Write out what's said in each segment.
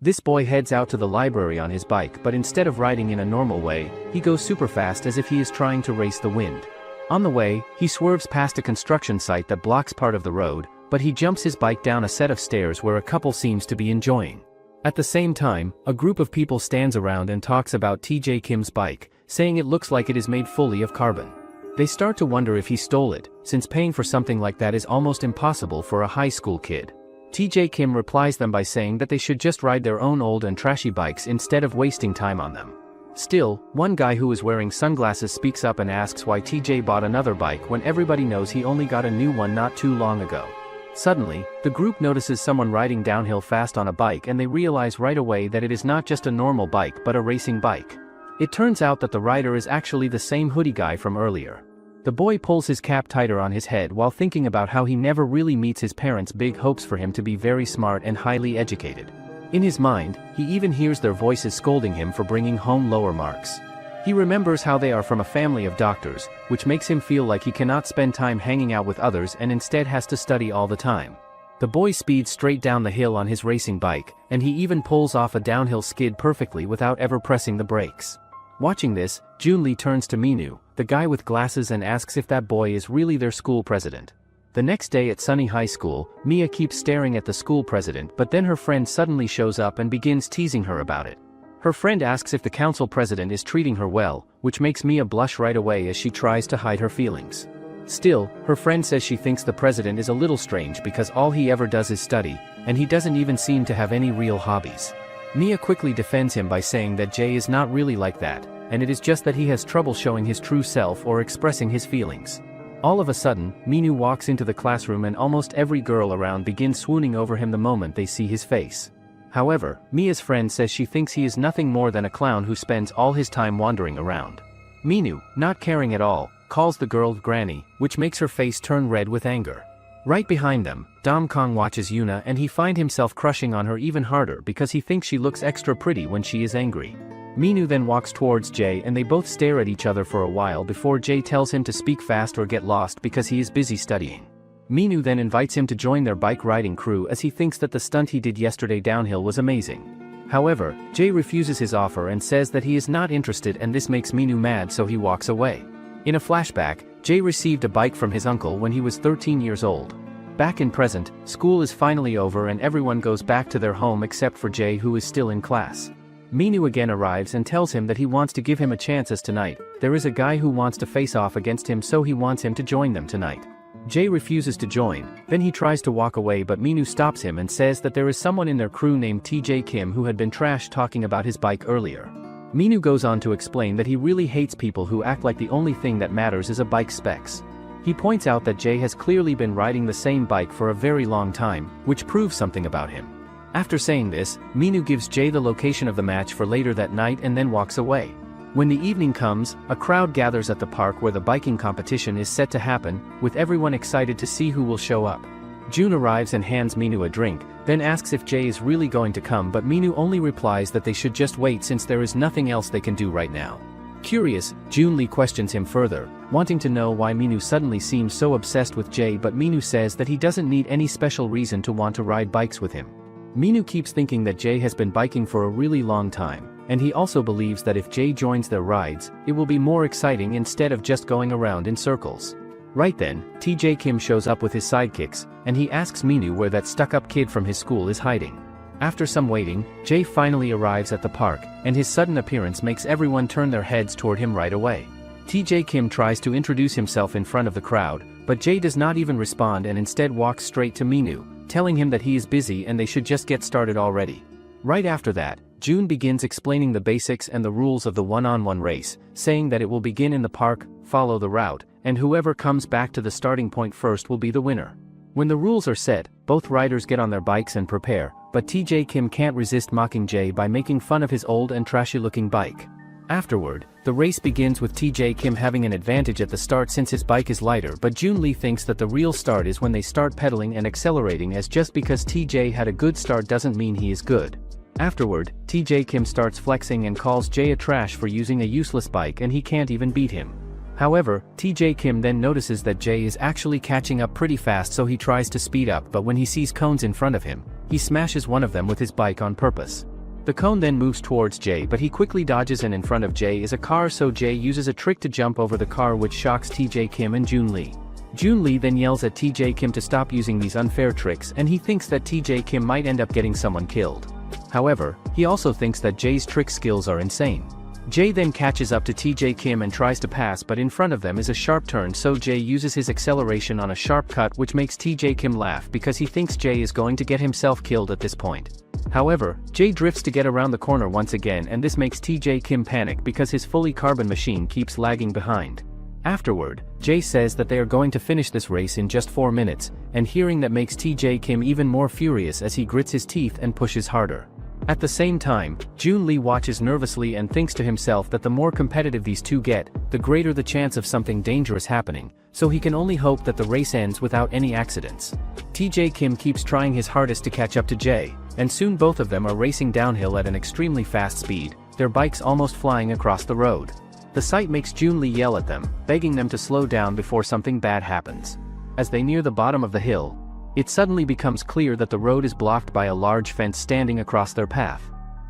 This boy heads out to the library on his bike, but instead of riding in a normal way, he goes super fast as if he is trying to race the wind. On the way, he swerves past a construction site that blocks part of the road, but he jumps his bike down a set of stairs where a couple seems to be enjoying. At the same time, a group of people stands around and talks about TJ Kim's bike, saying it looks like it is made fully of carbon. They start to wonder if he stole it, since paying for something like that is almost impossible for a high school kid. TJ Kim replies them by saying that they should just ride their own old and trashy bikes instead of wasting time on them. Still, one guy who is wearing sunglasses speaks up and asks why TJ bought another bike when everybody knows he only got a new one not too long ago. Suddenly, the group notices someone riding downhill fast on a bike, and they realize right away that it is not just a normal bike but a racing bike. It turns out that the rider is actually the same hoodie guy from earlier. The boy pulls his cap tighter on his head while thinking about how he never really meets his parents' big hopes for him to be very smart and highly educated. In his mind, he even hears their voices scolding him for bringing home lower marks. He remembers how they are from a family of doctors, which makes him feel like he cannot spend time hanging out with others and instead has to study all the time. The boy speeds straight down the hill on his racing bike, and he even pulls off a downhill skid perfectly without ever pressing the brakes. Watching this, Junli turns to Minu, the guy with glasses, and asks if that boy is really their school president. The next day at Sunny High School, Mia keeps staring at the school president, but then her friend suddenly shows up and begins teasing her about it. Her friend asks if the council president is treating her well, which makes Mia blush right away as she tries to hide her feelings. Still, her friend says she thinks the president is a little strange because all he ever does is study, and he doesn't even seem to have any real hobbies. Mia quickly defends him by saying that Jay is not really like that, and it is just that he has trouble showing his true self or expressing his feelings. All of a sudden, Minu walks into the classroom and almost every girl around begins swooning over him the moment they see his face. However, Mia's friend says she thinks he is nothing more than a clown who spends all his time wandering around. Minu, not caring at all, calls the girl Granny, which makes her face turn red with anger. Right behind them, Dom Kong watches Yuna, and he finds himself crushing on her even harder because he thinks she looks extra pretty when she is angry. Minu then walks towards Jay, and they both stare at each other for a while before Jay tells him to speak fast or get lost because he is busy studying. Minu then invites him to join their bike riding crew as he thinks that the stunt he did yesterday downhill was amazing. However, Jay refuses his offer and says that he is not interested, and this makes Minu mad, so he walks away. In a flashback, Jay received a bike from his uncle when he was 13 years old. Back in present, school is finally over and everyone goes back to their home except for Jay, who is still in class. Minu again arrives and tells him that he wants to give him a chance, as tonight there is a guy who wants to face off against him, so he wants him to join them tonight. Jay refuses to join, then he tries to walk away, but Minu stops him and says that there is someone in their crew named TJ Kim who had been trash talking about his bike earlier. Minu goes on to explain that he really hates people who act like the only thing that matters is a bike's specs. He points out that Jay has clearly been riding the same bike for a very long time, which proves something about him. After saying this, Minu gives Jay the location of the match for later that night and then walks away. When the evening comes, a crowd gathers at the park where the biking competition is set to happen, with everyone excited to see who will show up. June arrives and hands Minu a drink, then asks if Jay is really going to come, but Minu only replies that they should just wait since there is nothing else they can do right now. Curious, Junli questions him further, wanting to know why Minu suddenly seems so obsessed with Jay, but Minu says that he doesn't need any special reason to want to ride bikes with him. Minu keeps thinking that Jay has been biking for a really long time, and he also believes that if Jay joins their rides, it will be more exciting instead of just going around in circles. Right then, TJ Kim shows up with his sidekicks, and he asks Minu where that stuck-up kid from his school is hiding. After some waiting, Jay finally arrives at the park, and his sudden appearance makes everyone turn their heads toward him right away. TJ Kim tries to introduce himself in front of the crowd, but Jay does not even respond and instead walks straight to Minu, telling him that he is busy and they should just get started already. Right after that, June begins explaining the basics and the rules of the one-on-one race, saying that it will begin in the park, follow the route, and whoever comes back to the starting point first will be the winner. When the rules are set, both riders get on their bikes and prepare, but TJ Kim can't resist mocking Jay by making fun of his old and trashy-looking bike. Afterward, the race begins with TJ Kim having an advantage at the start since his bike is lighter, but Junli thinks that the real start is when they start pedaling and accelerating, as just because TJ had a good start doesn't mean he is good. Afterward, TJ Kim starts flexing and calls Jay a trash for using a useless bike, and he can't even beat him. However, TJ Kim then notices that Jay is actually catching up pretty fast, so he tries to speed up, but when he sees cones in front of him, he smashes one of them with his bike on purpose. The cone then moves towards Jay, but he quickly dodges, and in front of Jay is a car, so Jay uses a trick to jump over the car, which shocks TJ Kim and Jun Lee. Jun Lee then yells at TJ Kim to stop using these unfair tricks, and he thinks that TJ Kim might end up getting someone killed. However, he also thinks that Jay's trick skills are insane. Jay then catches up to TJ Kim and tries to pass, but in front of them is a sharp turn, so Jay uses his acceleration on a sharp cut, which makes TJ Kim laugh because he thinks Jay is going to get himself killed at this point. However, Jay drifts to get around the corner once again, and this makes TJ Kim panic because his fully carbon machine keeps lagging behind. Afterward, Jay says that they are going to finish this race in just 4 minutes, and hearing that makes TJ Kim even more furious as he grits his teeth and pushes harder. At the same time, Jun Lee watches nervously and thinks to himself that the more competitive these two get, the greater the chance of something dangerous happening, so he can only hope that the race ends without any accidents. TJ Kim keeps trying his hardest to catch up to Jay, and soon both of them are racing downhill at an extremely fast speed, their bikes almost flying across the road. The sight makes Jun Lee yell at them, begging them to slow down before something bad happens. As they near the bottom of the hill, it suddenly becomes clear that the road is blocked by a large fence standing across their path.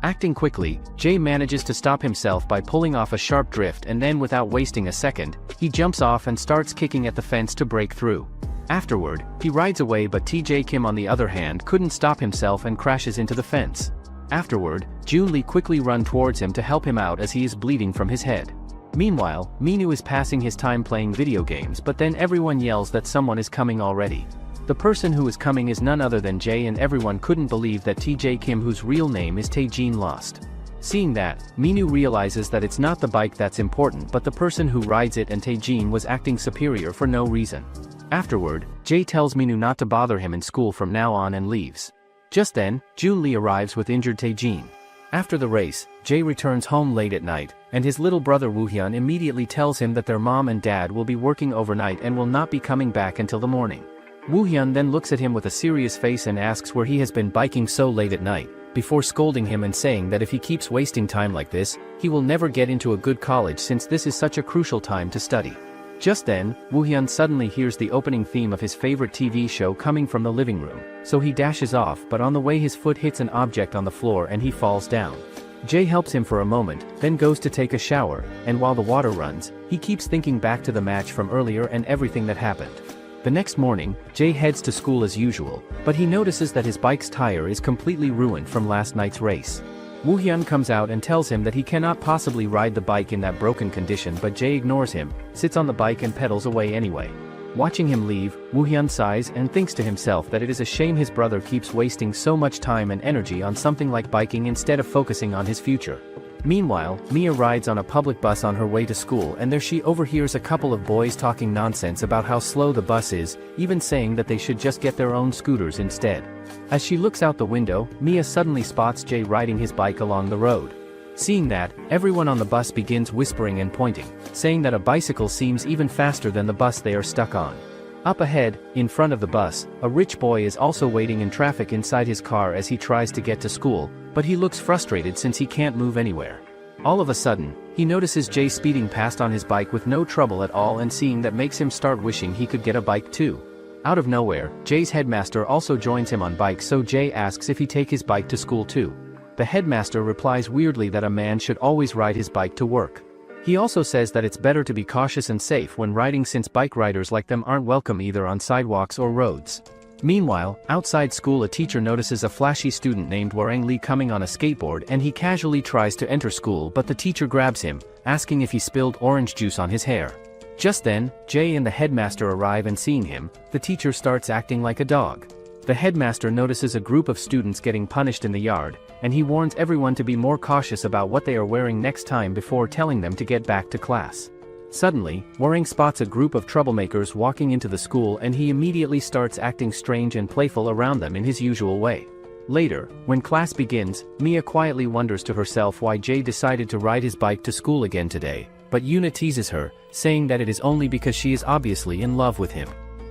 Acting quickly, Jay manages to stop himself by pulling off a sharp drift, and then without wasting a second, he jumps off and starts kicking at the fence to break through. Afterward, he rides away, but TJ Kim on the other hand couldn't stop himself and crashes into the fence. Afterward, Jun Lee quickly runs towards him to help him out as he is bleeding from his head. Meanwhile, Minu is passing his time playing video games, but then everyone yells that someone is coming already. The person who is coming is none other than Jay, and everyone couldn't believe that TJ Kim, whose real name is Taejin, lost. Seeing that, Minu realizes that it's not the bike that's important but the person who rides it, and Taejin was acting superior for no reason. Afterward, Jay tells Minu not to bother him in school from now on and leaves. Just then, Jun Lee arrives with injured Taejin. After the race, Jay returns home late at night, and his little brother Woohyun immediately tells him that their mom and dad will be working overnight and will not be coming back until the morning. Woohyun then looks at him with a serious face and asks where he has been biking so late at night, before scolding him and saying that if he keeps wasting time like this, he will never get into a good college since this is such a crucial time to study. Just then, Woohyun suddenly hears the opening theme of his favorite TV show coming from the living room, so he dashes off, but on the way his foot hits an object on the floor and he falls down. Jay helps him for a moment, then goes to take a shower, and while the water runs, he keeps thinking back to the match from earlier and everything that happened. The next morning, Jay heads to school as usual, but he notices that his bike's tire is completely ruined from last night's race. Woohyun comes out and tells him that he cannot possibly ride the bike in that broken condition, but Jay ignores him, sits on the bike and pedals away anyway. Watching him leave, Woohyun sighs and thinks to himself that it is a shame his brother keeps wasting so much time and energy on something like biking instead of focusing on his future. Meanwhile, Mia rides on a public bus on her way to school, and there she overhears a couple of boys talking nonsense about how slow the bus is, even saying that they should just get their own scooters instead. As she looks out the window, Mia suddenly spots Jay riding his bike along the road. Seeing that, everyone on the bus begins whispering and pointing, saying that a bicycle seems even faster than the bus they are stuck on. Up ahead, in front of the bus, a rich boy is also waiting in traffic inside his car as he tries to get to school, but he looks frustrated since he can't move anywhere. All of a sudden, he notices Jay speeding past on his bike with no trouble at all, and seeing that makes him start wishing he could get a bike too. Out of nowhere, Jay's headmaster also joins him on bike, so Jay asks if he take his bike to school too. The headmaster replies weirdly that a man should always ride his bike to work. He also says that it's better to be cautious and safe when riding since bike riders like them aren't welcome either on sidewalks or roads. Meanwhile, outside school a teacher notices a flashy student named Warang Lee coming on a skateboard, and he casually tries to enter school, but the teacher grabs him, asking if he spilled orange juice on his hair. Just then, Jay and the headmaster arrive, and seeing him, the teacher starts acting like a dog. The headmaster notices a group of students getting punished in the yard, and he warns everyone to be more cautious about what they are wearing next time before telling them to get back to class. Suddenly, Warang spots a group of troublemakers walking into the school, and he immediately starts acting strange and playful around them in his usual way. Later, when class begins, Mia quietly wonders to herself why Jay decided to ride his bike to school again today, but Yuna teases her, saying that it is only because she is obviously in love with him.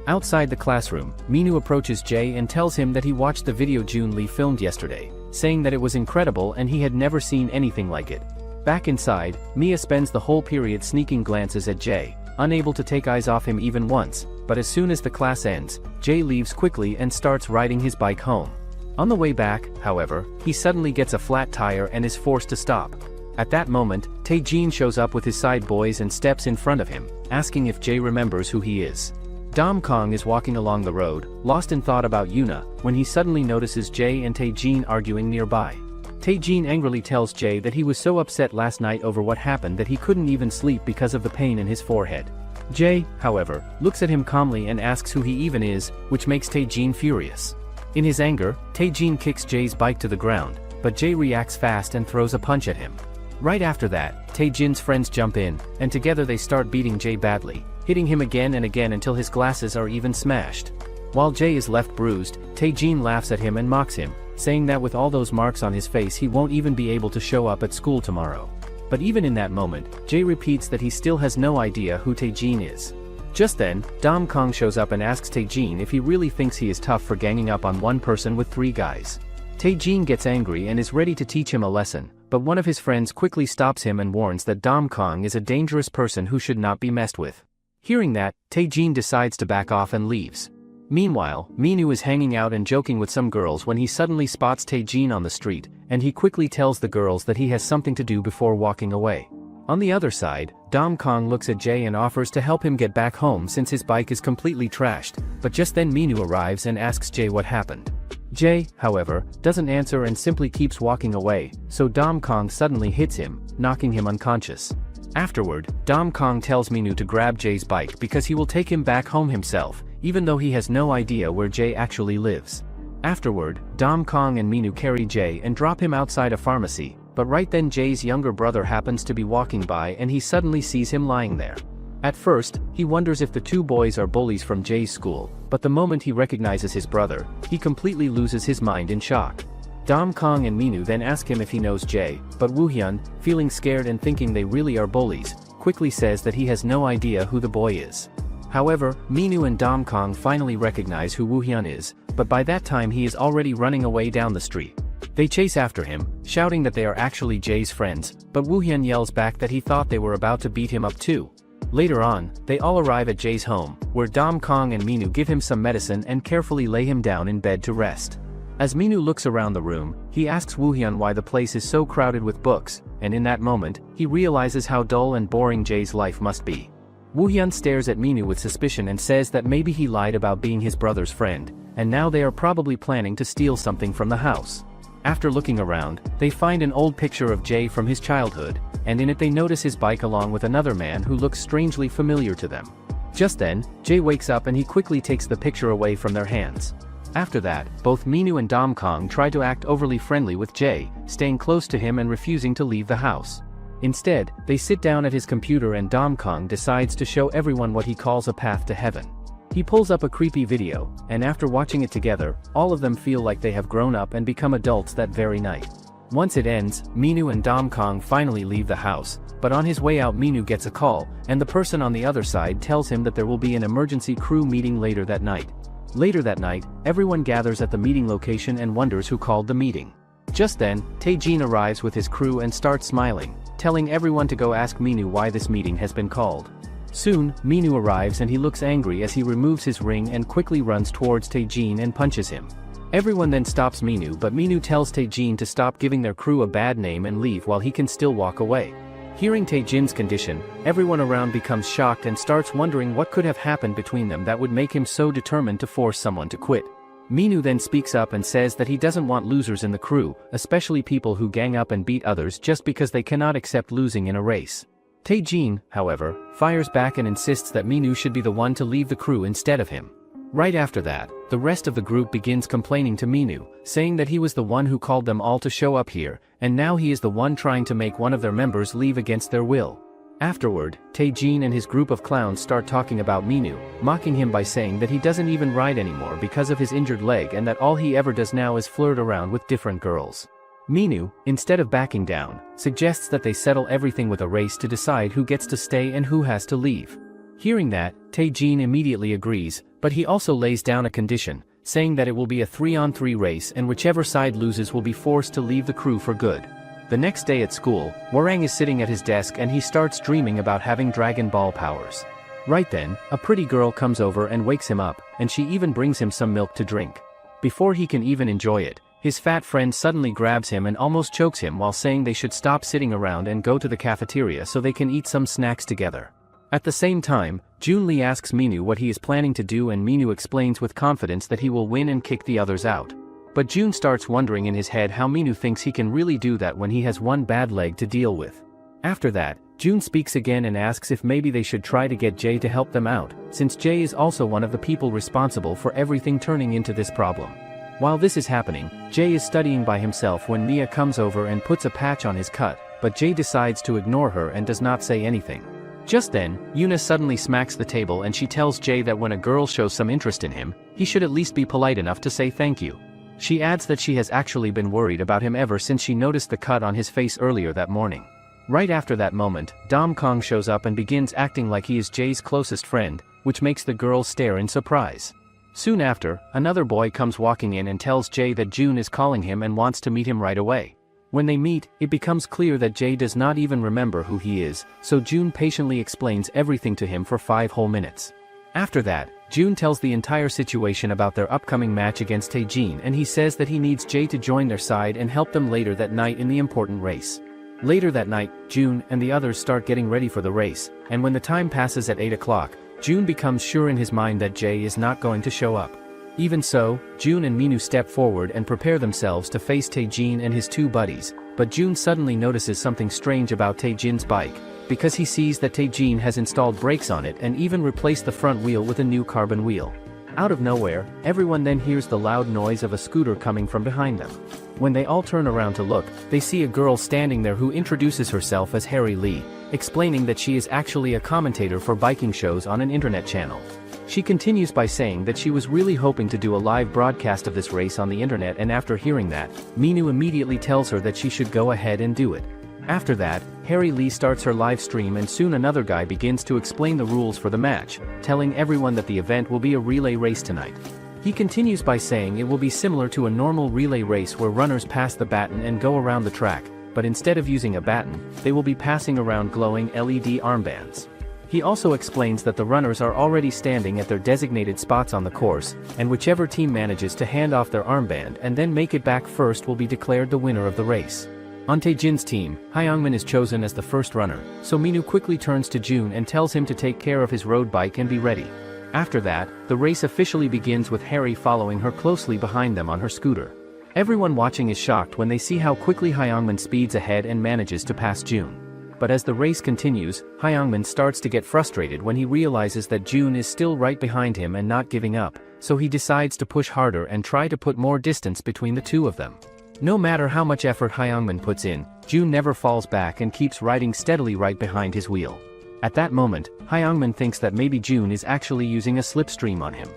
Outside the classroom, Minu approaches Jay and tells him that he watched the video Jun Lee filmed yesterday, saying that it was incredible and he had never seen anything like it. Back inside, Mia spends the whole period sneaking glances at Jay, unable to take eyes off him even once, but as soon as the class ends, Jay leaves quickly and starts riding his bike home. On the way back, however, he suddenly gets a flat tire and is forced to stop. At that moment, Tae-jin shows up with his side boys and steps in front of him, asking if Jae remembers who he is. Dom-kong is walking along the road, lost in thought about Yuna, when he suddenly notices Jae and Tae-jin arguing nearby. Tae-jin angrily tells Jae that he was so upset last night over what happened that he couldn't even sleep because of the pain in his forehead. Jae, however, looks at him calmly and asks who he even is, which makes Tae-jin furious. In his anger, Tae-jin kicks Jae's bike to the ground, but Jae reacts fast and throws a punch at him. Right after that, Tae-jin's friends jump in, and together they start beating Jae badly, hitting him again and again until his glasses are even smashed. While Jae is left bruised, Tae-jin laughs at him and mocks him, saying that with all those marks on his face he won't even be able to show up at school tomorrow. But even in that moment, Jae repeats that he still has no idea who Tae-jin is. Just then, Dom-kong shows up and asks Tae-jin if he really thinks he is tough for ganging up on one person with 3 guys. Tae-jin gets angry and is ready to teach him a lesson, but one of his friends quickly stops him and warns that Dom-kong is a dangerous person who should not be messed with. Hearing that, Tae-jin decides to back off and leaves. Meanwhile, Minwoo is hanging out and joking with some girls when he suddenly spots Tae-jin on the street, and he quickly tells the girls that he has something to do before walking away. On the other side, Dom-kong looks at Jae and offers to help him get back home since his bike is completely trashed, but just then Minwoo arrives and asks Jae what happened. Jae, however, doesn't answer and simply keeps walking away, so Dom-kong suddenly hits him, knocking him unconscious. Afterward, Dom-kong tells Minwoo to grab Jae's bike because he will take him back home himself, even though he has no idea where Jae actually lives. Afterward, Dom-kong and Minwoo carry Jae and drop him outside a pharmacy, but right then Jae's younger brother happens to be walking by and he suddenly sees him lying there. At first, he wonders if the 2 boys are bullies from Jae's school, but the moment he recognizes his brother, he completely loses his mind in shock. Dom-kong and Minwoo then ask him if he knows Jae, but Woo-hyun, feeling scared and thinking they really are bullies, quickly says that he has no idea who the boy is. However, Minwoo and Dom-kong finally recognize who Woo-hyun is, but by that time he is already running away down the street. They chase after him, shouting that they are actually Jae's friends, but Woo-hyun yells back that he thought they were about to beat him up too. Later on, they all arrive at Jae's home, where Dom-kong and Minwoo give him some medicine and carefully lay him down in bed to rest. As Minwoo looks around the room, he asks Woo-hyun why the place is so crowded with books, and in that moment, he realizes how dull and boring Jae's life must be. Woo-hyun stares at Minwoo with suspicion and says that maybe he lied about being his brother's friend, and now they are probably planning to steal something from the house. After looking around, they find an old picture of Jae from his childhood, and in it they notice his bike along with another man who looks strangely familiar to them. Just then, Jae wakes up and he quickly takes the picture away from their hands. After that, both Minwoo and Dom-kong try to act overly friendly with Jae, staying close to him and refusing to leave the house. Instead, they sit down at his computer and Dom-kong decides to show everyone what he calls a path to heaven. He pulls up a creepy video, and after watching it together, all of them feel like they have grown up and become adults that very night. Once it ends, Minwoo and Dom-kong finally leave the house, but on his way out Minwoo gets a call, and the person on the other side tells him that there will be an emergency crew meeting later that night. Later that night, everyone gathers at the meeting location and wonders who called the meeting. Just then, Tae-jin arrives with his crew and starts smiling, telling everyone to go ask Minwoo why this meeting has been called. Soon, Minwoo arrives and he looks angry as he removes his ring and quickly runs towards Tae-jin and punches him. Everyone then stops Minwoo, but Minwoo tells Tae-jin to stop giving their crew a bad name and leave while he can still walk away. Hearing Tae-jin's condition, everyone around becomes shocked and starts wondering what could have happened between them that would make him so determined to force someone to quit. Minwoo then speaks up and says that he doesn't want losers in the crew, especially people who gang up and beat others just because they cannot accept losing in a race. Tae-jin, however, fires back and insists that Minwoo should be the one to leave the crew instead of him. Right after that, the rest of the group begins complaining to Minwoo, saying that he was the one who called them all to show up here, and now he is the one trying to make one of their members leave against their will. Afterward, Tae-jin and his group of clowns start talking about Minwoo, mocking him by saying that he doesn't even ride anymore because of his injured leg and that all he ever does now is flirt around with different girls. Minwoo, instead of backing down, suggests that they settle everything with a race to decide who gets to stay and who has to leave. Hearing that, Tae-jin immediately agrees, but he also lays down a condition, saying that it will be a 3-on-3 race and whichever side loses will be forced to leave the crew for good. The next day at school, Hwarang is sitting at his desk and he starts dreaming about having Dragon Ball powers. Right then, a pretty girl comes over and wakes him up, and she even brings him some milk to drink. Before he can even enjoy it, his fat friend suddenly grabs him and almost chokes him while saying they should stop sitting around and go to the cafeteria so they can eat some snacks together. At the same time, Junli asks Minu what he is planning to do, and Minu explains with confidence that he will win and kick the others out. But Jun starts wondering in his head how Minu thinks he can really do that when he has one bad leg to deal with. After that, Jun speaks again and asks if maybe they should try to get Jay to help them out, since Jay is also one of the people responsible for everything turning into this problem. While this is happening, Jay is studying by himself when Nia comes over and puts a patch on his cut, but Jay decides to ignore her and does not say anything. Just then, Yuna suddenly smacks the table and she tells Jay that when a girl shows some interest in him, he should at least be polite enough to say thank you. She adds that she has actually been worried about him ever since she noticed the cut on his face earlier that morning. Right after that moment, Dom Kong shows up and begins acting like he is Jay's closest friend, which makes the girls stare in surprise. Soon after, another boy comes walking in and tells Jay that June is calling him and wants to meet him right away. When they meet, it becomes clear that Jay does not even remember who he is, so June patiently explains everything to him for 5 whole minutes. After that, June tells the entire situation about their upcoming match against Taejin, and he says that he needs Jay to join their side and help them later that night in the important race. Later that night, June and the others start getting ready for the race, and when the time passes at 8 o'clock, June becomes sure in his mind that Jay is not going to show up. Even so, June and Minu step forward and prepare themselves to face Taejin and his 2 buddies, but June suddenly notices something strange about Taejin's bike, because he sees that Taejin has installed brakes on it and even replaced the front wheel with a new carbon wheel. Out of nowhere, everyone then hears the loud noise of a scooter coming from behind them. When they all turn around to look, they see a girl standing there who introduces herself as Harry Lee, explaining that she is actually a commentator for biking shows on an internet channel. She continues by saying that she was really hoping to do a live broadcast of this race on the internet, and after hearing that, Minu immediately tells her that she should go ahead and do it. After that, Harry Lee starts her live stream and soon another guy begins to explain the rules for the match, telling everyone that the event will be a relay race tonight. He continues by saying it will be similar to a normal relay race where runners pass the baton and go around the track, but instead of using a baton, they will be passing around glowing LED armbands. He also explains that the runners are already standing at their designated spots on the course, and whichever team manages to hand off their armband and then make it back first will be declared the winner of the race. On Taejin's team, Hyungmin is chosen as the first runner, so Minu quickly turns to June and tells him to take care of his road bike and be ready. After that, the race officially begins with Harry following her closely behind them on her scooter. Everyone watching is shocked when they see how quickly Hyungmin speeds ahead and manages to pass June. But as the race continues, Hyungmin starts to get frustrated when he realizes that June is still right behind him and not giving up, so he decides to push harder and try to put more distance between the two of them. No matter how much effort Hyungmin puts in, June never falls back and keeps riding steadily right behind his wheel. At that moment, Hyungmin thinks that maybe June is actually using a slipstream on him.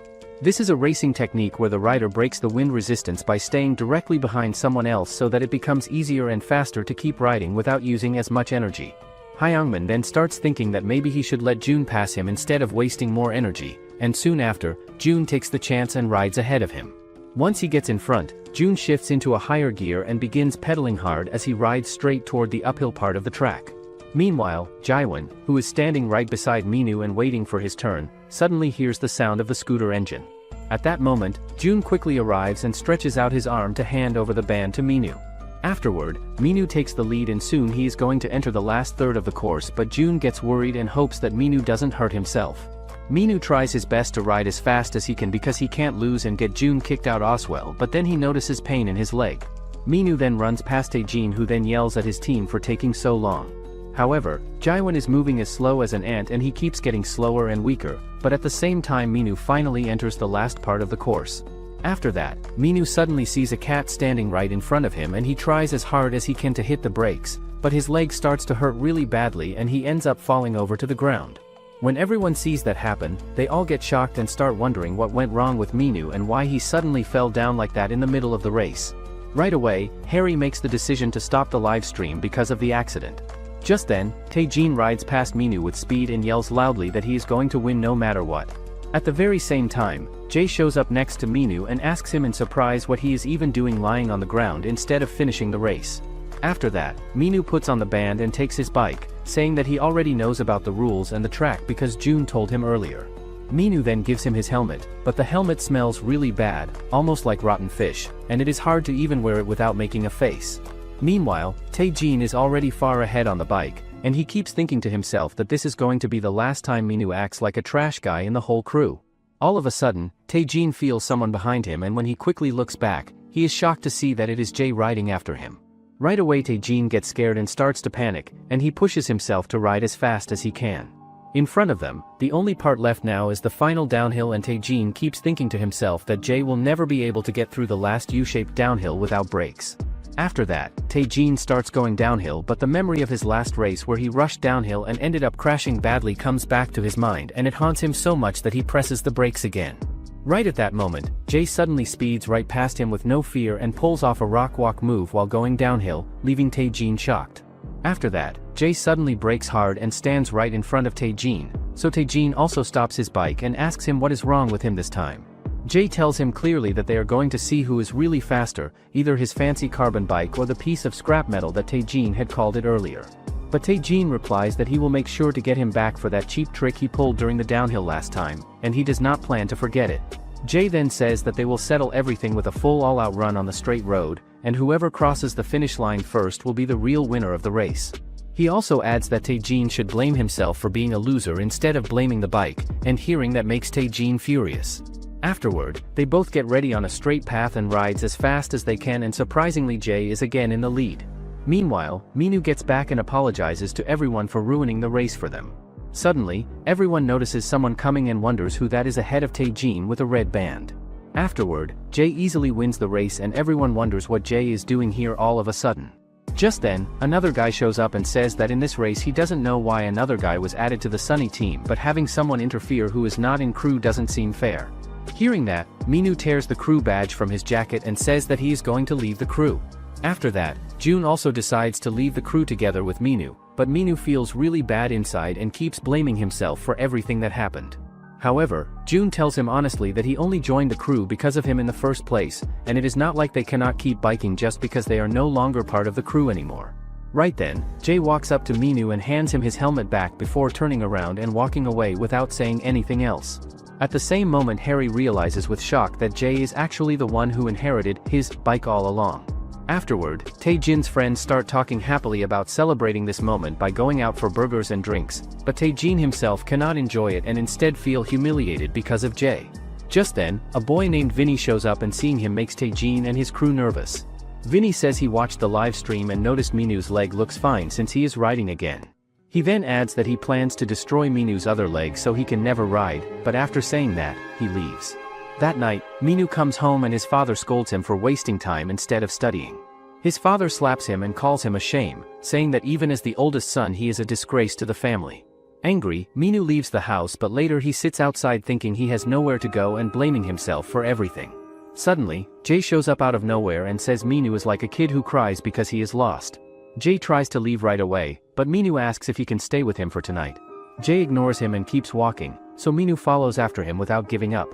This is a racing technique where the rider breaks the wind resistance by staying directly behind someone else so that it becomes easier and faster to keep riding without using as much energy. Hyungmin then starts thinking that maybe he should let June pass him instead of wasting more energy, and soon after, June takes the chance and rides ahead of him. Once he gets in front, June shifts into a higher gear and begins pedaling hard as he rides straight toward the uphill part of the track. Meanwhile, Jaewon, who is standing right beside Minu and waiting for his turn, suddenly hears the sound of the scooter engine. At that moment, June quickly arrives and stretches out his arm to hand over the band to Minu. Afterward, Minu takes the lead and soon he is going to enter the last third of the course, but June gets worried and hopes that Minu doesn't hurt himself. Minu tries his best to ride as fast as he can because he can't lose and get June kicked out as well, but then he notices pain in his leg. Minu then runs past Taejin, who then yells at his team for taking so long. However, Jaewon is moving as slow as an ant and he keeps getting slower and weaker, but at the same time Minu finally enters the last part of the course. After that, Minu suddenly sees a cat standing right in front of him and he tries as hard as he can to hit the brakes, but his leg starts to hurt really badly and he ends up falling over to the ground. When everyone sees that happen, they all get shocked and start wondering what went wrong with Minu and why he suddenly fell down like that in the middle of the race. Right away, Harry makes the decision to stop the live stream because of the accident. Just then, Taejin rides past Minu with speed and yells loudly that he is going to win no matter what. At the very same time, Jay shows up next to Minu and asks him in surprise what he is even doing lying on the ground instead of finishing the race. After that, Minu puts on the band and takes his bike, saying that he already knows about the rules and the track because June told him earlier. Minu then gives him his helmet, but the helmet smells really bad, almost like rotten fish, and it is hard to even wear it without making a face. Meanwhile, Tae-jin is already far ahead on the bike, and he keeps thinking to himself that this is going to be the last time Minu acts like a trash guy in the whole crew. All of a sudden, Tae-jin feels someone behind him, and when he quickly looks back, he is shocked to see that it is Jae riding after him. Right away Tae-jin gets scared and starts to panic, and he pushes himself to ride as fast as he can. In front of them, the only part left now is the final downhill, and Tae-jin keeps thinking to himself that Jae will never be able to get through the last U-shaped downhill without brakes. After that, Tae-jin starts going downhill, but the memory of his last race where he rushed downhill and ended up crashing badly comes back to his mind, and it haunts him so much that he presses the brakes again. Right at that moment, Jae suddenly speeds right past him with no fear and pulls off a rock walk move while going downhill, leaving Tae-jin shocked. After that, Jae suddenly brakes hard and stands right in front of Tae-jin, so Tae-jin also stops his bike and asks him what is wrong with him this time. Jae tells him clearly that they are going to see who is really faster, either his fancy carbon bike or the piece of scrap metal that Tae-jin had called it earlier. But Tae-jin replies that he will make sure to get him back for that cheap trick he pulled during the downhill last time, and he does not plan to forget it. Jae then says that they will settle everything with a full all-out run on the straight road, and whoever crosses the finish line first will be the real winner of the race. He also adds that Tae-jin should blame himself for being a loser instead of blaming the bike, and hearing that makes Tae-jin furious. Afterward, they both get ready on a straight path and rides as fast as they can, and surprisingly Jae is again in the lead. Meanwhile, Minu gets back and apologizes to everyone for ruining the race for them. Suddenly, everyone notices someone coming and wonders who that is ahead of Tae-jin with a red band. Afterward, Jae easily wins the race and everyone wonders what Jae is doing here all of a sudden. Just then, another guy shows up and says that in this race he doesn't know why another guy was added to the Sunny team, but having someone interfere who is not in crew doesn't seem fair. Hearing that, Minu tears the crew badge from his jacket and says that he is going to leave the crew. After that, Jun also decides to leave the crew together with Minu, but Minu feels really bad inside and keeps blaming himself for everything that happened. However, Jun tells him honestly that he only joined the crew because of him in the first place, and it is not like they cannot keep biking just because they are no longer part of the crew anymore. Right then, Jae walks up to Minu and hands him his helmet back before turning around and walking away without saying anything else. At the same moment Harry realizes with shock that Jae is actually the one who inherited his bike all along. Afterward, Tae-jin's friends start talking happily about celebrating this moment by going out for burgers and drinks, but Tae-jin himself cannot enjoy it and instead feel humiliated because of Jae. Just then, a boy named Vinny shows up and seeing him makes Tae-jin and his crew nervous. Vinny says he watched the live stream and noticed Minu's leg looks fine since he is riding again. He then adds that he plans to destroy Minu's other leg so he can never ride, but after saying that, he leaves. That night, Minu comes home and his father scolds him for wasting time instead of studying. His father slaps him and calls him a shame, saying that even as the oldest son he is a disgrace to the family. Angry, Minu leaves the house, but later he sits outside thinking he has nowhere to go and blaming himself for everything. Suddenly, Jae shows up out of nowhere and says Minu is like a kid who cries because he is lost. Jae tries to leave right away, but Minu asks if he can stay with him for tonight. Jae ignores him and keeps walking, so Minu follows after him without giving up.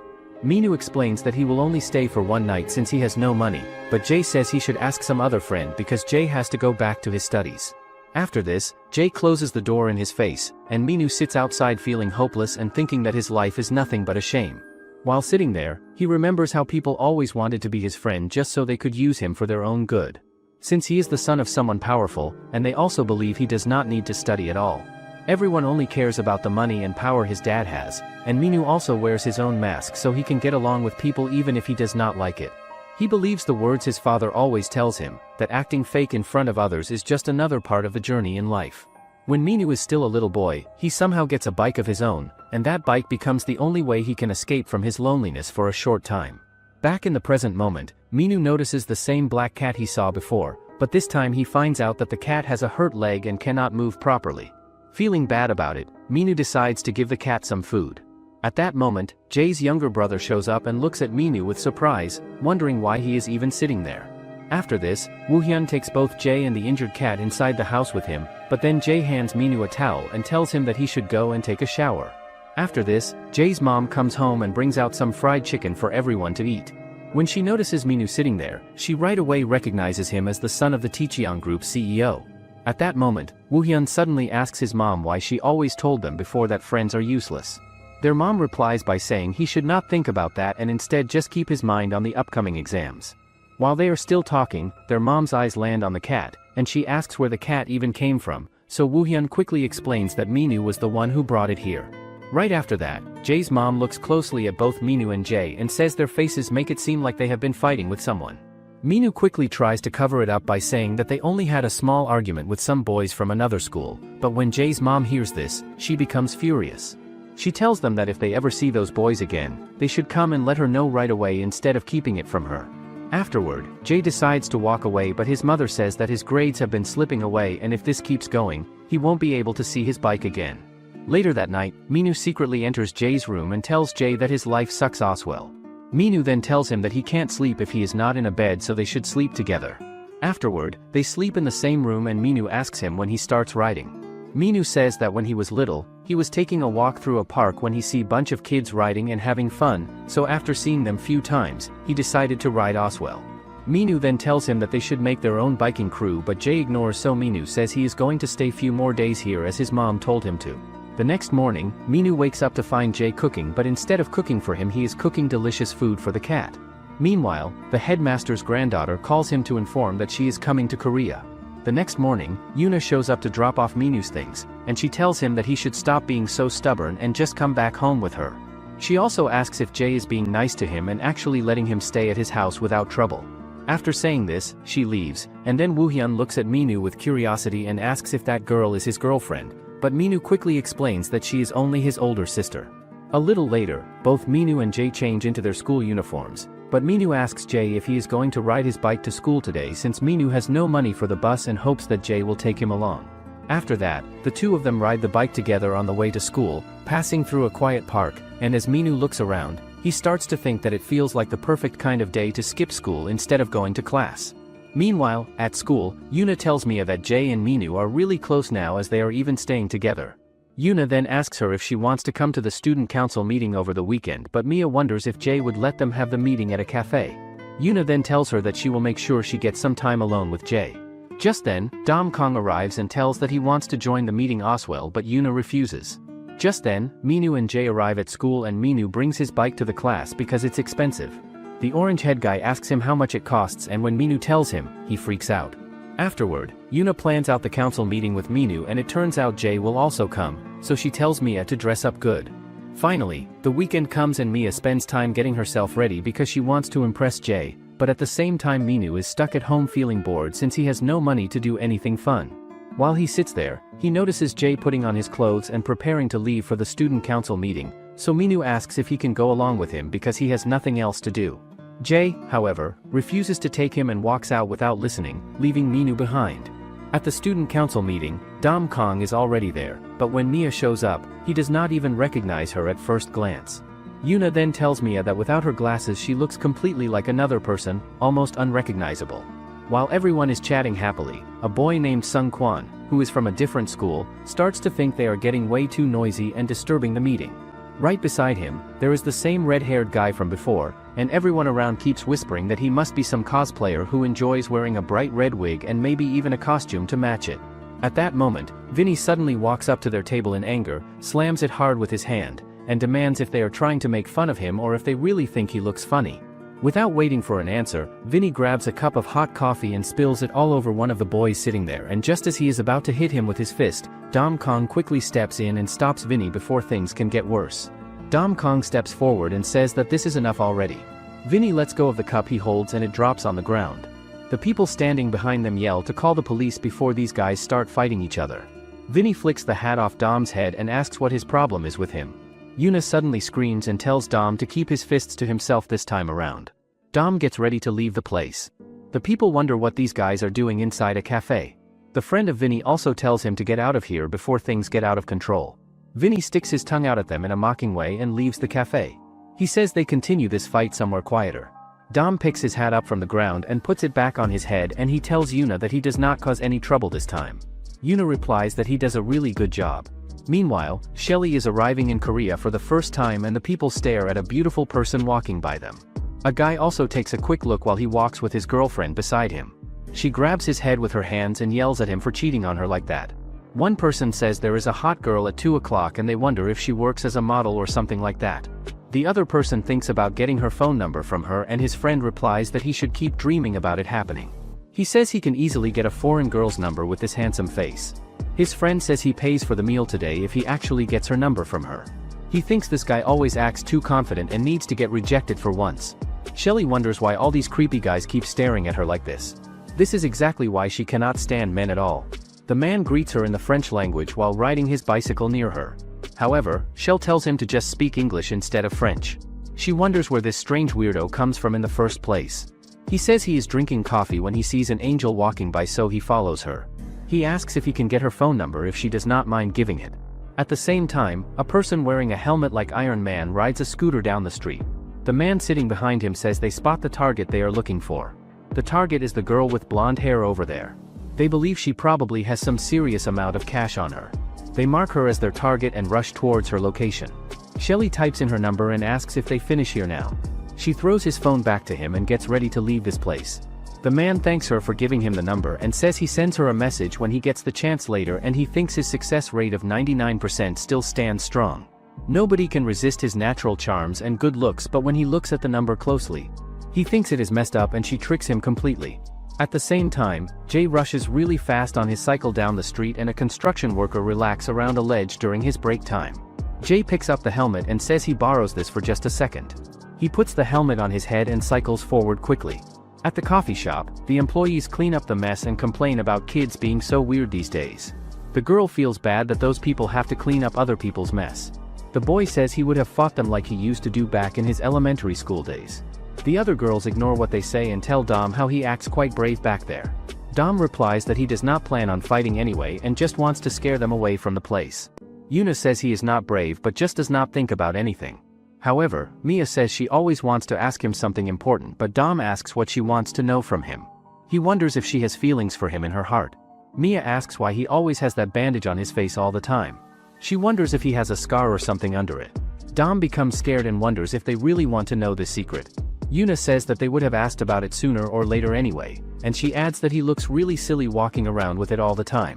Minu explains that he will only stay for one night since he has no money, but Jae says he should ask some other friend because Jae has to go back to his studies. After this, Jae closes the door in his face, and Minu sits outside feeling hopeless and thinking that his life is nothing but a shame. While sitting there, he remembers how people always wanted to be his friend just so they could use him for their own good. Since he is the son of someone powerful, and they also believe he does not need to study at all. Everyone only cares about the money and power his dad has, and Minu also wears his own mask so he can get along with people even if he does not like it. He believes the words his father always tells him, that acting fake in front of others is just another part of the journey in life. When Minu is still a little boy, he somehow gets a bike of his own, and that bike becomes the only way he can escape from his loneliness for a short time. Back in the present moment, Minu notices the same black cat he saw before, but this time he finds out that the cat has a hurt leg and cannot move properly. Feeling bad about it, Minu decides to give the cat some food. At that moment, Jae's younger brother shows up and looks at Minu with surprise, wondering why he is even sitting there. After this, Woohyun takes both Jae and the injured cat inside the house with him, but then Jae hands Minu a towel and tells him that he should go and take a shower. After this, Jae's mom comes home and brings out some fried chicken for everyone to eat. When she notices Minu sitting there, she right away recognizes him as the son of the Taecheon Group's CEO. At that moment, Woohyun suddenly asks his mom why she always told them before that friends are useless. Their mom replies by saying he should not think about that and instead just keep his mind on the upcoming exams. While they are still talking, their mom's eyes land on the cat, and she asks where the cat even came from, so Woohyun quickly explains that Minu was the one who brought it here. Right after that, Jae's mom looks closely at both Minu and Jae and says their faces make it seem like they have been fighting with someone. Minu quickly tries to cover it up by saying that they only had a small argument with some boys from another school, but when Jae's mom hears this, she becomes furious. She tells them that if they ever see those boys again, they should come and let her know right away instead of keeping it from her. Afterward, Jae decides to walk away, but his mother says that his grades have been slipping away and if this keeps going, he won't be able to see his bike again. Later that night, Minu secretly enters Jae's room and tells Jae that his life sucks well. Minu then tells him that he can't sleep if he is not in a bed, so they should sleep together. Afterward, they sleep in the same room and Minu asks him when he starts riding. Minu says that when he was little, he was taking a walk through a park when he see bunch of kids riding and having fun, so after seeing them few times, he decided to ride Oswell. Minu then tells him that they should make their own biking crew, but Jae ignores, so Minu says he is going to stay few more days here as his mom told him to. The next morning, Minu wakes up to find Jae cooking, but instead of cooking for him he is cooking delicious food for the cat. Meanwhile, the headmaster's granddaughter calls him to inform that she is coming to Korea. The next morning, Yuna shows up to drop off Minu's things, and she tells him that he should stop being so stubborn and just come back home with her. She also asks if Jae is being nice to him and actually letting him stay at his house without trouble. After saying this, she leaves, and then Woohyun looks at Minu with curiosity and asks if that girl is his girlfriend, but Minu quickly explains that she is only his older sister. A little later, both Minu and Jae change into their school uniforms, but Minu asks Jae if he is going to ride his bike to school today since Minu has no money for the bus and hopes that Jae will take him along. After that, the two of them ride the bike together on the way to school, passing through a quiet park, and as Minu looks around, he starts to think that it feels like the perfect kind of day to skip school instead of going to class. Meanwhile, at school, Yuna tells Mia that Jae and Minu are really close now as they are even staying together. Yuna then asks her if she wants to come to the student council meeting over the weekend, but Mia wonders if Jae would let them have the meeting at a cafe. Yuna then tells her that she will make sure she gets some time alone with Jae. Just then, Dom Kong arrives and tells that he wants to join the meeting Oswell, but Yuna refuses. Just then, Minu and Jae arrive at school and Minu brings his bike to the class because it's expensive. The orange head guy asks him how much it costs, and when Minu tells him, he freaks out. Afterward, Yuna plans out the council meeting with Minu and it turns out Jae will also come, so she tells Mia to dress up good. Finally, the weekend comes and Mia spends time getting herself ready because she wants to impress Jae, but at the same time Minu is stuck at home feeling bored since he has no money to do anything fun. While he sits there, he notices Jae putting on his clothes and preparing to leave for the student council meeting, so Minu asks if he can go along with him because he has nothing else to do. Jae, however, refuses to take him and walks out without listening, leaving Minu behind. At the student council meeting, Dom Kong is already there, but when Mia shows up, he does not even recognize her at first glance. Yuna then tells Mia that without her glasses she looks completely like another person, almost unrecognizable. While everyone is chatting happily, a boy named Sung Kwan, who is from a different school, starts to think they are getting way too noisy and disturbing the meeting. Right beside him, there is the same red-haired guy from before, and everyone around keeps whispering that he must be some cosplayer who enjoys wearing a bright red wig and maybe even a costume to match it. At that moment, Vinny suddenly walks up to their table in anger, slams it hard with his hand, and demands if they are trying to make fun of him or if they really think he looks funny. Without waiting for an answer, Vinny grabs a cup of hot coffee and spills it all over one of the boys sitting there, and just as he is about to hit him with his fist, Dom Kong quickly steps in and stops Vinny before things can get worse. Dom Kong steps forward and says that this is enough already. Vinny lets go of the cup he holds and it drops on the ground. The people standing behind them yell to call the police before these guys start fighting each other. Vinny flicks the hat off Dom's head and asks what his problem is with him. Yuna suddenly screams and tells Dom to keep his fists to himself this time around. Dom gets ready to leave the place. The people wonder what these guys are doing inside a cafe. The friend of Vinny also tells him to get out of here before things get out of control. Vinny sticks his tongue out at them in a mocking way and leaves the cafe. He says they continue this fight somewhere quieter. Dom picks his hat up from the ground and puts it back on his head, and he tells Yuna that he does not cause any trouble this time. Yuna replies that he does a really good job. Meanwhile, Shelly is arriving in Korea for the first time and the people stare at a beautiful person walking by them. A guy also takes a quick look while he walks with his girlfriend beside him. She grabs his head with her hands and yells at him for cheating on her like that. One person says there is a hot girl at 2 o'clock and they wonder if she works as a model or something like that. The other person thinks about getting her phone number from her and his friend replies that he should keep dreaming about it happening. He says he can easily get a foreign girl's number with this handsome face. His friend says he pays for the meal today if he actually gets her number from her. He thinks this guy always acts too confident and needs to get rejected for once. Shelly wonders why all these creepy guys keep staring at her like this. This is exactly why she cannot stand men at all. The man greets her in the French language while riding his bicycle near her. However, Shell tells him to just speak English instead of French. She wonders where this strange weirdo comes from in the first place. He says he is drinking coffee when he sees an angel walking by, so he follows her. He asks if he can get her phone number if she does not mind giving it. At the same time, a person wearing a helmet like Iron Man rides a scooter down the street. The man sitting behind him says they spot the target they are looking for. The target is the girl with blonde hair over there. They believe she probably has some serious amount of cash on her. They mark her as their target and rush towards her location. Shelly types in her number and asks if they finish here now. She throws his phone back to him and gets ready to leave this place. The man thanks her for giving him the number and says he sends her a message when he gets the chance later, and he thinks his success rate of 99% still stands strong. Nobody can resist his natural charms and good looks, but when he looks at the number closely, he thinks it is messed up and she tricks him completely. At the same time, Jay rushes really fast on his cycle down the street and a construction worker relaxes around a ledge during his break time. Jay picks up the helmet and says he borrows this for just a second. He puts the helmet on his head and cycles forward quickly. At the coffee shop, the employees clean up the mess and complain about kids being so weird these days. The girl feels bad that those people have to clean up other people's mess. The boy says he would have fought them like he used to do back in his elementary school days. The other girls ignore what they say and tell Dom how he acts quite brave back there. Dom replies that he does not plan on fighting anyway and just wants to scare them away from the place. Yuna says he is not brave but just does not think about anything. However, Mia says she always wants to ask him something important, but Dom asks what she wants to know from him. He wonders if she has feelings for him in her heart. Mia asks why he always has that bandage on his face all the time. She wonders if he has a scar or something under it. Dom becomes scared and wonders if they really want to know this secret. Yuna says that they would have asked about it sooner or later anyway, and she adds that he looks really silly walking around with it all the time.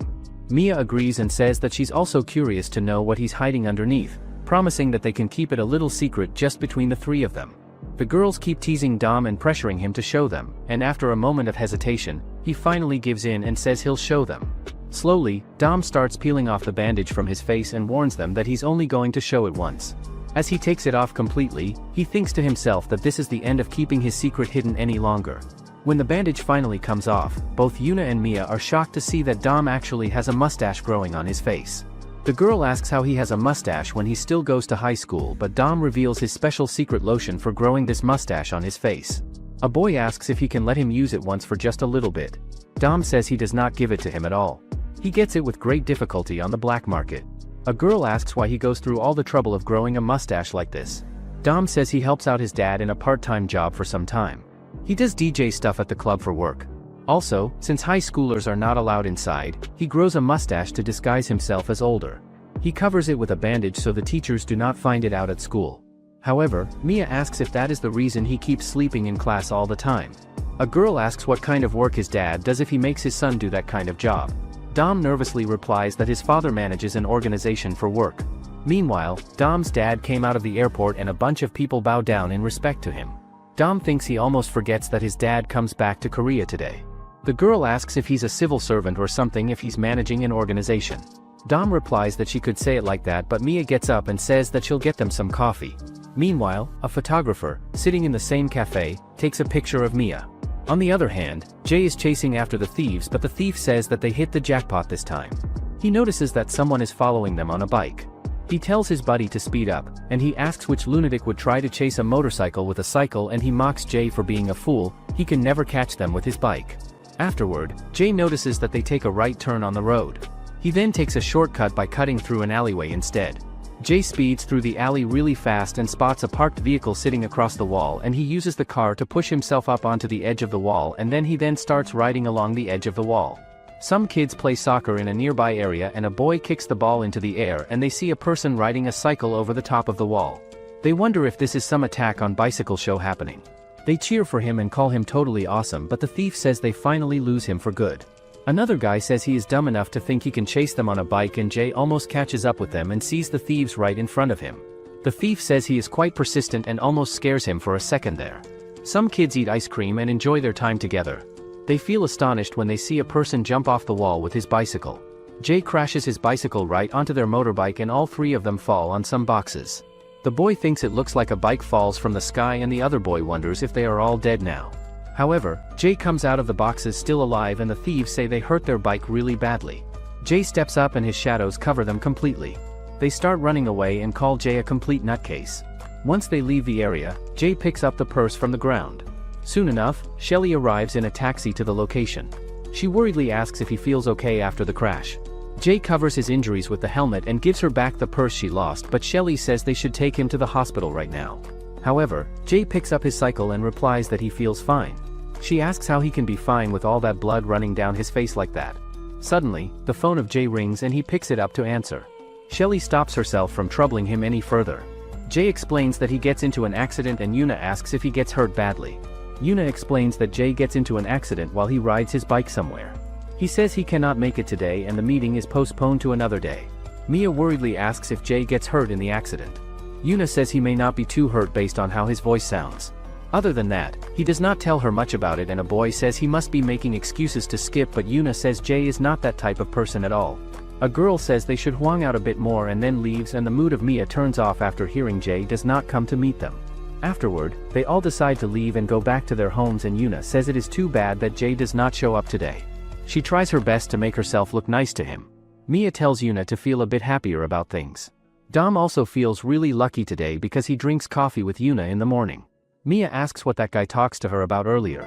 Mia agrees and says that she's also curious to know what he's hiding underneath, promising that they can keep it a little secret just between the three of them. The girls keep teasing Dom and pressuring him to show them, and after a moment of hesitation, he finally gives in and says he'll show them. Slowly, Dom starts peeling off the bandage from his face and warns them that he's only going to show it once. As he takes it off completely, he thinks to himself that this is the end of keeping his secret hidden any longer. When the bandage finally comes off, both Yuna and Mia are shocked to see that Dom actually has a mustache growing on his face. The girl asks how he has a mustache when he still goes to high school, but Dom reveals his special secret lotion for growing this mustache on his face. A boy asks if he can let him use it once for just a little bit. Dom says he does not give it to him at all. He gets it with great difficulty on the black market. A girl asks why he goes through all the trouble of growing a mustache like this. Dom says he helps out his dad in a part-time job for some time. He does DJ stuff at the club for work. Also, since high schoolers are not allowed inside, he grows a mustache to disguise himself as older. He covers it with a bandage so the teachers do not find it out at school. However, Mia asks if that is the reason he keeps sleeping in class all the time. A girl asks what kind of work his dad does if he makes his son do that kind of job. Dom nervously replies that his father manages an organization for work. Meanwhile, Dom's dad came out of the airport and a bunch of people bow down in respect to him. Dom thinks he almost forgets that his dad comes back to Korea today. The girl asks if he's a civil servant or something if he's managing an organization. Dom replies that she could say it like that, but Mia gets up and says that she'll get them some coffee. Meanwhile, a photographer, sitting in the same cafe, takes a picture of Mia. On the other hand, Jay is chasing after the thieves, but the thief says that they hit the jackpot this time. He notices that someone is following them on a bike. He tells his buddy to speed up, and he asks which lunatic would try to chase a motorcycle with a cycle, and he mocks Jay for being a fool. He can never catch them with his bike. Afterward, Jay notices that they take a right turn on the road. He then takes a shortcut by cutting through an alleyway instead. Jay speeds through the alley really fast and spots a parked vehicle sitting across the wall, and he uses the car to push himself up onto the edge of the wall, and then he starts riding along the edge of the wall. Some kids play soccer in a nearby area, and a boy kicks the ball into the air, and they see a person riding a cycle over the top of the wall. They wonder if this is some attack on bicycle show happening. They cheer for him and call him totally awesome, but the thief says they finally lose him for good. Another guy says he is dumb enough to think he can chase them on a bike, and Jay almost catches up with them and sees the thieves right in front of him. The thief says he is quite persistent and almost scares him for a second there. Some kids eat ice cream and enjoy their time together. They feel astonished when they see a person jump off the wall with his bicycle. Jay crashes his bicycle right onto their motorbike and all three of them fall on some boxes. The boy thinks it looks like a bike falls from the sky, and the other boy wonders if they are all dead now. However, Jay comes out of the boxes still alive, and the thieves say they hurt their bike really badly. Jay steps up and his shadows cover them completely. They start running away and call Jay a complete nutcase. Once they leave the area, Jay picks up the purse from the ground. Soon enough, Shelly arrives in a taxi to the location. She worriedly asks if he feels okay after the crash. Jay covers his injuries with the helmet and gives her back the purse she lost, but Shelly says they should take him to the hospital right now. However, Jay picks up his cycle and replies that he feels fine. She asks how he can be fine with all that blood running down his face like that. Suddenly, the phone of Jay rings and he picks it up to answer. Shelly stops herself from troubling him any further. Jay explains that he gets into an accident and Yuna asks if he gets hurt badly. Yuna explains that Jay gets into an accident while he rides his bike somewhere. He says he cannot make it today and the meeting is postponed to another day. Mia worriedly asks if Jay gets hurt in the accident. Yuna says he may not be too hurt based on how his voice sounds. Other than that, he does not tell her much about it, and a boy says he must be making excuses to skip, but Yuna says Jay is not that type of person at all. A girl says they should hang out a bit more and then leaves, and the mood of Mia turns off after hearing Jay does not come to meet them. Afterward, they all decide to leave and go back to their homes, and Yuna says it is too bad that Jay does not show up today. She tries her best to make herself look nice to him. Mia tells Yuna to feel a bit happier about things. Dom also feels really lucky today because he drinks coffee with Yuna in the morning. Mia asks what that guy talks to her about earlier.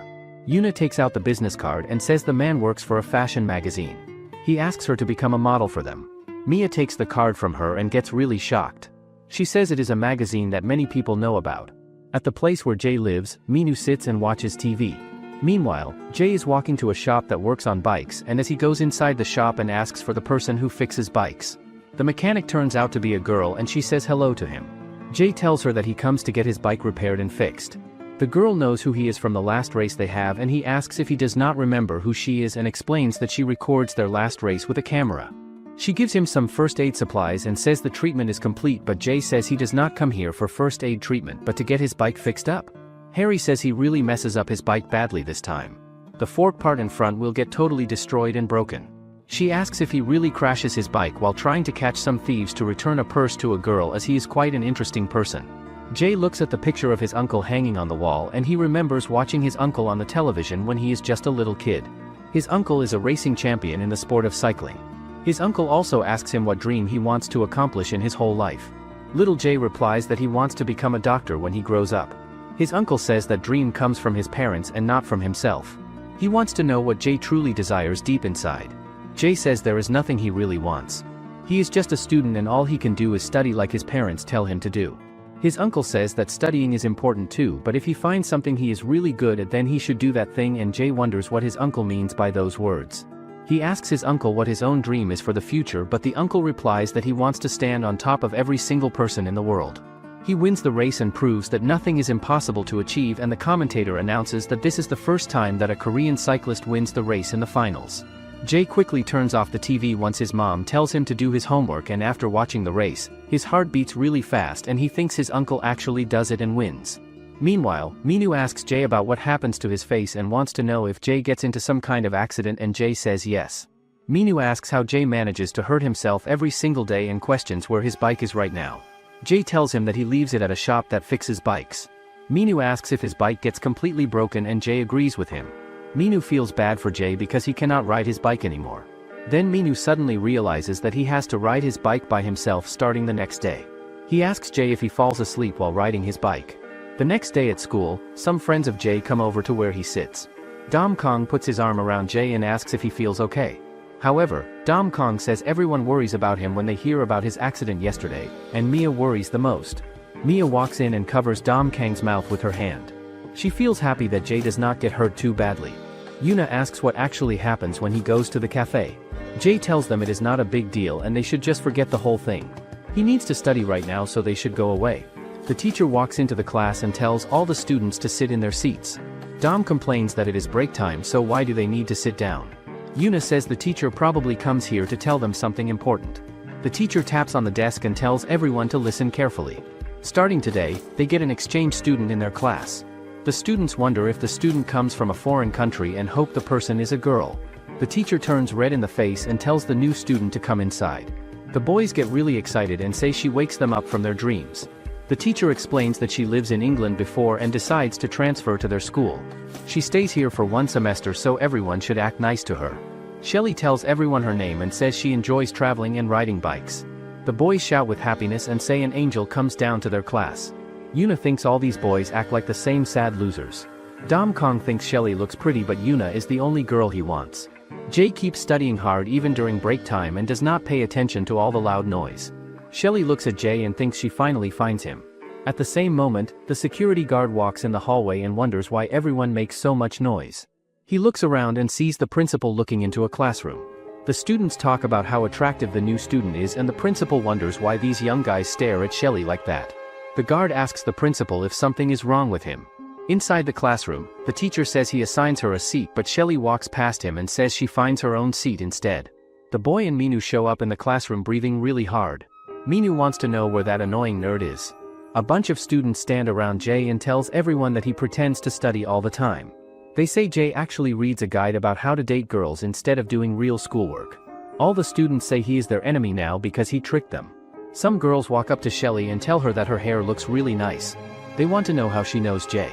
Yuna takes out the business card and says the man works for a fashion magazine. He asks her to become a model for them. Mia takes the card from her and gets really shocked. She says it is a magazine that many people know about. At the place where Jay lives, Minu sits and watches TV. Meanwhile, Jay is walking to a shop that works on bikes, and as he goes inside the shop and asks for the person who fixes bikes. The mechanic turns out to be a girl and she says hello to him. Jay tells her that he comes to get his bike repaired and fixed. The girl knows who he is from the last race they have, and he asks if he does not remember who she is and explains that she records their last race with a camera. She gives him some first aid supplies and says the treatment is complete, but Jay says he does not come here for first aid treatment but to get his bike fixed up. Harry says he really messes up his bike badly this time. The fork part in front will get totally destroyed and broken. She asks if he really crashes his bike while trying to catch some thieves to return a purse to a girl, as he is quite an interesting person. Jay looks at the picture of his uncle hanging on the wall and he remembers watching his uncle on the television when he is just a little kid. His uncle is a racing champion in the sport of cycling. His uncle also asks him what dream he wants to accomplish in his whole life. Little Jay replies that he wants to become a doctor when he grows up. His uncle says that dream comes from his parents and not from himself. He wants to know what Jay truly desires deep inside. Jay says there is nothing he really wants. He is just a student and all he can do is study like his parents tell him to do. His uncle says that studying is important too, but if he finds something he is really good at then he should do that thing, and Jay wonders what his uncle means by those words. He asks his uncle what his own dream is for the future, but the uncle replies that he wants to stand on top of every single person in the world. He wins the race and proves that nothing is impossible to achieve, and the commentator announces that this is the first time that a Korean cyclist wins the race in the finals. Jay quickly turns off the TV once his mom tells him to do his homework, and after watching the race, his heart beats really fast and he thinks his uncle actually does it and wins. Meanwhile, Minu asks Jay about what happens to his face and wants to know if Jay gets into some kind of accident, and Jay says yes. Minu asks how Jay manages to hurt himself every single day and questions where his bike is right now. Jay tells him that he leaves it at a shop that fixes bikes. Minu asks if his bike gets completely broken and Jay agrees with him. Minu feels bad for Jay because he cannot ride his bike anymore. Then Minu suddenly realizes that he has to ride his bike by himself starting the next day. He asks Jay if he falls asleep while riding his bike. The next day at school, some friends of Jay come over to where he sits. Dom Kong puts his arm around Jay and asks if he feels okay. However, Dom Kong says everyone worries about him when they hear about his accident yesterday, and Mia worries the most. Mia walks in and covers Dom Kang's mouth with her hand. She feels happy that Jay does not get hurt too badly. Yuna asks what actually happens when he goes to the cafe. Jay tells them it is not a big deal and they should just forget the whole thing. He needs to study right now, so they should go away. The teacher walks into the class and tells all the students to sit in their seats. Dom complains that it is break time, so why do they need to sit down? Yuna says the teacher probably comes here to tell them something important. The teacher taps on the desk and tells everyone to listen carefully. Starting today, they get an exchange student in their class. The students wonder if the student comes from a foreign country and hope the person is a girl. The teacher turns red in the face and tells the new student to come inside. The boys get really excited and say she wakes them up from their dreams. The teacher explains that she lives in England before and decides to transfer to their school. She stays here for 1 semester, so everyone should act nice to her. Shelly tells everyone her name and says she enjoys traveling and riding bikes. The boys shout with happiness and say an angel comes down to their class. Yuna thinks all these boys act like the same sad losers. Dom Kong thinks Shelly looks pretty, but Yuna is the only girl he wants. Jay keeps studying hard even during break time and does not pay attention to all the loud noise. Shelly looks at Jay and thinks she finally finds him. At the same moment, the security guard walks in the hallway and wonders why everyone makes so much noise. He looks around and sees the principal looking into a classroom. The students talk about how attractive the new student is, and the principal wonders why these young guys stare at Shelly like that. The guard asks the principal if something is wrong with him. Inside the classroom, the teacher says he assigns her a seat, but Shelly walks past him and says she finds her own seat instead. The boy and Minu show up in the classroom breathing really hard. Minu wants to know where that annoying nerd is. A bunch of students stand around Jay and tells everyone that he pretends to study all the time. They say Jay actually reads a guide about how to date girls instead of doing real schoolwork. All the students say he is their enemy now because he tricked them. Some girls walk up to Shelly and tell her that her hair looks really nice. They want to know how she knows Jay.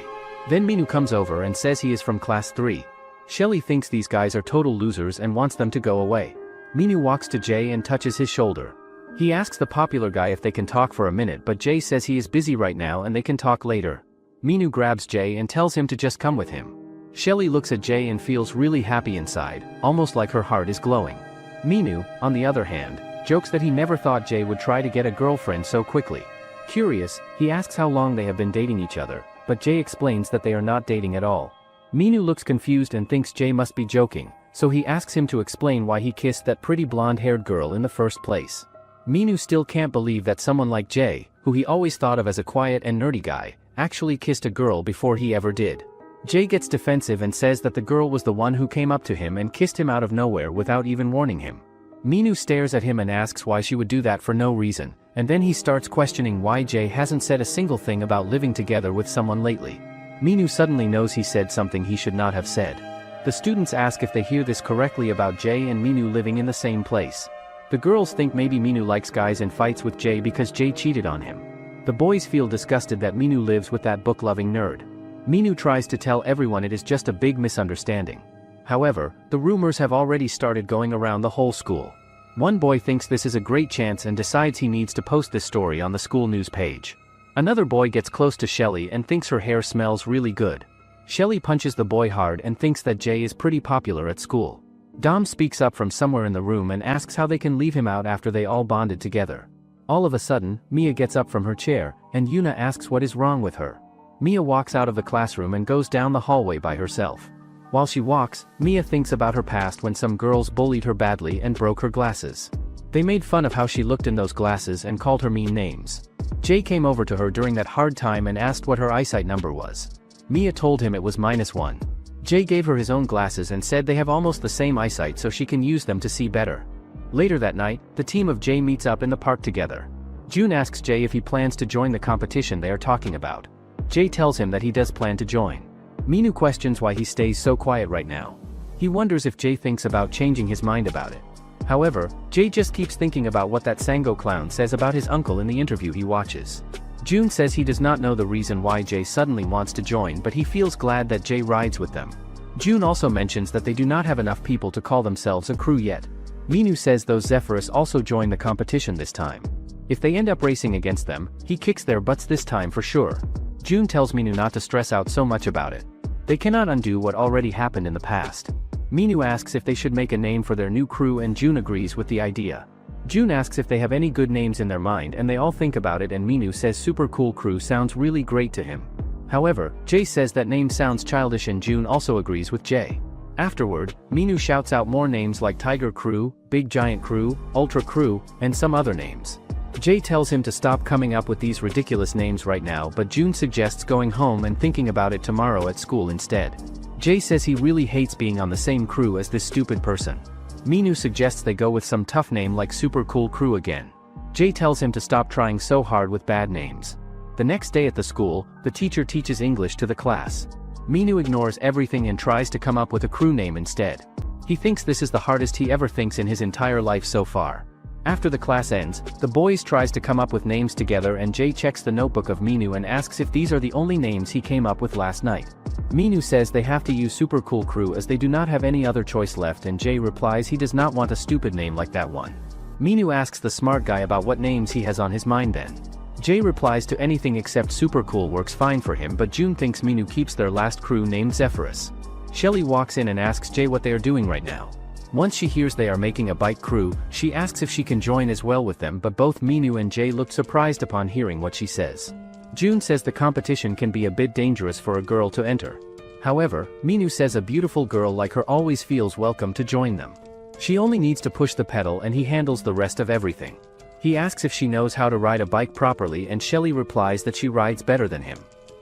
Then Minu comes over and says he is from class 3. Shelly thinks these guys are total losers and wants them to go away. Minu walks to Jay and touches his shoulder. He asks the popular guy if they can talk for a minute, but Jay says he is busy right now and they can talk later. Minu grabs Jay and tells him to just come with him. Shelly looks at Jay and feels really happy inside, almost like her heart is glowing. Minu, on the other hand, jokes that he never thought Jay would try to get a girlfriend so quickly. Curious, he asks how long they have been dating each other, but Jay explains that they are not dating at all. Minu looks confused and thinks Jay must be joking, so he asks him to explain why he kissed that pretty blonde-haired girl in the first place. Minu still can't believe that someone like Jay, who he always thought of as a quiet and nerdy guy, actually kissed a girl before he ever did. Jay gets defensive and says that the girl was the one who came up to him and kissed him out of nowhere without even warning him. Minu stares at him and asks why she would do that for no reason, and then he starts questioning why Jay hasn't said a single thing about living together with someone lately. Minu suddenly knows he said something he should not have said. The students ask if they hear this correctly about Jay and Minu living in the same place. The girls think maybe Minu likes guys and fights with Jay because Jay cheated on him. The boys feel disgusted that Minu lives with that book-loving nerd. Minu tries to tell everyone it is just a big misunderstanding. However, the rumors have already started going around the whole school. One boy thinks this is a great chance and decides he needs to post this story on the school news page. Another boy gets close to Shelly and thinks her hair smells really good. Shelly punches the boy hard and thinks that Jay is pretty popular at school. Dom speaks up from somewhere in the room and asks how they can leave him out after they all bonded together. All of a sudden, Mia gets up from her chair, and Yuna asks what is wrong with her. Mia walks out of the classroom and goes down the hallway by herself. While she walks, Mia thinks about her past when some girls bullied her badly and broke her glasses. They made fun of how she looked in those glasses and called her mean names. Jay came over to her during that hard time and asked what her eyesight number was. Mia told him it was -1. Jay gave her his own glasses and said they have almost the same eyesight so she can use them to see better. Later that night, the team of Jay meets up in the park together. June asks Jay if he plans to join the competition they are talking about. Jay tells him that he does plan to join. Minu questions why he stays so quiet right now. He wonders if Jay thinks about changing his mind about it. However, Jay just keeps thinking about what that Sango clown says about his uncle in the interview he watches. June says he does not know the reason why Jay suddenly wants to join, but he feels glad that Jay rides with them. June also mentions that they do not have enough people to call themselves a crew yet. Minu says those Zephyrus also join the competition this time. If they end up racing against them, he kicks their butts this time for sure. June tells Minu not to stress out so much about it. They cannot undo what already happened in the past. Minu asks if they should make a name for their new crew and June agrees with the idea. June asks if they have any good names in their mind and they all think about it, and Minu says Super Cool Crew sounds really great to him. However, Jay says that name sounds childish and June also agrees with Jay. Afterward, Minu shouts out more names like Tiger Crew, Big Giant Crew, Ultra Crew, and some other names. Jay tells him to stop coming up with these ridiculous names right now, but June suggests going home and thinking about it tomorrow at school instead. Jay says he really hates being on the same crew as this stupid person. Minu suggests they go with some tough name like Super Cool Crew again. Jay tells him to stop trying so hard with bad names. The next day at the school, the teacher teaches English to the class. Minu ignores everything and tries to come up with a crew name instead. He thinks this is the hardest he ever thinks in his entire life so far. After the class ends, the boys tries to come up with names together and Jay checks the notebook of Minu and asks if these are the only names he came up with last night. Minu says they have to use Super Cool Crew as they do not have any other choice left and Jay replies he does not want a stupid name like that one. Minu asks the smart guy about what names he has on his mind then. Jay replies to anything except Super Cool works fine for him, but June thinks Minu keeps their last crew named Zephyrus. Shelly walks in and asks Jay what they are doing right now. Once she hears they are making a bike crew, she asks if she can join as well with them, but both Minu and Jay look surprised upon hearing what she says. June says the competition can be a bit dangerous for a girl to enter. However, Minu says a beautiful girl like her always feels welcome to join them. She only needs to push the pedal and he handles the rest of everything. He asks if she knows how to ride a bike properly and Shelly replies that she rides better than him.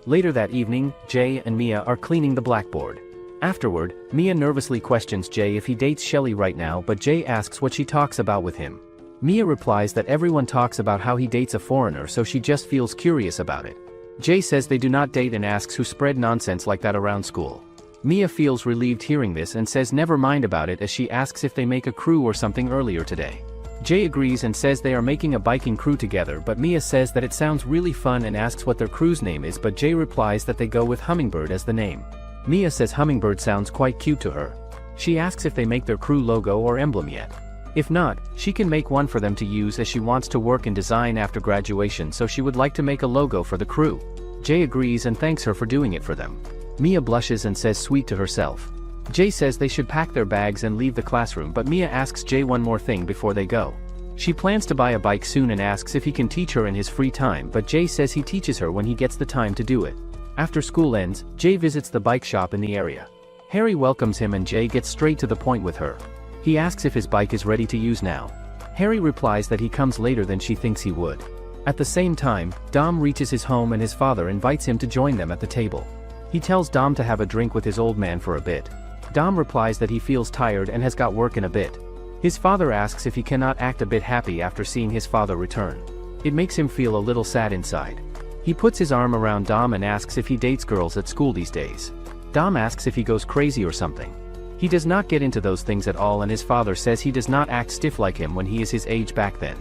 Later that evening, Jay and Mia are cleaning the blackboard. Afterward, Mia nervously questions Jay if he dates Shelly right now, but Jay asks what she talks about with him. Mia replies that everyone talks about how he dates a foreigner, so she just feels curious about it. Jay says they do not date and asks who spread nonsense like that around school. Mia feels relieved hearing this and says never mind about it as she asks if they make a crew or something earlier today. Jay agrees and says they are making a biking crew together, but Mia says that it sounds really fun and asks what their crew's name is, but Jay replies that they go with Hummingbird as the name. Mia says Hummingbird sounds quite cute to her. She asks if they make their crew logo or emblem yet. If not, she can make one for them to use as she wants to work in design after graduation, so she would like to make a logo for the crew. Jay agrees and thanks her for doing it for them. Mia blushes and says sweet to herself. Jay says they should pack their bags and leave the classroom, but Mia asks Jay one more thing before they go. She plans to buy a bike soon and asks if he can teach her in his free time, but Jay says he teaches her when he gets the time to do it. After school ends, Jay visits the bike shop in the area. Harry welcomes him and Jay gets straight to the point with her. He asks if his bike is ready to use now. Harry replies that he comes later than she thinks he would. At the same time, Dom reaches his home and his father invites him to join them at the table. He tells Dom to have a drink with his old man for a bit. Dom replies that he feels tired and has got work in a bit. His father asks if he cannot act a bit happy after seeing his father return. It makes him feel a little sad inside. He puts his arm around Dom and asks if he dates girls at school these days. Dom asks if he goes crazy or something. He does not get into those things at all and his father says he does not act stiff like him when he is his age back then.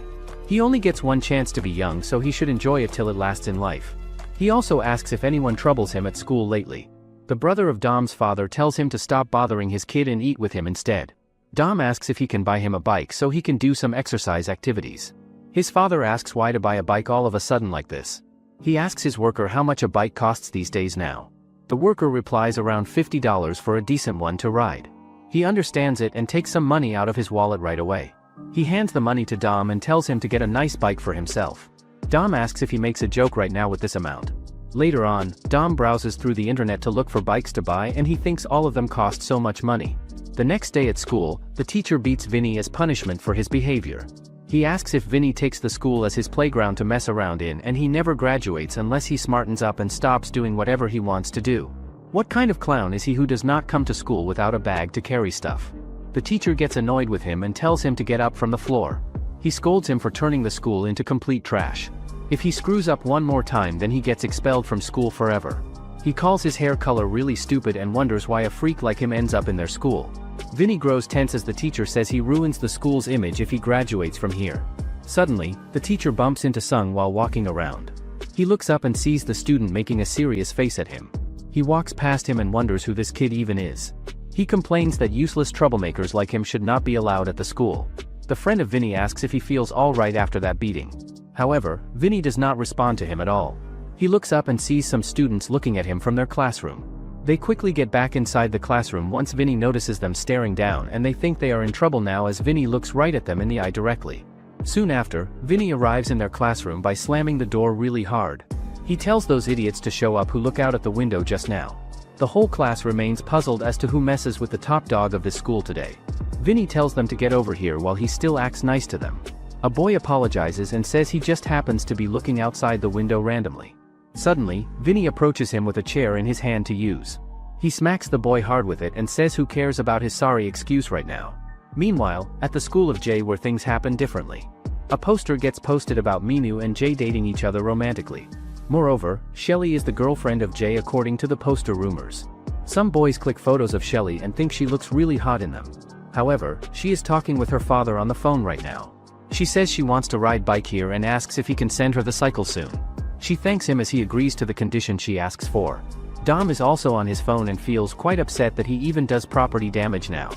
He only gets one chance to be young, so he should enjoy it till it lasts in life. He also asks if anyone troubles him at school lately. The brother of Dom's father tells him to stop bothering his kid and eat with him instead. Dom asks if he can buy him a bike so he can do some exercise activities. His father asks why to buy a bike all of a sudden like this. He asks his worker how much a bike costs these days now. The worker replies around $50 for a decent one to ride. He understands it and takes some money out of his wallet right away. He hands the money to Dom and tells him to get a nice bike for himself. Dom asks if he makes a joke right now with this amount. Later on, Dom browses through the internet to look for bikes to buy and he thinks all of them cost so much money. The next day at school, the teacher beats Vinny as punishment for his behavior. He asks if Vinny takes the school as his playground to mess around in and he never graduates unless he smartens up and stops doing whatever he wants to do. What kind of clown is he who does not come to school without a bag to carry stuff? The teacher gets annoyed with him and tells him to get up from the floor. He scolds him for turning the school into complete trash. If he screws up one more time then he gets expelled from school forever. He calls his hair color really stupid and wonders why a freak like him ends up in their school. Vinny grows tense as the teacher says he ruins the school's image if he graduates from here. Suddenly, the teacher bumps into Sung while walking around. He looks up and sees the student making a serious face at him. He walks past him and wonders who this kid even is. He complains that useless troublemakers like him should not be allowed at the school. The friend of Vinny asks if he feels alright after that beating. However, Vinny does not respond to him at all. He looks up and sees some students looking at him from their classroom. They quickly get back inside the classroom once Vinny notices them staring down and they think they are in trouble now as Vinny looks right at them in the eye directly. Soon after, Vinny arrives in their classroom by slamming the door really hard. He tells those idiots to show up who look out at the window just now. The whole class remains puzzled as to who messes with the top dog of this school today. Vinny tells them to get over here while he still acts nice to them. A boy apologizes and says he just happens to be looking outside the window randomly. Suddenly, Vinny approaches him with a chair in his hand to use. He smacks the boy hard with it and says who cares about his sorry excuse right now. Meanwhile, at the school of Jay where things happen differently. A poster gets posted about Minu and Jay dating each other romantically. Moreover, Shelly is the girlfriend of Jay according to the poster rumors. Some boys click photos of Shelly and think she looks really hot in them. However, she is talking with her father on the phone right now. She says she wants to ride bike here and asks if he can send her the cycle soon. She thanks him as he agrees to the condition she asks for. Dom is also on his phone and feels quite upset that he even does property damage now.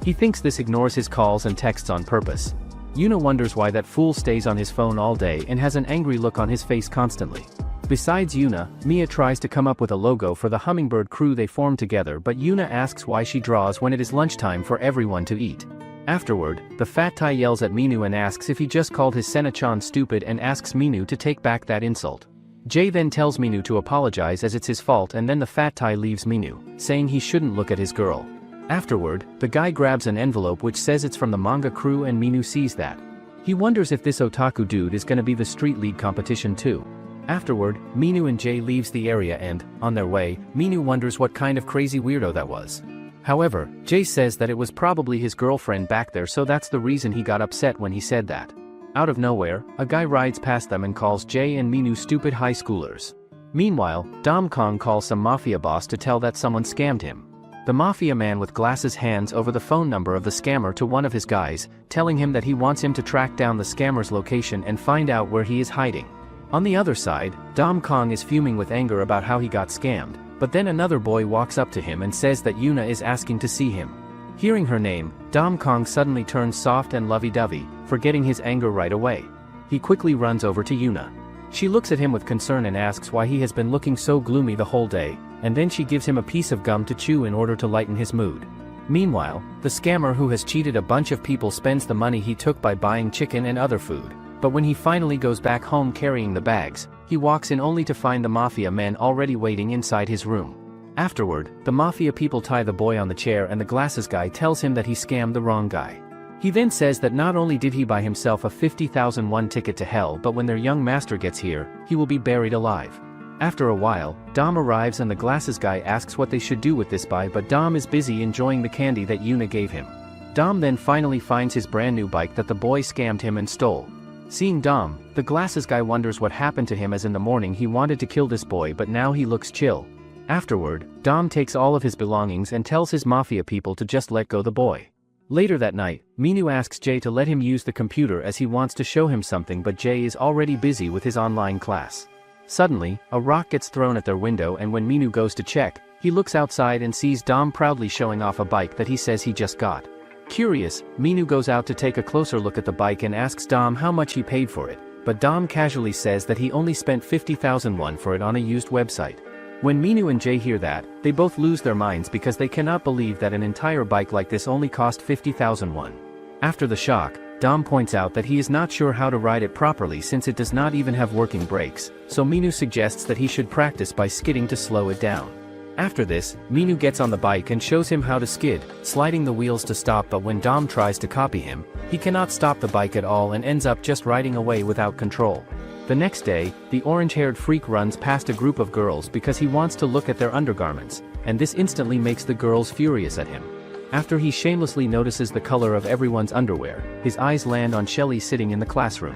He thinks this ignores his calls and texts on purpose. Yuna wonders why that fool stays on his phone all day and has an angry look on his face constantly. Besides Yuna, Mia tries to come up with a logo for the hummingbird crew they form together, but Yuna asks why she draws when it is lunchtime for everyone to eat. Afterward, the fat Thai yells at Minu and asks if he just called his Senna-chan stupid and asks Minu to take back that insult. Jay then tells Minu to apologize as it's his fault, and then the fat Thai leaves Minu, saying he shouldn't look at his girl. Afterward, the guy grabs an envelope which says it's from the manga crew and Minu sees that. He wonders if this otaku dude is gonna be the street league competition too. Afterward, Minu and Jay leaves the area and, on their way, Minu wonders what kind of crazy weirdo that was. However, Jay says that it was probably his girlfriend back there, so that's the reason he got upset when he said that. Out of nowhere, a guy rides past them and calls Jay and Minu stupid high schoolers. Meanwhile, Dom Kong calls some mafia boss to tell that someone scammed him. The mafia man with glasses hands over the phone number of the scammer to one of his guys, telling him that he wants him to track down the scammer's location and find out where he is hiding. On the other side, Dom Kong is fuming with anger about how he got scammed, but then another boy walks up to him and says that Yuna is asking to see him. Hearing her name, Dom Kong suddenly turns soft and lovey-dovey, forgetting his anger right away. He quickly runs over to Yuna. She looks at him with concern and asks why he has been looking so gloomy the whole day, and then she gives him a piece of gum to chew in order to lighten his mood. Meanwhile, the scammer who has cheated a bunch of people spends the money he took by buying chicken and other food, but when he finally goes back home carrying the bags, he walks in only to find the mafia men already waiting inside his room. Afterward, the mafia people tie the boy on the chair and the glasses guy tells him that he scammed the wrong guy. He then says that not only did he buy himself a 50,000 won ticket to hell, but when their young master gets here, he will be buried alive. After a while, Dom arrives and the glasses guy asks what they should do with this buy, but Dom is busy enjoying the candy that Yuna gave him. Dom then finally finds his brand new bike that the boy scammed him and stole. Seeing Dom, the glasses guy wonders what happened to him, as in the morning he wanted to kill this boy but now he looks chill. Afterward, Dom takes all of his belongings and tells his mafia people to just let go the boy. Later that night, Minu asks Jay to let him use the computer as he wants to show him something, but Jay is already busy with his online class. Suddenly, a rock gets thrown at their window, and when Minu goes to check, he looks outside and sees Dom proudly showing off a bike that he says he just got. Curious, Minu goes out to take a closer look at the bike and asks Dom how much he paid for it, but Dom casually says that he only spent 50,000 won for it on a used website. When Minu and Jay hear that, they both lose their minds because they cannot believe that an entire bike like this only cost 50,000 won. After the shock, Dom points out that he is not sure how to ride it properly since it does not even have working brakes, so Minu suggests that he should practice by skidding to slow it down. After this, Minu gets on the bike and shows him how to skid, sliding the wheels to stop, but when Dom tries to copy him, he cannot stop the bike at all and ends up just riding away without control. The next day, the orange-haired freak runs past a group of girls because he wants to look at their undergarments, and this instantly makes the girls furious at him. After he shamelessly notices the color of everyone's underwear, his eyes land on Shelly sitting in the classroom.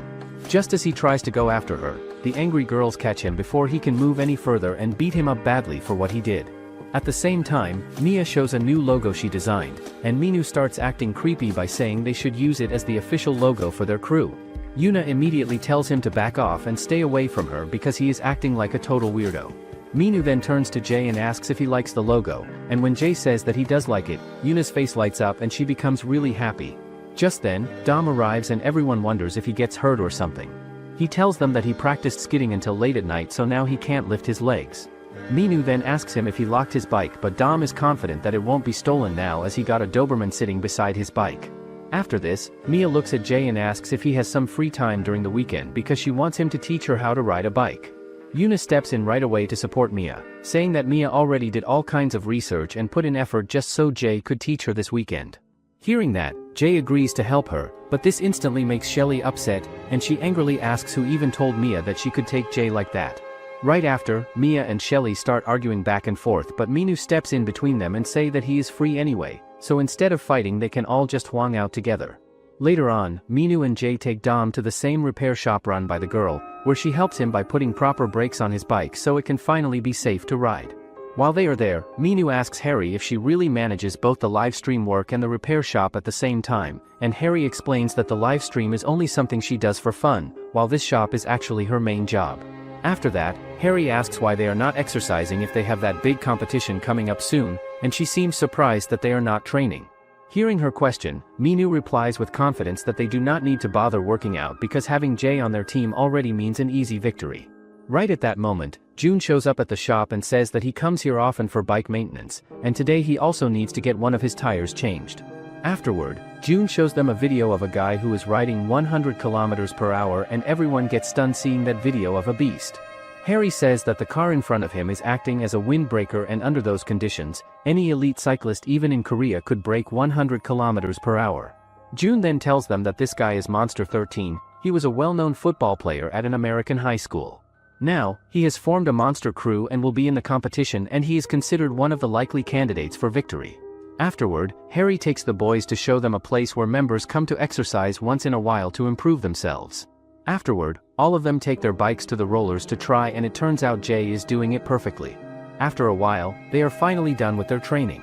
Just as he tries to go after her, the angry girls catch him before he can move any further and beat him up badly for what he did. At the same time, Mia shows a new logo she designed, and Minu starts acting creepy by saying they should use it as the official logo for their crew. Yuna immediately tells him to back off and stay away from her because he is acting like a total weirdo. Minu then turns to Jay and asks if he likes the logo, and when Jay says that he does like it, Yuna's face lights up and she becomes really happy. Just then, Dom arrives and everyone wonders if he gets hurt or something. He tells them that he practiced skidding until late at night, so now he can't lift his legs. Minu then asks him if he locked his bike, but Dom is confident that it won't be stolen now as he got a Doberman sitting beside his bike. After this, Mia looks at Jay and asks if he has some free time during the weekend because she wants him to teach her how to ride a bike. Yuna steps in right away to support Mia, saying that Mia already did all kinds of research and put in effort just so Jay could teach her this weekend. Hearing that, Jay agrees to help her, but this instantly makes Shelly upset, and she angrily asks who even told Mia that she could take Jay like that. Right after, Mia and Shelly start arguing back and forth, but Minu steps in between them and say that he is free anyway, so instead of fighting they can all just hang out together. Later on, Minu and Jay take Dom to the same repair shop run by the girl, where she helps him by putting proper brakes on his bike so it can finally be safe to ride. While they are there, Minu asks Harry if she really manages both the live stream work and the repair shop at the same time, and Harry explains that the live stream is only something she does for fun, while this shop is actually her main job. After that, Harry asks why they are not exercising if they have that big competition coming up soon, and she seems surprised that they are not training. Hearing her question, Minu replies with confidence that they do not need to bother working out because having Jay on their team already means an easy victory. Right at that moment, June shows up at the shop and says that he comes here often for bike maintenance, and today he also needs to get one of his tires changed. Afterward, June shows them a video of a guy who is riding 100 kilometers per hour and everyone gets stunned seeing that video of a beast. Harry says that the car in front of him is acting as a windbreaker, and under those conditions, any elite cyclist even in Korea could break 100 kilometers per hour. June then tells them that this guy is Monster 13, he was a well-known football player at an American high school. Now, he has formed a monster crew and will be in the competition, and he is considered one of the likely candidates for victory. Afterward, Harry takes the boys to show them a place where members come to exercise once in a while to improve themselves. Afterward, all of them take their bikes to the rollers to try, and it turns out Jay is doing it perfectly. After a while, they are finally done with their training.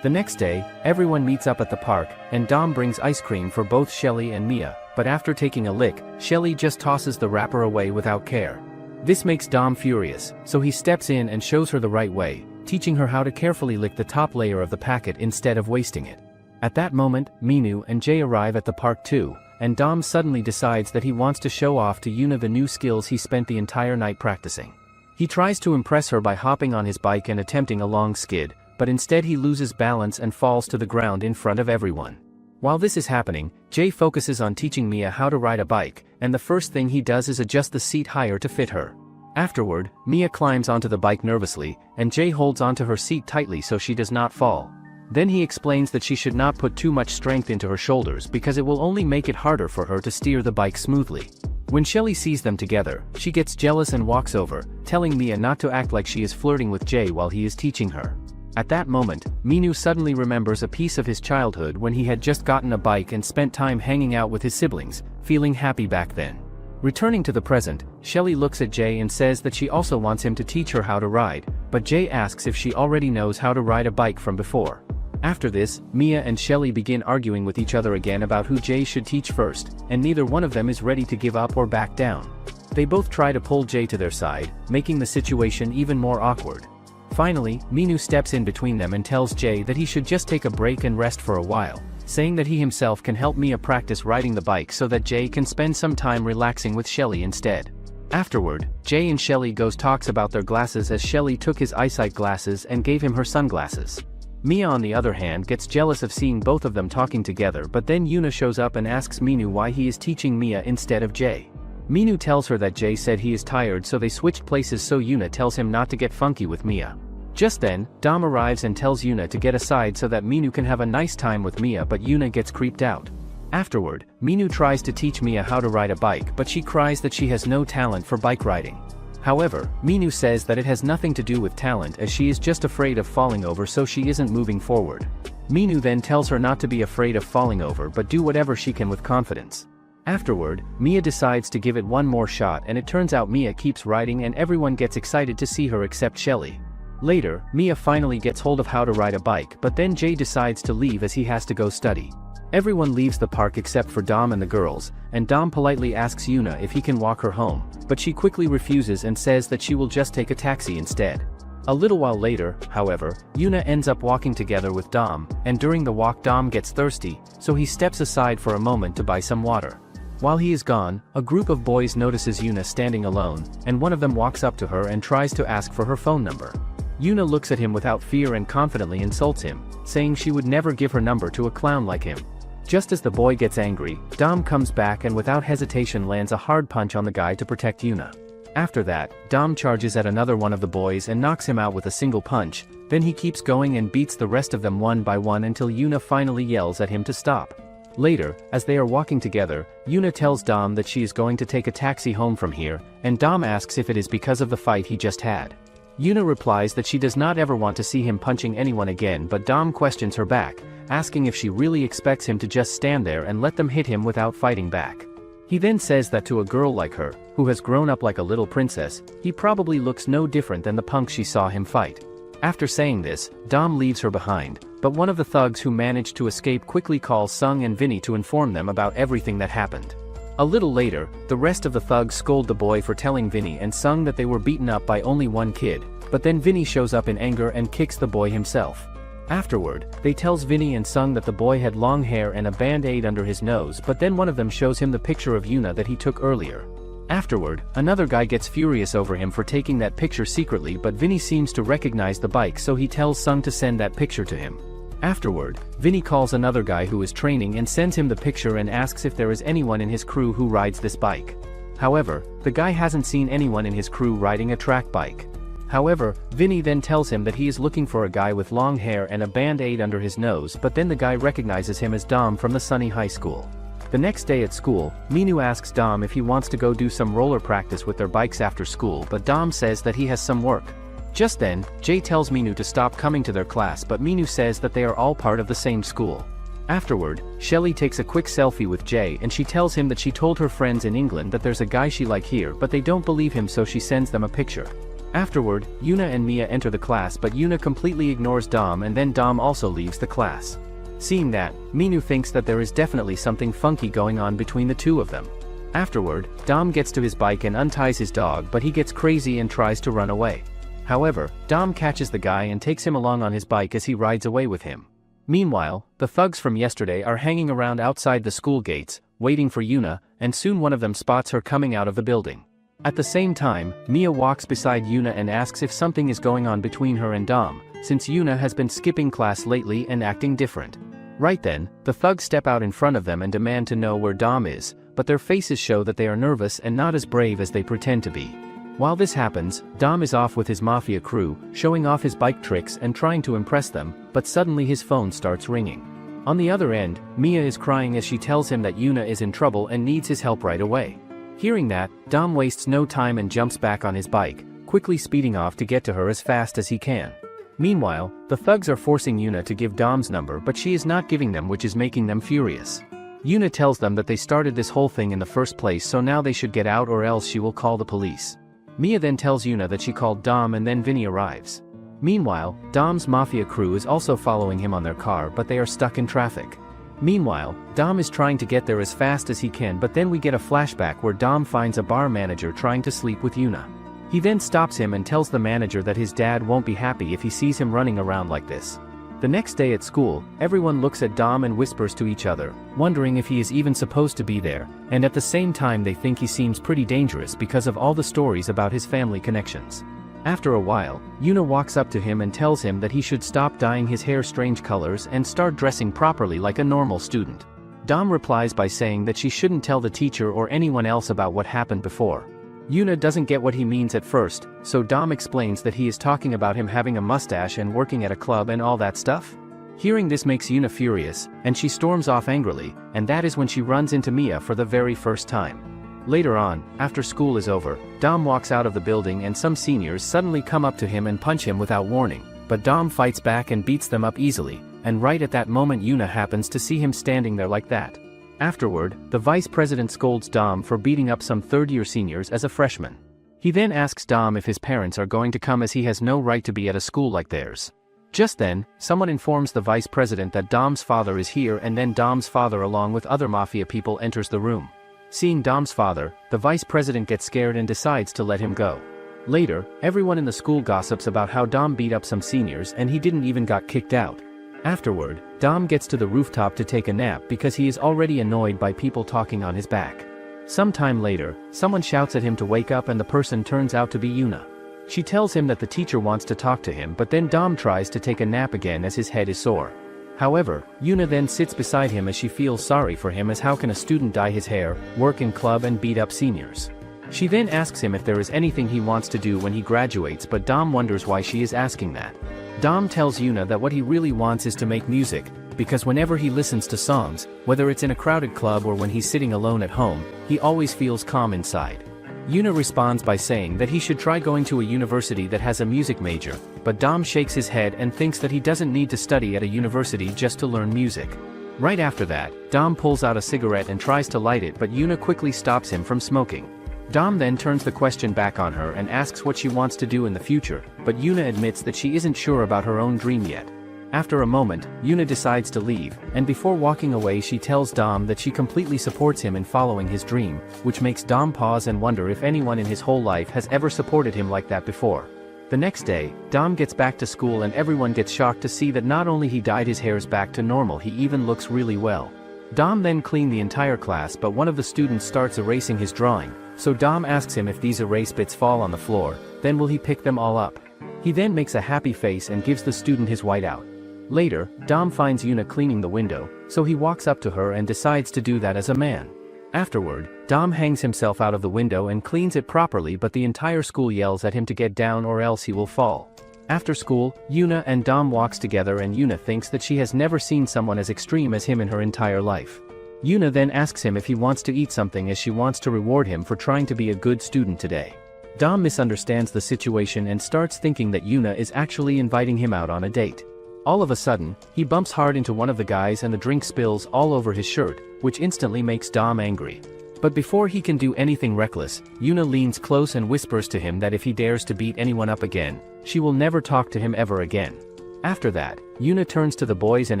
The next day, everyone meets up at the park, and Dom brings ice cream for both Shelly and Mia, but after taking a lick, Shelly just tosses the wrapper away without care. This makes Dom furious, so he steps in and shows her the right way, teaching her how to carefully lick the top layer of the packet instead of wasting it. At that moment, Minu and Jay arrive at the park too, and Dom suddenly decides that he wants to show off to Yuna the new skills he spent the entire night practicing. He tries to impress her by hopping on his bike and attempting a long skid, but instead he loses balance and falls to the ground in front of everyone. While this is happening, Jay focuses on teaching Mia how to ride a bike, and the first thing he does is adjust the seat higher to fit her. Afterward, Mia climbs onto the bike nervously, and Jay holds onto her seat tightly so she does not fall. Then he explains that she should not put too much strength into her shoulders because it will only make it harder for her to steer the bike smoothly. When Shelly sees them together, she gets jealous and walks over, telling Mia not to act like she is flirting with Jay while he is teaching her. At that moment, Minu suddenly remembers a piece of his childhood when he had just gotten a bike and spent time hanging out with his siblings, feeling happy back then. Returning to the present, Shelly looks at Jay and says that she also wants him to teach her how to ride, but Jay asks if she already knows how to ride a bike from before. After this, Mia and Shelly begin arguing with each other again about who Jay should teach first, and neither one of them is ready to give up or back down. They both try to pull Jay to their side, making the situation even more awkward. Finally, Minu steps in between them and tells Jay that he should just take a break and rest for a while, saying that he himself can help Mia practice riding the bike so that Jay can spend some time relaxing with Shelly instead. Afterward, Jay and Shelly talks about their glasses as Shelly took his eyesight glasses and gave him her sunglasses. Mia on the other hand gets jealous of seeing both of them talking together, but then Yuna shows up and asks Minu why he is teaching Mia instead of Jay. Minu tells her that Jay said he is tired, so they switched places, so Yuna tells him not to get funky with Mia. Just then, Dom arrives and tells Yuna to get aside so that Minu can have a nice time with Mia, but Yuna gets creeped out. Afterward, Minu tries to teach Mia how to ride a bike, but she cries that she has no talent for bike riding. However, Minu says that it has nothing to do with talent as she is just afraid of falling over, so she isn't moving forward. Minu then tells her not to be afraid of falling over but do whatever she can with confidence. Afterward, Mia decides to give it one more shot, and it turns out Mia keeps riding and everyone gets excited to see her except Shelly. Later, Mia finally gets hold of how to ride a bike, but then Jay decides to leave as he has to go study. Everyone leaves the park except for Dom and the girls, and Dom politely asks Yuna if he can walk her home, but she quickly refuses and says that she will just take a taxi instead. A little while later, however, Yuna ends up walking together with Dom, and during the walk Dom gets thirsty, so he steps aside for a moment to buy some water. While he is gone, a group of boys notices Yuna standing alone, and one of them walks up to her and tries to ask for her phone number. Yuna looks at him without fear and confidently insults him, saying she would never give her number to a clown like him. Just as the boy gets angry, Dom comes back and without hesitation lands a hard punch on the guy to protect Yuna. After that, Dom charges at another one of the boys and knocks him out with a single punch, then he keeps going and beats the rest of them one by one until Yuna finally yells at him to stop. Later, as they are walking together, Yuna tells Dom that she is going to take a taxi home from here, and Dom asks if it is because of the fight he just had. Yuna replies that she does not ever want to see him punching anyone again, but Dom questions her back, asking if she really expects him to just stand there and let them hit him without fighting back. He then says that to a girl like her, who has grown up like a little princess, he probably looks no different than the punk she saw him fight. After saying this, Dom leaves her behind, but one of the thugs who managed to escape quickly calls Sung and Vinny to inform them about everything that happened. A little later, the rest of the thugs scold the boy for telling Vinny and Sung that they were beaten up by only one kid, but then Vinny shows up in anger and kicks the boy himself. Afterward, they tells Vinny and Sung that the boy had long hair and a band-aid under his nose, but then one of them shows him the picture of Yuna that he took earlier. Afterward, another guy gets furious over him for taking that picture secretly, but Vinny seems to recognize the bike, so he tells Sung to send that picture to him. Afterward, Vinny calls another guy who is training and sends him the picture and asks if there is anyone in his crew who rides this bike. However, the guy hasn't seen anyone in his crew riding a track bike. However, Vinny then tells him that he is looking for a guy with long hair and a band-aid under his nose, but then the guy recognizes him as Dom from the Sunny High School. The next day at school, Minu asks Dom if he wants to go do some roller practice with their bikes after school, but Dom says that he has some work. Just then, Jay tells Minu to stop coming to their class, but Minu says that they are all part of the same school. Afterward, Shelly takes a quick selfie with Jay and she tells him that she told her friends in England that there's a guy she like here, but they don't believe him, so she sends them a picture. Afterward, Yuna and Mia enter the class, but Yuna completely ignores Dom and then Dom also leaves the class. Seeing that, Minu thinks that there is definitely something funky going on between the two of them. Afterward, Dom gets to his bike and unties his dog, but he gets crazy and tries to run away. However, Dom catches the guy and takes him along on his bike as he rides away with him. Meanwhile, the thugs from yesterday are hanging around outside the school gates, waiting for Yuna, and soon one of them spots her coming out of the building. At the same time, Mia walks beside Yuna and asks if something is going on between her and Dom, since Yuna has been skipping class lately and acting different. Right then, the thugs step out in front of them and demand to know where Dom is, but their faces show that they are nervous and not as brave as they pretend to be. While this happens, Dom is off with his mafia crew, showing off his bike tricks and trying to impress them, but suddenly his phone starts ringing. On the other end, Mia is crying as she tells him that Yuna is in trouble and needs his help right away. Hearing that, Dom wastes no time and jumps back on his bike, quickly speeding off to get to her as fast as he can. Meanwhile, the thugs are forcing Yuna to give Dom's number, but she is not giving them, which is making them furious. Yuna tells them that they started this whole thing in the first place, so now they should get out or else she will call the police. Mia then tells Yuna that she called Dom and then Vinny arrives. Meanwhile, Dom's mafia crew is also following him on their car, but they are stuck in traffic. Meanwhile, Dom is trying to get there as fast as he can, but then we get a flashback where Dom finds a bar manager trying to sleep with Yuna. He then stops him and tells the manager that his dad won't be happy if he sees him running around like this. The next day at school, everyone looks at Dom and whispers to each other, wondering if he is even supposed to be there, and at the same time they think he seems pretty dangerous because of all the stories about his family connections. After a while, Yuna walks up to him and tells him that he should stop dyeing his hair strange colors and start dressing properly like a normal student. Dom replies by saying that she shouldn't tell the teacher or anyone else about what happened before. Yuna doesn't get what he means at first, so Dom explains that he is talking about him having a mustache and working at a club and all that stuff. Hearing this makes Yuna furious, and she storms off angrily, and that is when she runs into Mia for the very first time. Later on, after school is over, Dom walks out of the building and some seniors suddenly come up to him and punch him without warning, but Dom fights back and beats them up easily, and right at that moment Yuna happens to see him standing there like that. Afterward, the vice president scolds Dom for beating up some third-year seniors as a freshman. He then asks Dom if his parents are going to come as he has no right to be at a school like theirs. Just then, someone informs the vice president that Dom's father is here, and then Dom's father along with other mafia people enters the room. Seeing Dom's father, the vice president gets scared and decides to let him go. Later, everyone in the school gossips about how Dom beat up some seniors and he didn't even got kicked out. Afterward, Dom gets to the rooftop to take a nap because he is already annoyed by people talking on his back. Some time later, someone shouts at him to wake up and the person turns out to be Yuna. She tells him that the teacher wants to talk to him, but then Dom tries to take a nap again as his head is sore. However, Yuna then sits beside him as she feels sorry for him, as how can a student dye his hair, work in club and beat up seniors. She then asks him if there is anything he wants to do when he graduates, but Dom wonders why she is asking that. Dom tells Yuna that what he really wants is to make music, because whenever he listens to songs, whether it's in a crowded club or when he's sitting alone at home, he always feels calm inside. Yuna responds by saying that he should try going to a university that has a music major, but Dom shakes his head and thinks that he doesn't need to study at a university just to learn music. Right after that, Dom pulls out a cigarette and tries to light it, but Yuna quickly stops him from smoking. Dom then turns the question back on her and asks what she wants to do in the future, but Yuna admits that she isn't sure about her own dream yet. After a moment, Yuna decides to leave, and before walking away she tells Dom that she completely supports him in following his dream, which makes Dom pause and wonder if anyone in his whole life has ever supported him like that before. The next day, Dom gets back to school and everyone gets shocked to see that not only he dyed his hairs back to normal, he even looks really well. Dom then cleaned the entire class, but one of the students starts erasing his drawing, so Dom asks him if these erase bits fall on the floor, then will he pick them all up. He then makes a happy face and gives the student his whiteout. Later, Dom finds Yuna cleaning the window, so he walks up to her and decides to do that as a man. Afterward, Dom hangs himself out of the window and cleans it properly, but the entire school yells at him to get down or else he will fall. After school, Yuna and Dom walks together and Yuna thinks that she has never seen someone as extreme as him in her entire life. Yuna then asks him if he wants to eat something as she wants to reward him for trying to be a good student today. Dom misunderstands the situation and starts thinking that Yuna is actually inviting him out on a date. All of a sudden, he bumps hard into one of the guys and the drink spills all over his shirt, which instantly makes Dom angry. But before he can do anything reckless, Yuna leans close and whispers to him that if he dares to beat anyone up again, she will never talk to him ever again. After that, Yuna turns to the boys and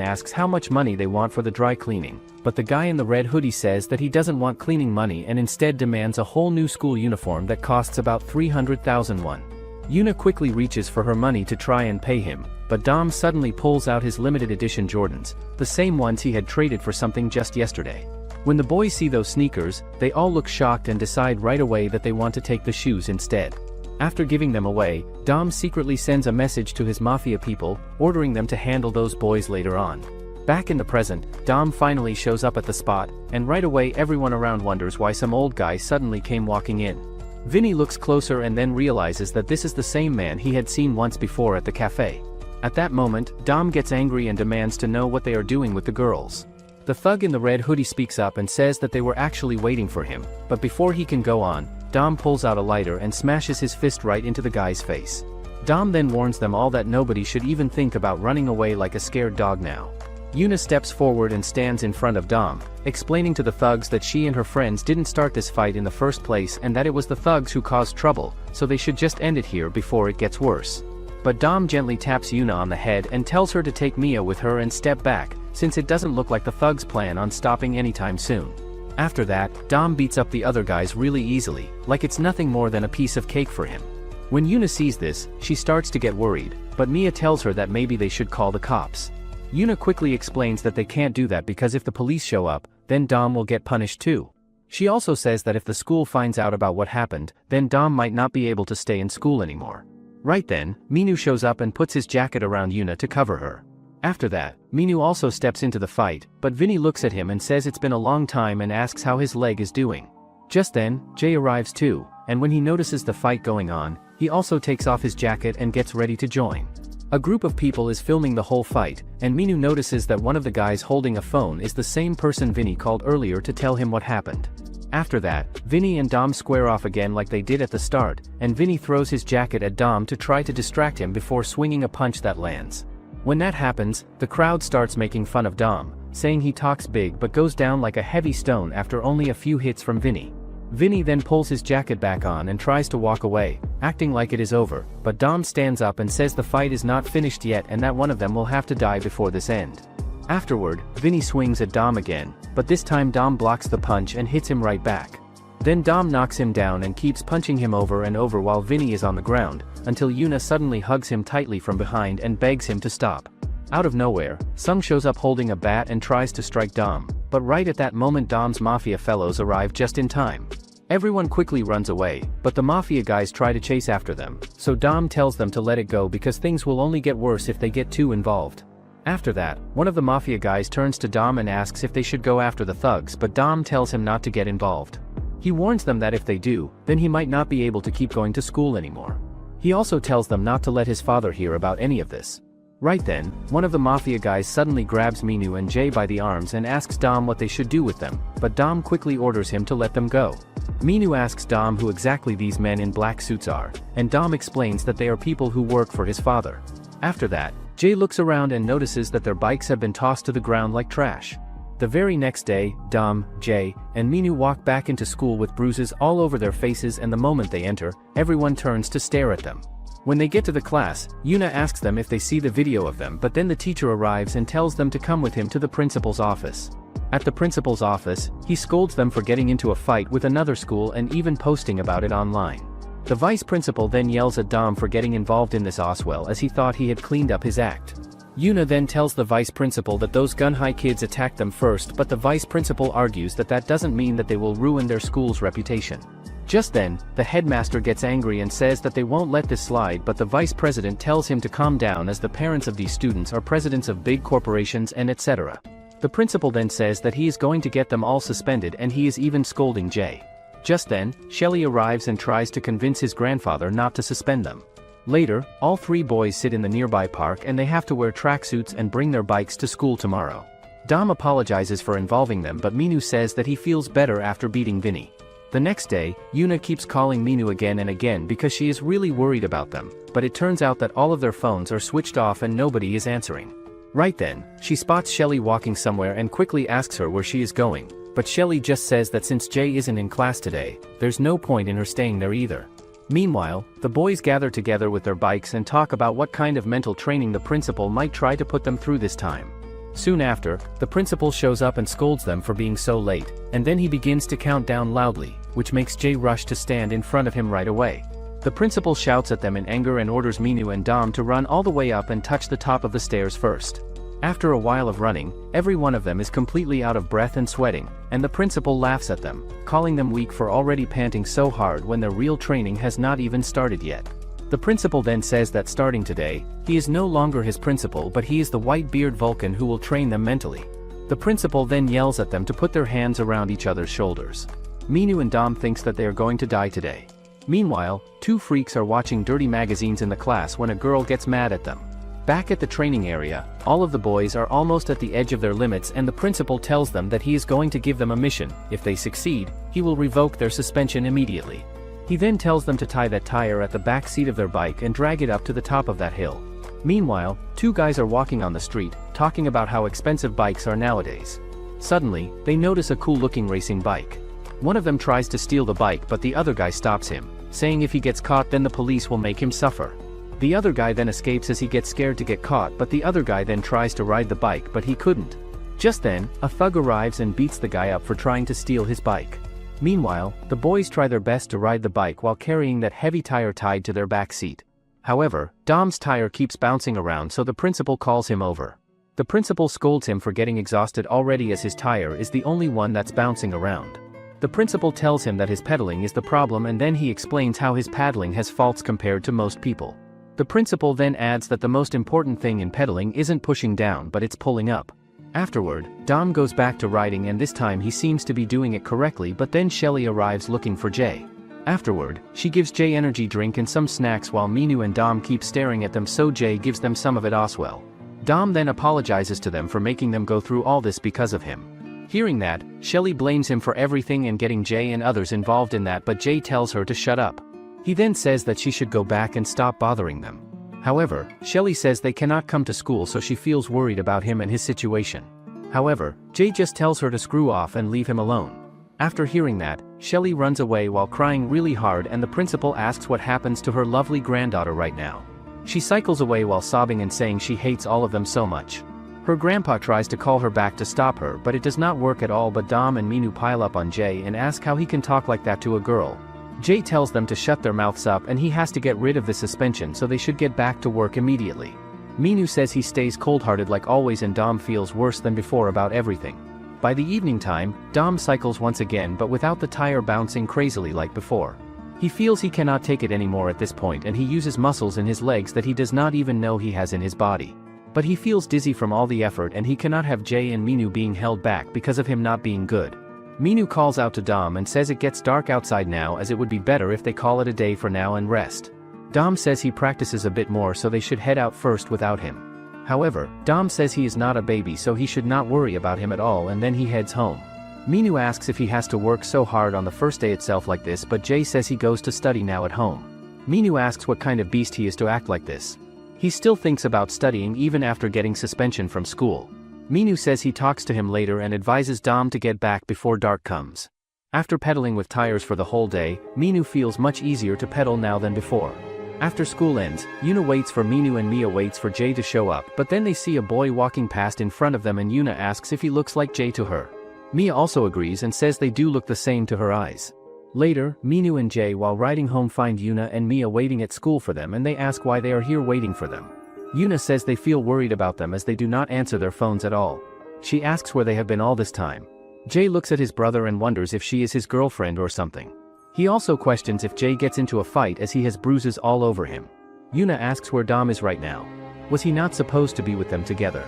asks how much money they want for the dry cleaning, but the guy in the red hoodie says that he doesn't want cleaning money and instead demands a whole new school uniform that costs about 300,000 won. Yuna quickly reaches for her money to try and pay him, but Dom suddenly pulls out his limited edition Jordans, the same ones he had traded for something just yesterday. When the boys see those sneakers, they all look shocked and decide right away that they want to take the shoes instead. After giving them away, Dom secretly sends a message to his mafia people, ordering them to handle those boys later on. Back in the present, Dom finally shows up at the spot, and right away everyone around wonders why some old guy suddenly came walking in. Vinny looks closer and then realizes that this is the same man he had seen once before at the cafe. At that moment, Dom gets angry and demands to know what they are doing with the girls. The thug in the red hoodie speaks up and says that they were actually waiting for him, but before he can go on, Dom pulls out a lighter and smashes his fist right into the guy's face. Dom then warns them all that nobody should even think about running away like a scared dog now. Yuna steps forward and stands in front of Dom, explaining to the thugs that she and her friends didn't start this fight in the first place and that it was the thugs who caused trouble, so they should just end it here before it gets worse. But Dom gently taps Yuna on the head and tells her to take Mia with her and step back, since it doesn't look like the thugs plan on stopping anytime soon. After that, Dom beats up the other guys really easily, like it's nothing more than a piece of cake for him. When Yuna sees this, she starts to get worried, but Mia tells her that maybe they should call the cops. Yuna quickly explains that they can't do that because if the police show up, then Dom will get punished too. She also says that if the school finds out about what happened, then Dom might not be able to stay in school anymore. Right then, Minu shows up and puts his jacket around Yuna to cover her. After that, Minu also steps into the fight, but Vinny looks at him and says it's been a long time and asks how his leg is doing. Just then, Jay arrives too, and when he notices the fight going on, he also takes off his jacket and gets ready to join. A group of people is filming the whole fight, and Minu notices that one of the guys holding a phone is the same person Vinny called earlier to tell him what happened. After that, Vinny and Dom square off again like they did at the start, and Vinny throws his jacket at Dom to try to distract him before swinging a punch that lands. When that happens, the crowd starts making fun of Dom, saying he talks big but goes down like a heavy stone after only a few hits from Vinny. Vinny then pulls his jacket back on and tries to walk away, acting like it is over, but Dom stands up and says the fight is not finished yet and that one of them will have to die before this end. Afterward, Vinny swings at Dom again, but this time Dom blocks the punch and hits him right back. Then Dom knocks him down and keeps punching him over and over while Vinny is on the ground, until Yuna suddenly hugs him tightly from behind and begs him to stop. Out of nowhere, Sung shows up holding a bat and tries to strike Dom, but right at that moment Dom's mafia fellows arrive just in time. Everyone quickly runs away, but the mafia guys try to chase after them, so Dom tells them to let it go because things will only get worse if they get too involved. After that, one of the mafia guys turns to Dom and asks if they should go after the thugs, but Dom tells him not to get involved. He warns them that if they do, then he might not be able to keep going to school anymore. He also tells them not to let his father hear about any of this. Right then, one of the mafia guys suddenly grabs Minu and Jay by the arms and asks Dom what they should do with them, but Dom quickly orders him to let them go. Minu asks Dom who exactly these men in black suits are, and Dom explains that they are people who work for his father. After that, Jay looks around and notices that their bikes have been tossed to the ground like trash. The very next day, Dom, Jay, and Minu walk back into school with bruises all over their faces, and the moment they enter, everyone turns to stare at them. When they get to the class, Yuna asks them if they see the video of them, but then the teacher arrives and tells them to come with him to the principal's office. At the principal's office, he scolds them for getting into a fight with another school and even posting about it online. The vice principal then yells at Dom for getting involved in this Oswell, as he thought he had cleaned up his act. Yuna then tells the vice principal that those gun-high kids attacked them first, but the vice principal argues that that doesn't mean that they will ruin their school's reputation. Just then, the headmaster gets angry and says that they won't let this slide, but the vice president tells him to calm down as the parents of these students are presidents of big corporations and etc. The principal then says that he is going to get them all suspended, and he is even scolding Jay. Just then, Shelly arrives and tries to convince his grandfather not to suspend them. Later, all three boys sit in the nearby park and they have to wear tracksuits and bring their bikes to school tomorrow. Dom apologizes for involving them, but Minu says that he feels better after beating Vinny. The next day, Yuna keeps calling Minu again and again because she is really worried about them, but it turns out that all of their phones are switched off and nobody is answering. Right then, she spots Shelly walking somewhere and quickly asks her where she is going, but Shelly just says that since Jay isn't in class today, there's no point in her staying there either. Meanwhile, the boys gather together with their bikes and talk about what kind of mental training the principal might try to put them through this time. Soon after, the principal shows up and scolds them for being so late, and then he begins to count down loudly, which makes Jay rush to stand in front of him right away. The principal shouts at them in anger and orders Minu and Dom to run all the way up and touch the top of the stairs first. After a while of running, every one of them is completely out of breath and sweating, and the principal laughs at them, calling them weak for already panting so hard when their real training has not even started yet. The principal then says that starting today, he is no longer his principal, but he is the white-beard Vulcan who will train them mentally. The principal then yells at them to put their hands around each other's shoulders. Minu and Dom thinks that they are going to die today. Meanwhile, two freaks are watching dirty magazines in the class when a girl gets mad at them. Back at the training area, all of the boys are almost at the edge of their limits, and the principal tells them that he is going to give them a mission. If they succeed, he will revoke their suspension immediately. He then tells them to tie that tire at the back seat of their bike and drag it up to the top of that hill. Meanwhile, two guys are walking on the street, talking about how expensive bikes are nowadays. Suddenly, they notice a cool-looking racing bike. One of them tries to steal the bike, but the other guy stops him, saying if he gets caught then the police will make him suffer. The other guy then escapes as he gets scared to get caught, but the other guy then tries to ride the bike, but he couldn't. Just then, a thug arrives and beats the guy up for trying to steal his bike. Meanwhile, the boys try their best to ride the bike while carrying that heavy tire tied to their back seat. However, Dom's tire keeps bouncing around, so the principal calls him over. The principal scolds him for getting exhausted already, as his tire is the only one that's bouncing around. The principal tells him that his pedaling is the problem, and then he explains how his paddling has faults compared to most people. The principal then adds that the most important thing in pedaling isn't pushing down, but it's pulling up. Afterward, Dom goes back to riding, and this time he seems to be doing it correctly, but then Shelly arrives looking for Jay. Afterward, she gives Jay energy drink and some snacks while Minu and Dom keep staring at them, so Jay gives them some of it as well. Dom then apologizes to them for making them go through all this because of him. Hearing that, Shelly blames him for everything and getting Jay and others involved in that, but Jay tells her to shut up. He then says that she should go back and stop bothering them. However, Shelly says they cannot come to school, so she feels worried about him and his situation. However, Jay just tells her to screw off and leave him alone. After hearing that, Shelly runs away while crying really hard, and the principal asks what happens to her lovely granddaughter right now. She cycles away while sobbing and saying she hates all of them so much. Her grandpa tries to call her back to stop her, but it does not work at all, but Dom and Minu pile up on Jay and ask how he can talk like that to a girl. Jay tells them to shut their mouths up and he has to get rid of the suspension, so they should get back to work immediately. Minu says he stays cold-hearted like always, and Dom feels worse than before about everything. By the evening time, Dom cycles once again, but without the tire bouncing crazily like before. He feels he cannot take it anymore at this point, and he uses muscles in his legs that he does not even know he has in his body. But he feels dizzy from all the effort, and he cannot have Jay and Minu being held back because of him not being good. Minu calls out to Dom and says it gets dark outside now, as it would be better if they call it a day for now and rest. Dom says he practices a bit more, so they should head out first without him. However, Dom says he is not a baby so he should not worry about him at all, and then he heads home. Minu asks if he has to work so hard on the first day itself like this, but Jay says he goes to study now at home. Minu asks what kind of beast he is to act like this. He still thinks about studying even after getting suspension from school. Minu says he talks to him later and advises Dom to get back before dark comes. After pedaling with tires for the whole day, Minu feels much easier to pedal now than before. After school ends, Yuna waits for Minu and Mia waits for Jay to show up, but then they see a boy walking past in front of them and Yuna asks if he looks like Jay to her. Mia also agrees and says they do look the same to her eyes. Later, Minu and Jay while riding home find Yuna and Mia waiting at school for them and they ask why they are here waiting for them. Yuna says they feel worried about them as they do not answer their phones at all. She asks where they have been all this time. Jay looks at his brother and wonders if she is his girlfriend or something. He also questions if Jay gets into a fight as he has bruises all over him. Yuna asks where Dom is right now. Was he not supposed to be with them together?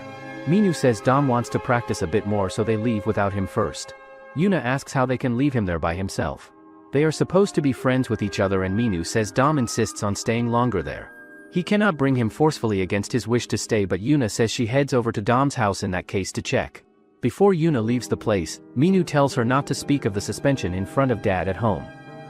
Minu says Dom wants to practice a bit more so they leave without him first. Yuna asks how they can leave him there by himself. They are supposed to be friends with each other and Minu says Dom insists on staying longer there. He cannot bring him forcefully against his wish to stay, but Yuna says she heads over to Dom's house in that case to check. Before Yuna leaves the place, Minu tells her not to speak of the suspension in front of Dad at home.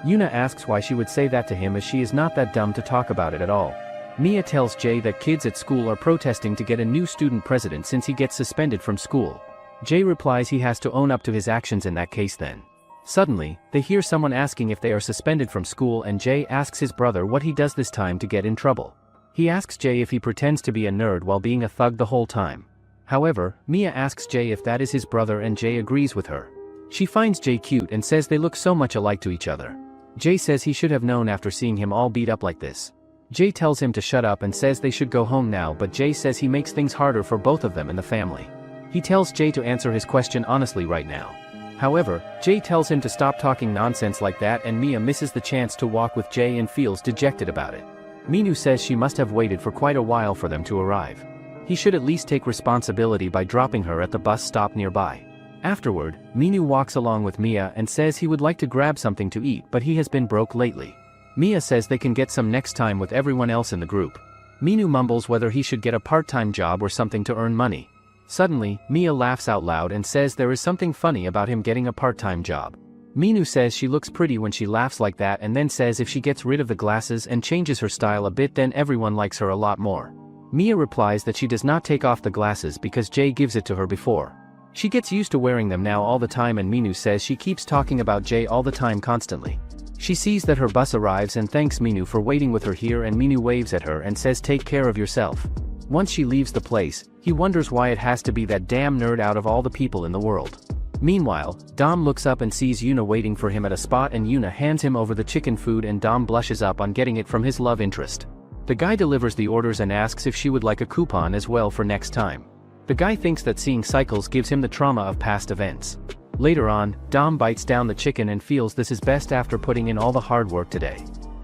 Yuna asks why she would say that to him as she is not that dumb to talk about it at all. Mia tells Jay that kids at school are protesting to get a new student president since he gets suspended from school. Jay replies he has to own up to his actions in that case then. Suddenly, they hear someone asking if they are suspended from school and Jay asks his brother what he does this time to get in trouble. He asks Jay if he pretends to be a nerd while being a thug the whole time. However, Mia asks Jay if that is his brother and Jay agrees with her. She finds Jay cute and says they look so much alike to each other. Jay says he should have known after seeing him all beat up like this. Jay tells him to shut up and says they should go home now, but Jay says he makes things harder for both of them in the family. He tells Jay to answer his question honestly right now. However, Jay tells him to stop talking nonsense like that and Mia misses the chance to walk with Jay and feels dejected about it. Minu says she must have waited for quite a while for them to arrive. He should at least take responsibility by dropping her at the bus stop nearby. Afterward, Minu walks along with Mia and says he would like to grab something to eat but he has been broke lately. Mia says they can get some next time with everyone else in the group. Minu mumbles whether he should get a part-time job or something to earn money. Suddenly, Mia laughs out loud and says there is something funny about him getting a part-time job. Minu says she looks pretty when she laughs like that and then says if she gets rid of the glasses and changes her style a bit then everyone likes her a lot more. Mia replies that she does not take off the glasses because Jay gives it to her before. She gets used to wearing them now all the time and Minu says she keeps talking about Jay all the time constantly. She sees that her bus arrives and thanks Minu for waiting with her here and Minu waves at her and says take care of yourself. Once she leaves the place, he wonders why it has to be that damn nerd out of all the people in the world. Meanwhile, Dom looks up and sees Yuna waiting for him at a spot and Yuna hands him over the chicken food and Dom blushes up on getting it from his love interest. The guy delivers the orders and asks if she would like a coupon as well for next time. The guy thinks that seeing cycles gives him the trauma of past events. Later on, Dom bites down the chicken and feels this is best after putting in all the hard work today.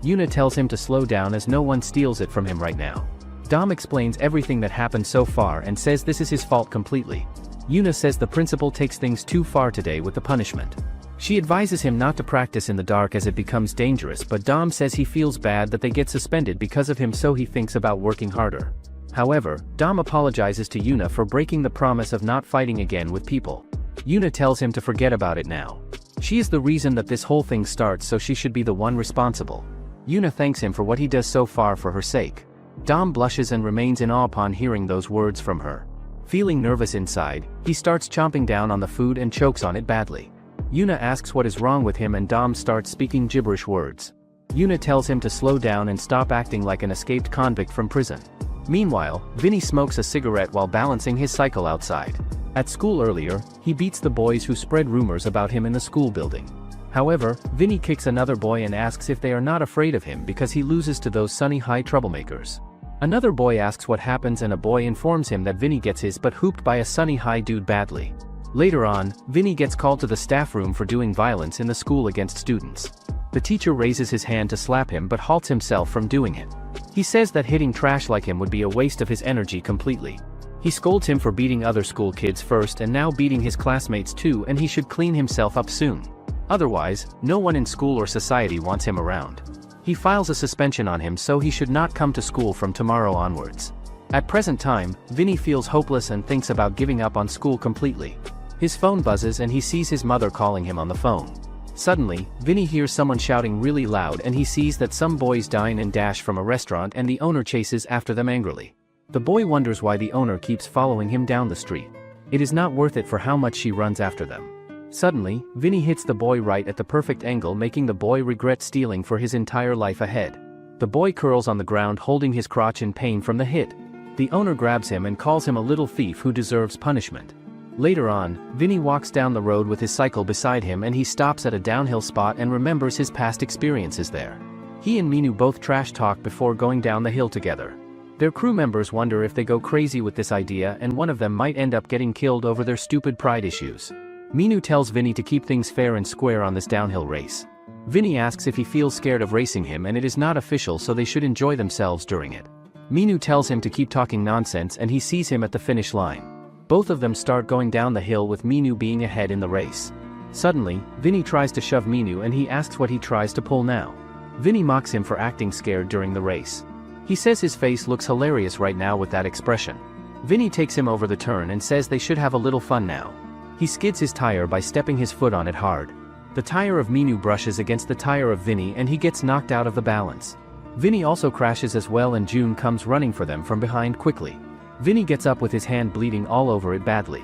Yuna tells him to slow down as no one steals it from him right now. Dom explains everything that happened so far and says this is his fault completely. Yuna says the principal takes things too far today with the punishment. She advises him not to practice in the dark as it becomes dangerous, but Dom says he feels bad that they get suspended because of him so he thinks about working harder. However, Dom apologizes to Yuna for breaking the promise of not fighting again with people. Yuna tells him to forget about it now. She is the reason that this whole thing starts so she should be the one responsible. Yuna thanks him for what he does so far for her sake. Dom blushes and remains in awe upon hearing those words from her. Feeling nervous inside, he starts chomping down on the food and chokes on it badly. Yuna asks what is wrong with him and Dom starts speaking gibberish words. Yuna tells him to slow down and stop acting like an escaped convict from prison. Meanwhile, Vinny smokes a cigarette while balancing his cycle outside. At school earlier, he beats the boys who spread rumors about him in the school building. However, Vinny kicks another boy and asks if they are not afraid of him because he loses to those Sunny High troublemakers. Another boy asks what happens and a boy informs him that Vinny gets his butt hooped by a Sunny High dude badly. Later on, Vinny gets called to the staff room for doing violence in the school against students. The teacher raises his hand to slap him but halts himself from doing it. He says that hitting trash like him would be a waste of his energy completely. He scolds him for beating other school kids first and now beating his classmates too, and he should clean himself up soon. Otherwise, no one in school or society wants him around. He files a suspension on him so he should not come to school from tomorrow onwards. At present time, Vinny feels hopeless and thinks about giving up on school completely. His phone buzzes and he sees his mother calling him on the phone. Suddenly, Vinny hears someone shouting really loud and he sees that some boys dine and dash from a restaurant and the owner chases after them angrily. The boy wonders why the owner keeps following him down the street. It is not worth it for how much she runs after them. Suddenly, Vinny hits the boy right at the perfect angle, making the boy regret stealing for his entire life ahead. The boy curls on the ground holding his crotch in pain from the hit. The owner grabs him and calls him a little thief who deserves punishment. Later on, Vinny walks down the road with his cycle beside him and he stops at a downhill spot and remembers his past experiences there. He and Minu both trash talk before going down the hill together. Their crew members wonder if they go crazy with this idea and one of them might end up getting killed over their stupid pride issues. Minu tells Vinny to keep things fair and square on this downhill race. Vinny asks if he feels scared of racing him and it is not official, so they should enjoy themselves during it. Minu tells him to keep talking nonsense and he sees him at the finish line. Both of them start going down the hill with Minu being ahead in the race. Suddenly, Vinny tries to shove Minu and he asks what he tries to pull now. Vinny mocks him for acting scared during the race. He says his face looks hilarious right now with that expression. Vinny takes him over the turn and says they should have a little fun now. He skids his tire by stepping his foot on it hard. The tire of Minu brushes against the tire of Vinny and he gets knocked out of the balance. Vinny also crashes as well and June comes running for them from behind quickly. Vinny gets up with his hand bleeding all over it badly.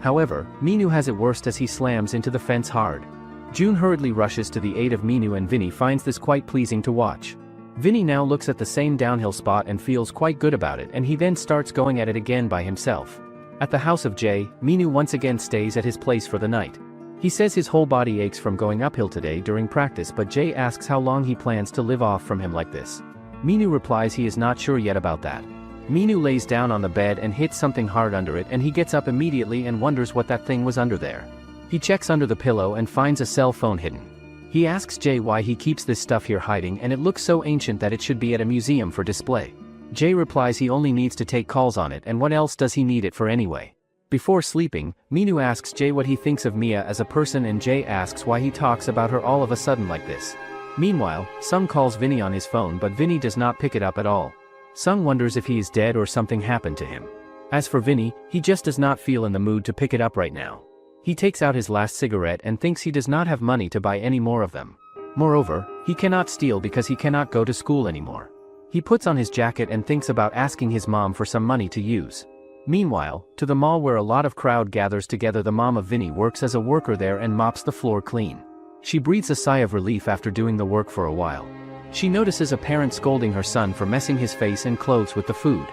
However, Minu has it worst as he slams into the fence hard. June hurriedly rushes to the aid of Minu and Vinny finds this quite pleasing to watch. Vinny now looks at the same downhill spot and feels quite good about it and he then starts going at it again by himself. At the house of Jay, Minu once again stays at his place for the night. He says his whole body aches from going uphill today during practice, but Jay asks how long he plans to live off from him like this. Minu replies he is not sure yet about that. Minu lays down on the bed and hits something hard under it and he gets up immediately and wonders what that thing was under there. He checks under the pillow and finds a cell phone hidden. He asks Jay why he keeps this stuff here hiding and it looks so ancient that it should be at a museum for display. Jay replies he only needs to take calls on it and what else does he need it for anyway. Before sleeping, Minu asks Jay what he thinks of Mia as a person and Jay asks why he talks about her all of a sudden like this. Meanwhile, Sung calls Vinny on his phone but Vinny does not pick it up at all. Sung wonders if he is dead or something happened to him. As for Vinny, he just does not feel in the mood to pick it up right now. He takes out his last cigarette and thinks he does not have money to buy any more of them. Moreover, he cannot steal because he cannot go to school anymore. He puts on his jacket and thinks about asking his mom for some money to use. Meanwhile, to the mall where a lot of crowd gathers together, the mom of Vinny works as a worker there and mops the floor clean. She breathes a sigh of relief after doing the work for a while. She notices a parent scolding her son for messing his face and clothes with the food.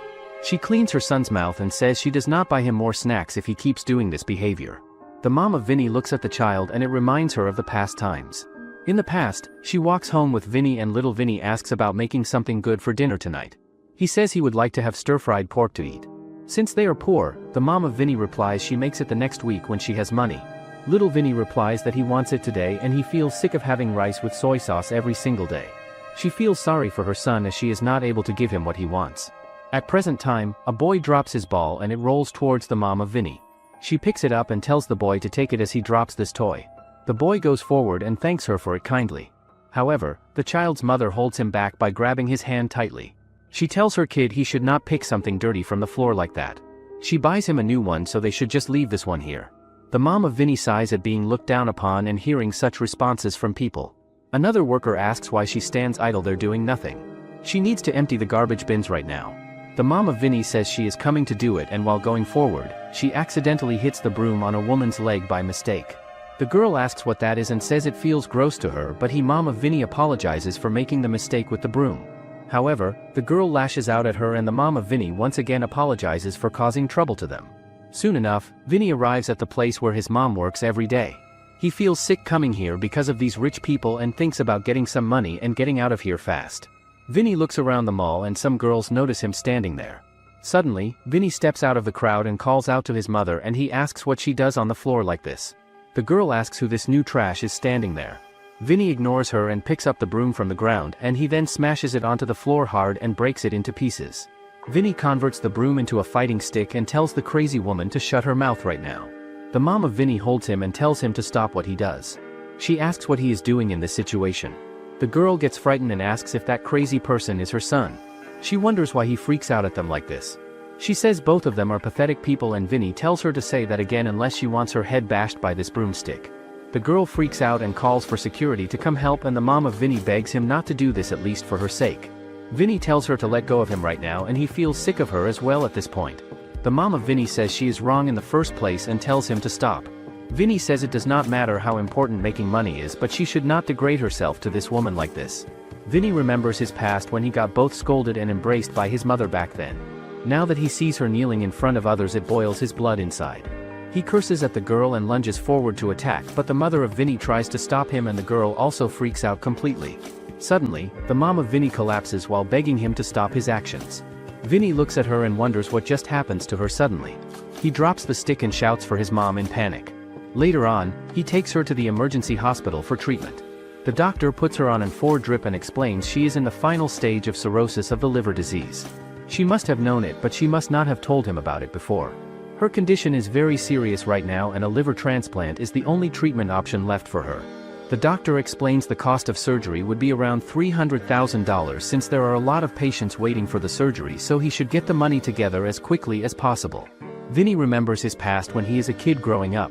She cleans her son's mouth and says she does not buy him more snacks if he keeps doing this behavior. The mom of Vinny looks at the child and it reminds her of the past times. In the past, she walks home with Vinny and little Vinny asks about making something good for dinner tonight. He says he would like to have stir-fried pork to eat. Since they are poor, the mom of Vinny replies she makes it the next week when she has money. Little Vinny replies that he wants it today and he feels sick of having rice with soy sauce every single day. She feels sorry for her son as she is not able to give him what he wants. At present time, a boy drops his ball and it rolls towards the mom of Vinny. She picks it up and tells the boy to take it as he drops this toy. The boy goes forward and thanks her for it kindly. However, the child's mother holds him back by grabbing his hand tightly. She tells her kid he should not pick something dirty from the floor like that. She buys him a new one, so they should just leave this one here. The mom of Vinny sighs at being looked down upon and hearing such responses from people. Another worker asks why she stands idle there doing nothing. She needs to empty the garbage bins right now. The mom of Vinny says she is coming to do it, and while going forward, she accidentally hits the broom on a woman's leg by mistake. The girl asks what that is and says it feels gross to her, but mom of Vinny apologizes for making the mistake with the broom. However, the girl lashes out at her and the mom of Vinny once again apologizes for causing trouble to them. Soon enough, Vinny arrives at the place where his mom works every day. He feels sick coming here because of these rich people and thinks about getting some money and getting out of here fast. Vinny looks around the mall and some girls notice him standing there. Suddenly, Vinny steps out of the crowd and calls out to his mother and he asks what she does on the floor like this. The girl asks who this new trash is standing there. Vinny ignores her and picks up the broom from the ground and he then smashes it onto the floor hard and breaks it into pieces. Vinny converts the broom into a fighting stick and tells the crazy woman to shut her mouth right now. The mom of Vinny holds him and tells him to stop what he does. She asks what he is doing in this situation. The girl gets frightened and asks if that crazy person is her son. She wonders why he freaks out at them like this. She says both of them are pathetic people and Vinny tells her to say that again unless she wants her head bashed by this broomstick. The girl freaks out and calls for security to come help and the mom of Vinny begs him not to do this at least for her sake. Vinny tells her to let go of him right now and he feels sick of her as well at this point. The mom of Vinny says she is wrong in the first place and tells him to stop. Vinny says it does not matter how important making money is but she should not degrade herself to this woman like this. Vinny remembers his past when he got both scolded and embraced by his mother back then. Now that he sees her kneeling in front of others it boils his blood inside. He curses at the girl and lunges forward to attack but the mother of Vinny tries to stop him and the girl also freaks out completely. Suddenly, the mom of Vinny collapses while begging him to stop his actions. Vinny looks at her and wonders what just happens to her suddenly. He drops the stick and shouts for his mom in panic. Later on, he takes her to the emergency hospital for treatment. The doctor puts her on an 4 drip and explains she is in the final stage of cirrhosis of the liver disease. She must have known it but she must not have told him about it before. Her condition is very serious right now and a liver transplant is the only treatment option left for her. The doctor explains the cost of surgery would be around $300,000 since there are a lot of patients waiting for the surgery so he should get the money together as quickly as possible. Vinny remembers his past when he is a kid growing up.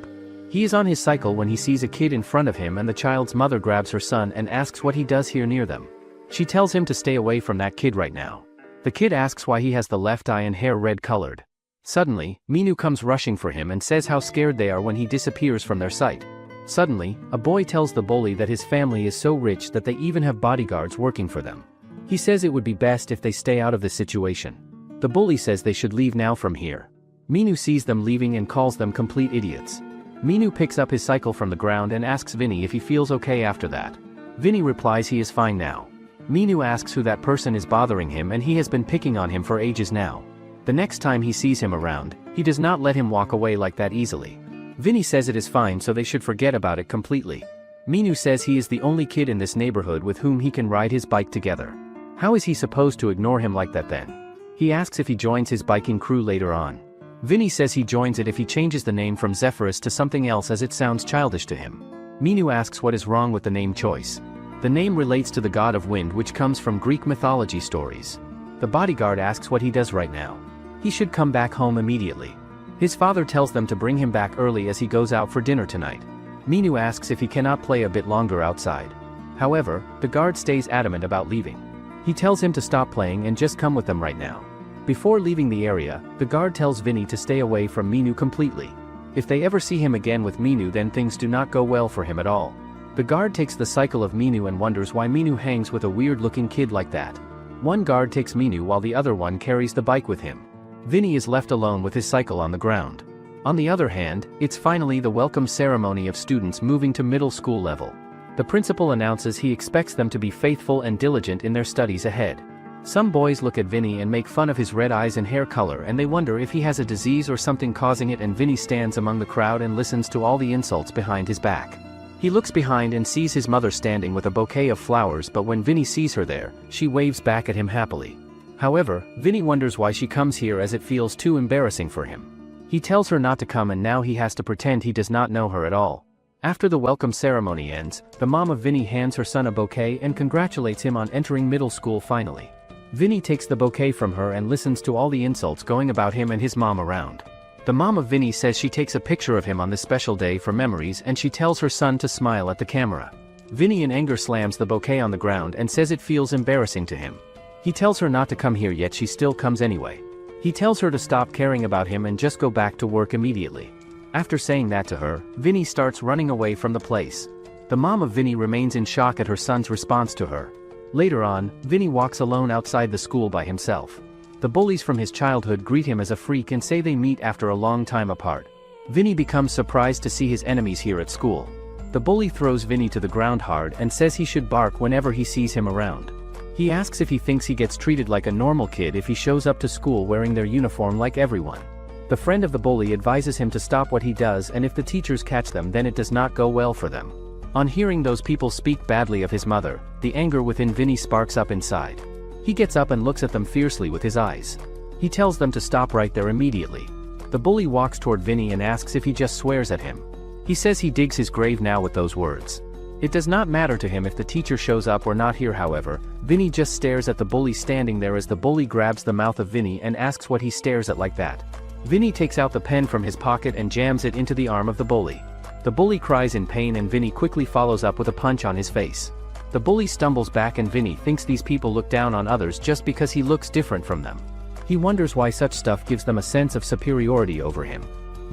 He is on his cycle when he sees a kid in front of him and the child's mother grabs her son and asks what he does here near them. She tells him to stay away from that kid right now. The kid asks why he has the left eye and hair red colored. Suddenly, Minu comes rushing for him and says how scared they are when he disappears from their sight. Suddenly, a boy tells the bully that his family is so rich that they even have bodyguards working for them. He says it would be best if they stay out of this situation. The bully says they should leave now from here. Minu sees them leaving and calls them complete idiots. Minu picks up his cycle from the ground and asks Vinny if he feels okay after that. Vinny replies he is fine now. Minu asks who that person is bothering him and he has been picking on him for ages now. The next time he sees him around, he does not let him walk away like that easily. Vinny says it is fine so they should forget about it completely. Minu says he is the only kid in this neighborhood with whom he can ride his bike together. How is he supposed to ignore him like that then? He asks if he joins his biking crew later on. Vinny says he joins it if he changes the name from Zephyrus to something else as it sounds childish to him. Minu asks what is wrong with the name choice. The name relates to the god of wind which comes from Greek mythology stories. The bodyguard asks what he does right now. He should come back home immediately. His father tells them to bring him back early as he goes out for dinner tonight. Minu asks if he cannot play a bit longer outside. However, the guard stays adamant about leaving. He tells him to stop playing and just come with them right now. Before leaving the area, the guard tells Vinny to stay away from Minu completely. If they ever see him again with Minu then things do not go well for him at all. The guard takes the cycle of Minu and wonders why Minu hangs with a weird-looking kid like that. One guard takes Minu while the other one carries the bike with him. Vinny is left alone with his cycle on the ground. On the other hand, it's finally the welcome ceremony of students moving to middle school level. The principal announces he expects them to be faithful and diligent in their studies ahead. Some boys look at Vinny and make fun of his red eyes and hair color and they wonder if he has a disease or something causing it and Vinny stands among the crowd and listens to all the insults behind his back. He looks behind and sees his mother standing with a bouquet of flowers but when Vinny sees her there, she waves back at him happily. However, Vinny wonders why she comes here as it feels too embarrassing for him. He tells her not to come and now he has to pretend he does not know her at all. After the welcome ceremony ends, the mom of Vinny hands her son a bouquet and congratulates him on entering middle school finally. Vinny takes the bouquet from her and listens to all the insults going about him and his mom around. The mom of Vinny says she takes a picture of him on this special day for memories and she tells her son to smile at the camera. Vinny in anger slams the bouquet on the ground and says it feels embarrassing to him. He tells her not to come here yet she still comes anyway. He tells her to stop caring about him and just go back to work immediately. After saying that to her, Vinny starts running away from the place. The mom of Vinny remains in shock at her son's response to her. Later on, Vinny walks alone outside the school by himself. The bullies from his childhood greet him as a freak and say they meet after a long time apart. Vinny becomes surprised to see his enemies here at school. The bully throws Vinny to the ground hard and says he should bark whenever he sees him around. He asks if he thinks he gets treated like a normal kid if he shows up to school wearing their uniform like everyone. The friend of the bully advises him to stop what he does and if the teachers catch them then it does not go well for them. On hearing those people speak badly of his mother, the anger within Vinny sparks up inside. He gets up and looks at them fiercely with his eyes. He tells them to stop right there immediately. The bully walks toward Vinny and asks if he just swears at him. He says he digs his grave now with those words. It does not matter to him if the teacher shows up or not here. However, Vinny just stares at the bully standing there as the bully grabs the mouth of Vinny and asks what he stares at like that. Vinny takes out the pen from his pocket and jams it into the arm of the bully. The bully cries in pain and Vinny quickly follows up with a punch on his face. The bully stumbles back and Vinny thinks these people look down on others just because he looks different from them. He wonders why such stuff gives them a sense of superiority over him.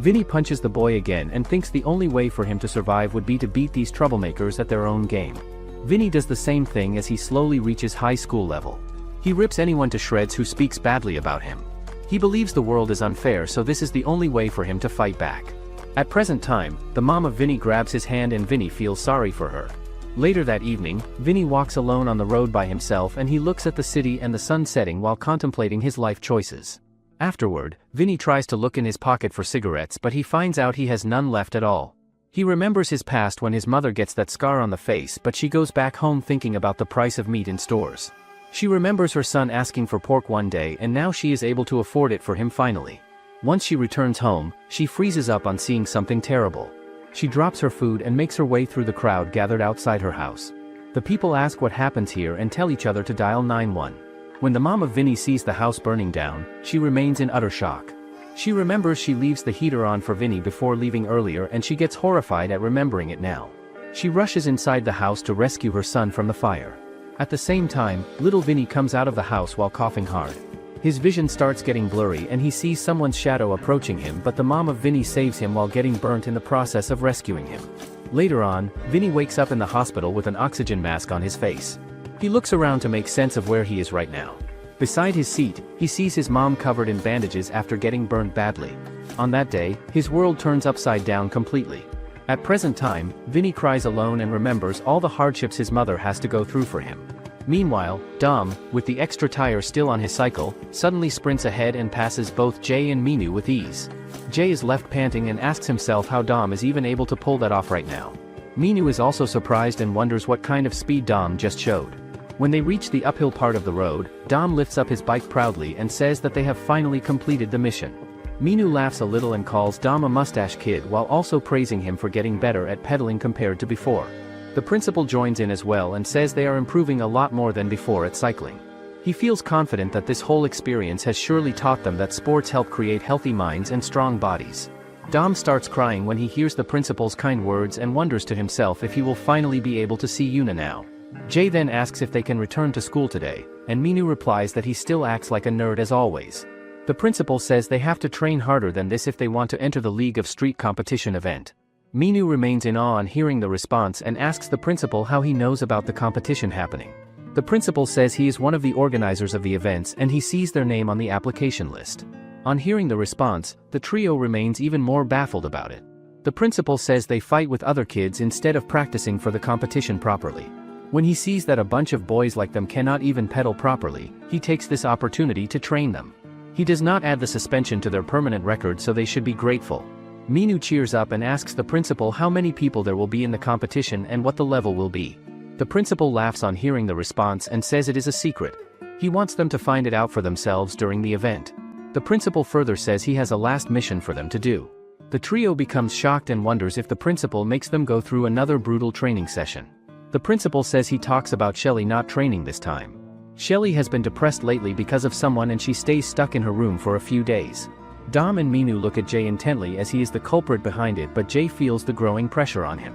Vinny punches the boy again and thinks the only way for him to survive would be to beat these troublemakers at their own game. Vinny does the same thing as he slowly reaches high school level. He rips anyone to shreds who speaks badly about him. He believes the world is unfair, so this is the only way for him to fight back. At present time, the mom of Vinny grabs his hand and Vinny feels sorry for her. Later that evening, Vinny walks alone on the road by himself and he looks at the city and the sun setting while contemplating his life choices. Afterward, Vinny tries to look in his pocket for cigarettes but he finds out he has none left at all. He remembers his past when his mother gets that scar on the face, but she goes back home thinking about the price of meat in stores. She remembers her son asking for pork one day and now she is able to afford it for him finally. Once she returns home, she freezes up on seeing something terrible. She drops her food and makes her way through the crowd gathered outside her house. The people ask what happens here and tell each other to dial 911. When the mom of Vinny sees the house burning down, she remains in utter shock. She remembers she leaves the heater on for Vinny before leaving earlier and she gets horrified at remembering it now. She rushes inside the house to rescue her son from the fire. At the same time, little Vinny comes out of the house while coughing hard. His vision starts getting blurry and he sees someone's shadow approaching him, but the mom of Vinny saves him while getting burnt in the process of rescuing him. Later on, Vinny wakes up in the hospital with an oxygen mask on his face. He looks around to make sense of where he is right now. Beside his seat, he sees his mom covered in bandages after getting burned badly. On that day, his world turns upside down completely. At present time, Vinny cries alone and remembers all the hardships his mother has to go through for him. Meanwhile, Dom, with the extra tire still on his cycle, suddenly sprints ahead and passes both Jay and Minu with ease. Jay is left panting and asks himself how Dom is even able to pull that off right now. Minu is also surprised and wonders what kind of speed Dom just showed. When they reach the uphill part of the road, Dom lifts up his bike proudly and says that they have finally completed the mission. Minu laughs a little and calls Dom a mustache kid while also praising him for getting better at pedaling compared to before. The principal joins in as well and says they are improving a lot more than before at cycling. He feels confident that this whole experience has surely taught them that sports help create healthy minds and strong bodies. Dom starts crying when he hears the principal's kind words and wonders to himself if he will finally be able to see Yuna now. Jay then asks if they can return to school today, and Minu replies that he still acts like a nerd as always. The principal says they have to train harder than this if they want to enter the League of Street competition event. Minu remains in awe on hearing the response and asks the principal how he knows about the competition happening. The principal says he is one of the organizers of the events and he sees their name on the application list. On hearing the response, the trio remains even more baffled about it. The principal says they fight with other kids instead of practicing for the competition properly. When he sees that a bunch of boys like them cannot even pedal properly, he takes this opportunity to train them. He does not add the suspension to their permanent record, so they should be grateful. Minu cheers up and asks the principal how many people there will be in the competition and what the level will be. The principal laughs on hearing the response and says it is a secret. He wants them to find it out for themselves during the event. The principal further says he has a last mission for them to do. The trio becomes shocked and wonders if the principal makes them go through another brutal training session. The principal says he talks about Shelly not training this time. Shelly has been depressed lately because of someone and she stays stuck in her room for a few days. Dom and Minu look at Jay intently as he is the culprit behind it, but Jay feels the growing pressure on him.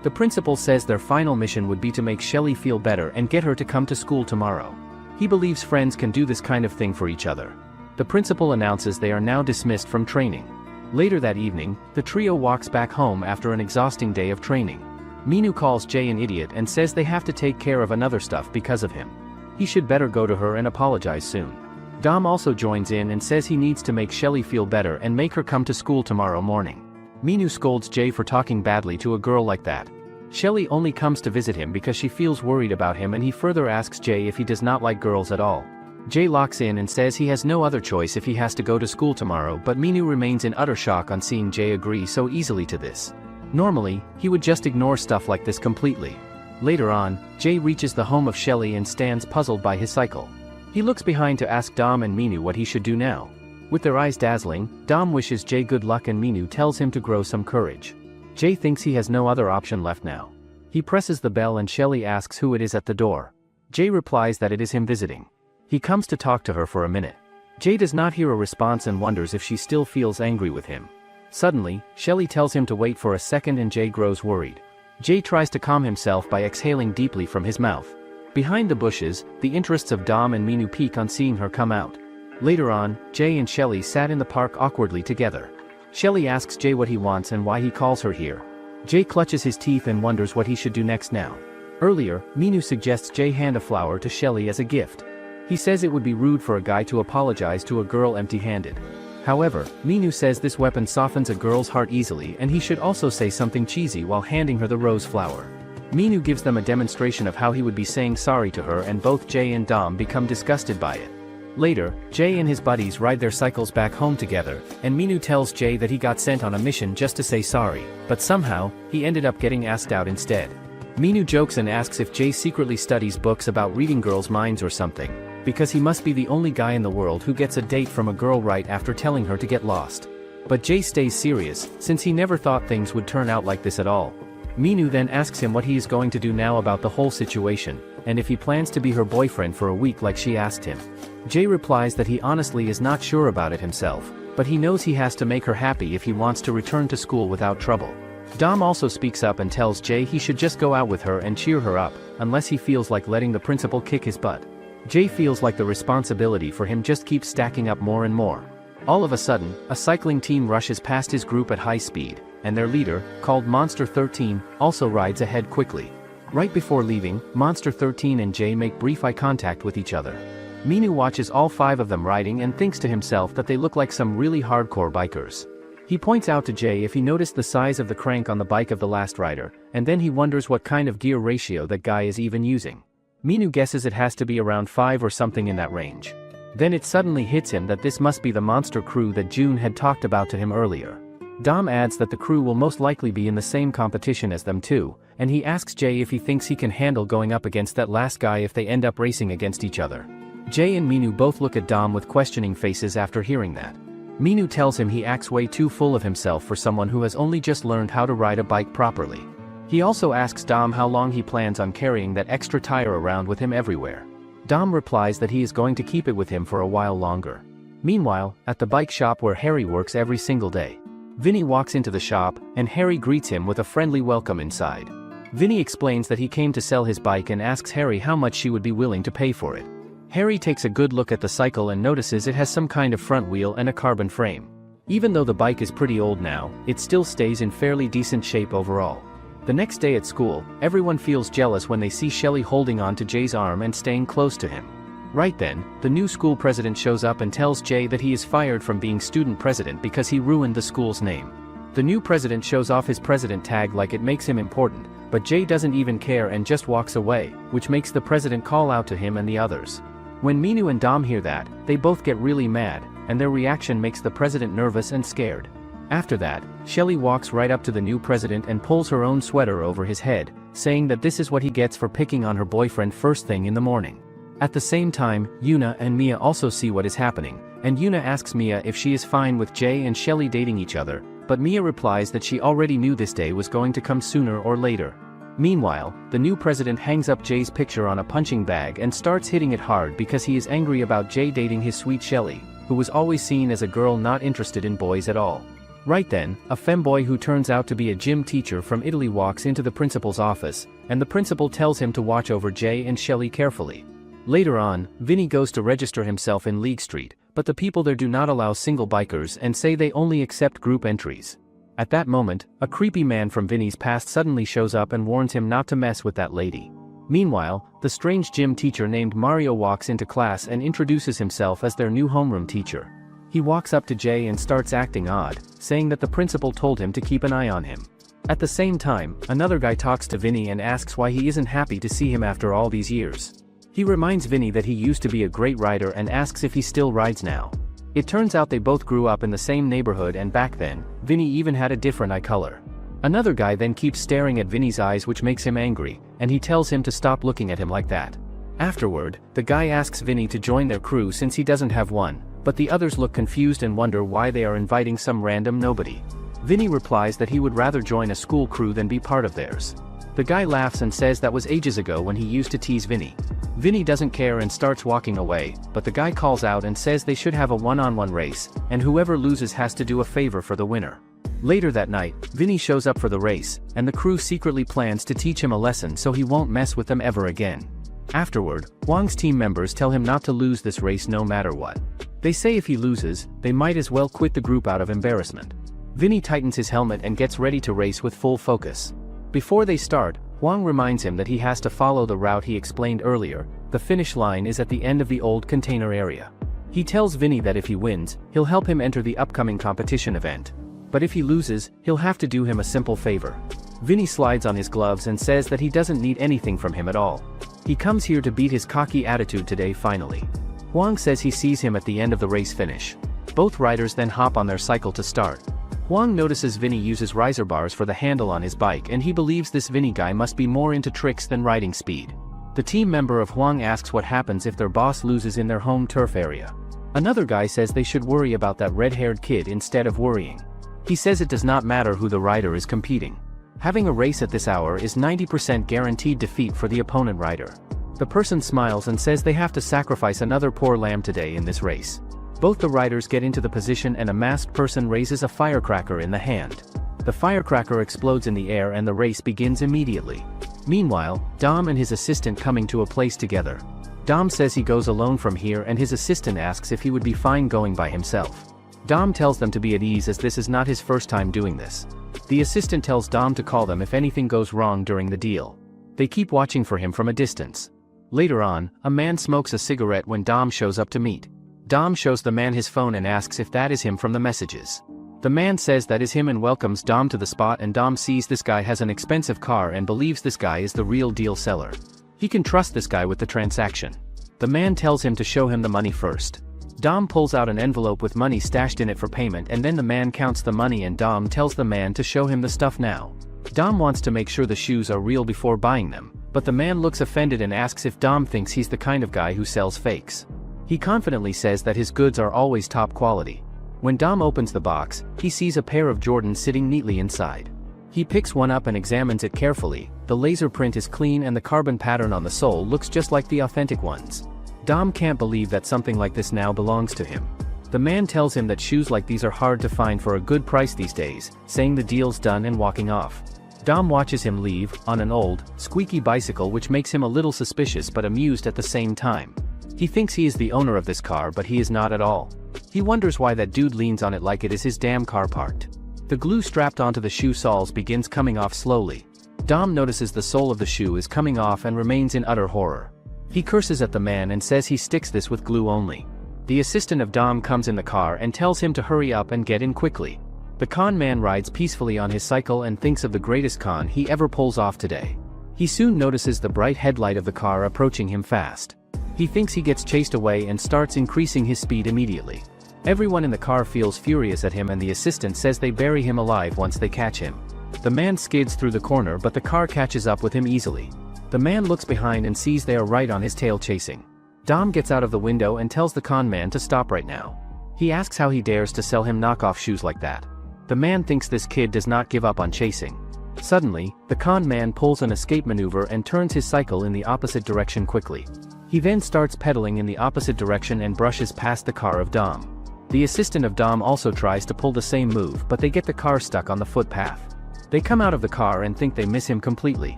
The principal says their final mission would be to make Shelly feel better and get her to come to school tomorrow. He believes friends can do this kind of thing for each other. The principal announces they are now dismissed from training. Later that evening, the trio walks back home after an exhausting day of training. Minu calls Jay an idiot and says they have to take care of another stuff because of him. He should better go to her and apologize soon. Dom also joins in and says he needs to make Shelly feel better and make her come to school tomorrow morning. Minu scolds Jay for talking badly to a girl like that. Shelly only comes to visit him because she feels worried about him, and he further asks Jay if he does not like girls at all. Jay locks in and says he has no other choice if he has to go to school tomorrow, but Minu remains in utter shock on seeing Jay agree so easily to this. Normally, he would just ignore stuff like this completely. Later on, Jay reaches the home of Shelly and stands puzzled by his cycle. He looks behind to ask Dom and Minu what he should do now. With their eyes dazzling, Dom wishes Jay good luck and Minu tells him to grow some courage. Jay thinks he has no other option left now. He He presses the bell and Shelly asks who it is at the door. Jay replies that it is him visiting. He comes to talk to her for a minute. Jay does not hear a response and wonders if she still feels angry with him. Suddenly, Shelly tells him to wait for a second and Jay grows worried. Jay tries to calm himself by exhaling deeply from his mouth. Behind the bushes, the interests of Dom and Minu peek on seeing her come out. Later on, Jay and Shelly sat in the park awkwardly together. Shelly asks Jay what he wants and why he calls her here. Jay clutches his teeth and wonders what he should do next now. Earlier, Minu suggests Jay hand a flower to Shelly as a gift. He says it would be rude for a guy to apologize to a girl empty-handed. However, Minu says this weapon softens a girl's heart easily and he should also say something cheesy while handing her the rose flower. Minu gives them a demonstration of how he would be saying sorry to her and both Jay and Dom become disgusted by it. Later, Jay and his buddies ride their cycles back home together, and Minu tells Jay that he got sent on a mission just to say sorry, but somehow, he ended up getting asked out instead. Minu jokes and asks if Jay secretly studies books about reading girls' minds or something, because he must be the only guy in the world who gets a date from a girl right after telling her to get lost. But Jay stays serious, since he never thought things would turn out like this at all. Minu then asks him what he is going to do now about the whole situation, and if he plans to be her boyfriend for a week like she asked him. Jay replies that he honestly is not sure about it himself, but he knows he has to make her happy if he wants to return to school without trouble. Dom also speaks up and tells Jay he should just go out with her and cheer her up, unless he feels like letting the principal kick his butt. Jay feels like the responsibility for him just keeps stacking up more and more. All of a sudden, a cycling team rushes past his group at high speed, and their leader, called Monster 13, also rides ahead quickly. Right before leaving, Monster 13 and Jay make brief eye contact with each other. Minu watches all 5 of them riding and thinks to himself that they look like some really hardcore bikers. He points out to Jay if he noticed the size of the crank on the bike of the last rider, and then he wonders what kind of gear ratio that guy is even using. Minu guesses it has to be around 5 or something in that range. Then it suddenly hits him that this must be the monster crew that June had talked about to him earlier. Dom adds that the crew will most likely be in the same competition as them too, and he asks Jay if he thinks he can handle going up against that last guy if they end up racing against each other. Jay and Minu both look at Dom with questioning faces after hearing that. Minu tells him he acts way too full of himself for someone who has only just learned how to ride a bike properly. He also asks Dom how long he plans on carrying that extra tire around with him everywhere. Dom replies that he is going to keep it with him for a while longer. Meanwhile, at the bike shop where Harry works every single day, Vinny walks into the shop, and Harry greets him with a friendly welcome inside. Vinny explains that he came to sell his bike and asks Harry how much she would be willing to pay for it. Harry takes a good look at the cycle and notices it has some kind of front wheel and a carbon frame. Even though the bike is pretty old now, it still stays in fairly decent shape overall. The next day at school, everyone feels jealous when they see Shelly holding on to Jay's arm and staying close to him. Right then, the new school president shows up and tells Jay that he is fired from being student president because he ruined the school's name. The new president shows off his president tag like it makes him important, but Jay doesn't even care and just walks away, which makes the president call out to him and the others. When Minu and Dom hear that, they both get really mad, and their reaction makes the president nervous and scared. After that, Shelly walks right up to the new president and pulls her own sweater over his head, saying that this is what he gets for picking on her boyfriend first thing in the morning. At the same time, Yuna and Mia also see what is happening, and Yuna asks Mia if she is fine with Jay and Shelly dating each other, but Mia replies that she already knew this day was going to come sooner or later. Meanwhile, the new president hangs up Jay's picture on a punching bag and starts hitting it hard because he is angry about Jay dating his sweet Shelly, who was always seen as a girl not interested in boys at all. Right then, a femboy who turns out to be a gym teacher from Italy walks into the principal's office, and the principal tells him to watch over Jay and Shelly carefully. Later on, Vinny goes to register himself in League Street, but the people there do not allow single bikers and say they only accept group entries. At that moment, a creepy man from Vinny's past suddenly shows up and warns him not to mess with that lady. Meanwhile, the strange gym teacher named Mario walks into class and introduces himself as their new homeroom teacher. He walks up to Jay and starts acting odd, saying that the principal told him to keep an eye on him. At the same time, another guy talks to Vinny and asks why he isn't happy to see him after all these years. He reminds Vinny that he used to be a great rider and asks if he still rides now. It turns out they both grew up in the same neighborhood and back then, Vinny even had a different eye color. Another guy then keeps staring at Vinny's eyes, which makes him angry, and he tells him to stop looking at him like that. Afterward, the guy asks Vinny to join their crew since he doesn't have one, but the others look confused and wonder why they are inviting some random nobody. Vinny replies that he would rather join a school crew than be part of theirs. The guy laughs and says that was ages ago when he used to tease Vinny. Vinny doesn't care and starts walking away, but the guy calls out and says they should have a one-on-one race, and whoever loses has to do a favor for the winner. Later that night, Vinny shows up for the race, and the crew secretly plans to teach him a lesson so he won't mess with them ever again. Afterward, Hwang's team members tell him not to lose this race no matter what. They say if he loses, they might as well quit the group out of embarrassment. Vinny tightens his helmet and gets ready to race with full focus. Before they start, Hwang reminds him that he has to follow the route he explained earlier. The finish line is at the end of the old container area. He tells Vinny that if he wins, he'll help him enter the upcoming competition event. But if he loses, he'll have to do him a simple favor. Vinny slides on his gloves and says that he doesn't need anything from him at all. He comes here to beat his cocky attitude today finally. Hwang says he sees him at the end of the race finish. Both riders then hop on their cycle to start. Hwang notices Vinny uses riser bars for the handle on his bike and he believes this Vinny guy must be more into tricks than riding speed. The team member of Hwang asks what happens if their boss loses in their home turf area. Another guy says they should worry about that red-haired kid instead of worrying. He says it does not matter who the rider is competing. Having a race at this hour is 90% guaranteed defeat for the opponent rider. The person smiles and says they have to sacrifice another poor lamb today in this race. Both the riders get into the position and a masked person raises a firecracker in the hand. The firecracker explodes in the air and the race begins immediately. Meanwhile, Dom and his assistant coming to a place together. Dom says he goes alone from here and his assistant asks if he would be fine going by himself. Dom tells them to be at ease as this is not his first time doing this. The assistant tells Dom to call them if anything goes wrong during the deal. They keep watching for him from a distance. Later on, a man smokes a cigarette when Dom shows up to meet. Dom shows the man his phone and asks if that is him from the messages. The man says that is him and welcomes Dom to the spot and Dom sees this guy has an expensive car and believes this guy is the real deal seller. He can trust this guy with the transaction. The man tells him to show him the money first. Dom pulls out an envelope with money stashed in it for payment and then the man counts the money and Dom tells the man to show him the stuff now. Dom wants to make sure the shoes are real before buying them, but the man looks offended and asks if Dom thinks he's the kind of guy who sells fakes. He confidently says that his goods are always top quality. When Dom opens the box, he sees a pair of Jordans sitting neatly inside. He picks one up and examines it carefully. The laser print is clean and the carbon pattern on the sole looks just like the authentic ones. Dom can't believe that something like this now belongs to him. The man tells him that shoes like these are hard to find for a good price these days, saying the deal's done and walking off. Dom watches him leave, on an old, squeaky bicycle which makes him a little suspicious but amused at the same time. He thinks he is the owner of this car but he is not at all. He wonders why that dude leans on it like it is his damn car parked. The glue strapped onto the shoe soles begins coming off slowly. Dom notices the sole of the shoe is coming off and remains in utter horror. He curses at the man and says he sticks this with glue only. The assistant of Dom comes in the car and tells him to hurry up and get in quickly. The con man rides peacefully on his cycle and thinks of the greatest con he ever pulls off today. He soon notices the bright headlight of the car approaching him fast. He thinks he gets chased away and starts increasing his speed immediately. Everyone in the car feels furious at him and the assistant says they bury him alive once they catch him. The man skids through the corner but the car catches up with him easily. The man looks behind and sees they are right on his tail chasing. Dom gets out of the window and tells the con man to stop right now. He asks how he dares to sell him knockoff shoes like that. The man thinks this kid does not give up on chasing. Suddenly, the con man pulls an escape maneuver and turns his cycle in the opposite direction quickly. He then starts pedaling in the opposite direction and brushes past the car of Dom. The assistant of Dom also tries to pull the same move but they get the car stuck on the footpath. They come out of the car and think they miss him completely.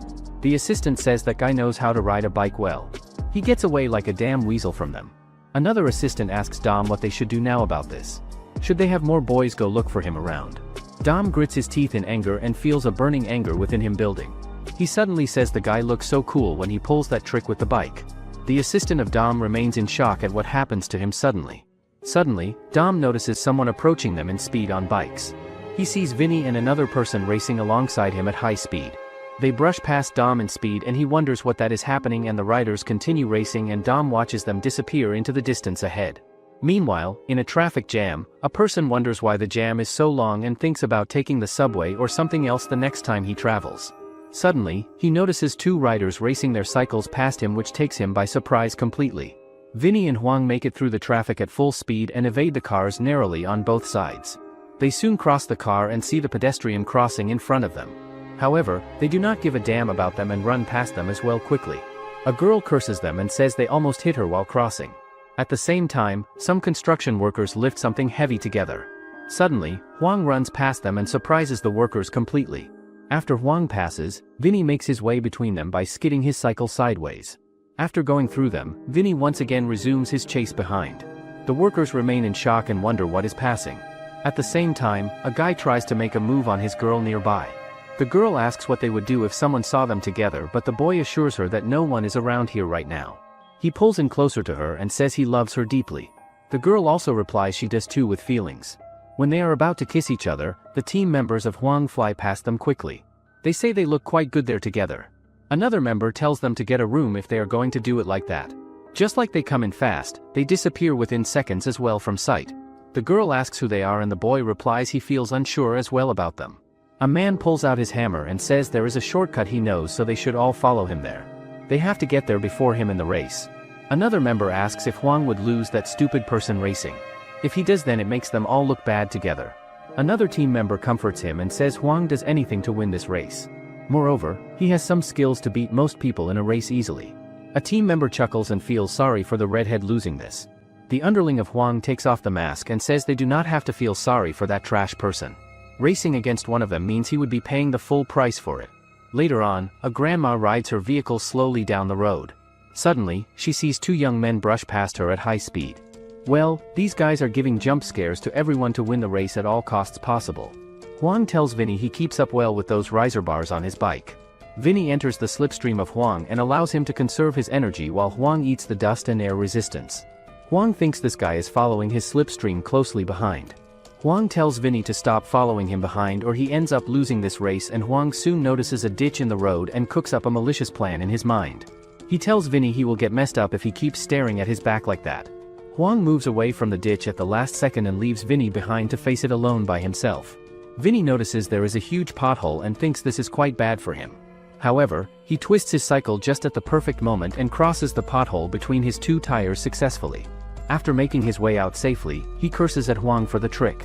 The assistant says that guy knows how to ride a bike well. He gets away like a damn weasel from them. Another assistant asks Dom what they should do now about this. Should they have more boys go look for him around? Dom grits his teeth in anger and feels a burning anger within him building. He suddenly says the guy looks so cool when he pulls that trick with the bike. The assistant of Dom remains in shock at what happens to him suddenly. Suddenly, Dom notices someone approaching them in speed on bikes. He sees Vinny and another person racing alongside him at high speed. They brush past Dom in speed and he wonders what that is happening and the riders continue racing and Dom watches them disappear into the distance ahead. Meanwhile, in a traffic jam, a person wonders why the jam is so long and thinks about taking the subway or something else the next time he travels. Suddenly, he notices two riders racing their cycles past him which takes him by surprise completely. Vinny and Hwang make it through the traffic at full speed and evade the cars narrowly on both sides. They soon cross the car and see the pedestrian crossing in front of them. However, they do not give a damn about them and run past them as well quickly. A girl curses them and says they almost hit her while crossing. At the same time, some construction workers lift something heavy together. Suddenly, Huang runs past them and surprises the workers completely. After Huang passes, Vinny makes his way between them by skidding his cycle sideways. After going through them, Vinny once again resumes his chase behind. The workers remain in shock and wonder what is passing. At the same time, a guy tries to make a move on his girl nearby. The girl asks what they would do if someone saw them together, but the boy assures her that no one is around here right now. He pulls in closer to her and says he loves her deeply. The girl also replies she does too with feelings. When they are about to kiss each other, the team members of Huang fly past them quickly. They say they look quite good there together. Another member tells them to get a room if they are going to do it like that. Just like they come in fast, they disappear within seconds as well from sight. The girl asks who they are and the boy replies he feels unsure as well about them. A man pulls out his hammer and says there is a shortcut he knows, so they should all follow him there. They have to get there before him in the race. Another member asks if Huang would lose that stupid person racing. If he does, then it makes them all look bad together. Another team member comforts him and says Huang does anything to win this race. Moreover, he has some skills to beat most people in a race easily. A team member chuckles and feels sorry for the redhead losing this. The underling of Huang takes off the mask and says they do not have to feel sorry for that trash person. Racing against one of them means he would be paying the full price for it. Later on, a grandma rides her vehicle slowly down the road. Suddenly, she sees two young men brush past her at high speed. Well, these guys are giving jump scares to everyone to win the race at all costs possible. Huang tells Vinny he keeps up well with those riser bars on his bike. Vinny enters the slipstream of Huang and allows him to conserve his energy while Huang eats the dust and air resistance. Huang thinks this guy is following his slipstream closely behind. Huang tells Vinny to stop following him behind or he ends up losing this race, and Huang soon notices a ditch in the road and cooks up a malicious plan in his mind. He tells Vinny he will get messed up if he keeps staring at his back like that. Huang moves away from the ditch at the last second and leaves Vinny behind to face it alone by himself. Vinny notices there is a huge pothole and thinks this is quite bad for him. However, he twists his cycle just at the perfect moment and crosses the pothole between his two tires successfully. After making his way out safely, he curses at Huang for the trick.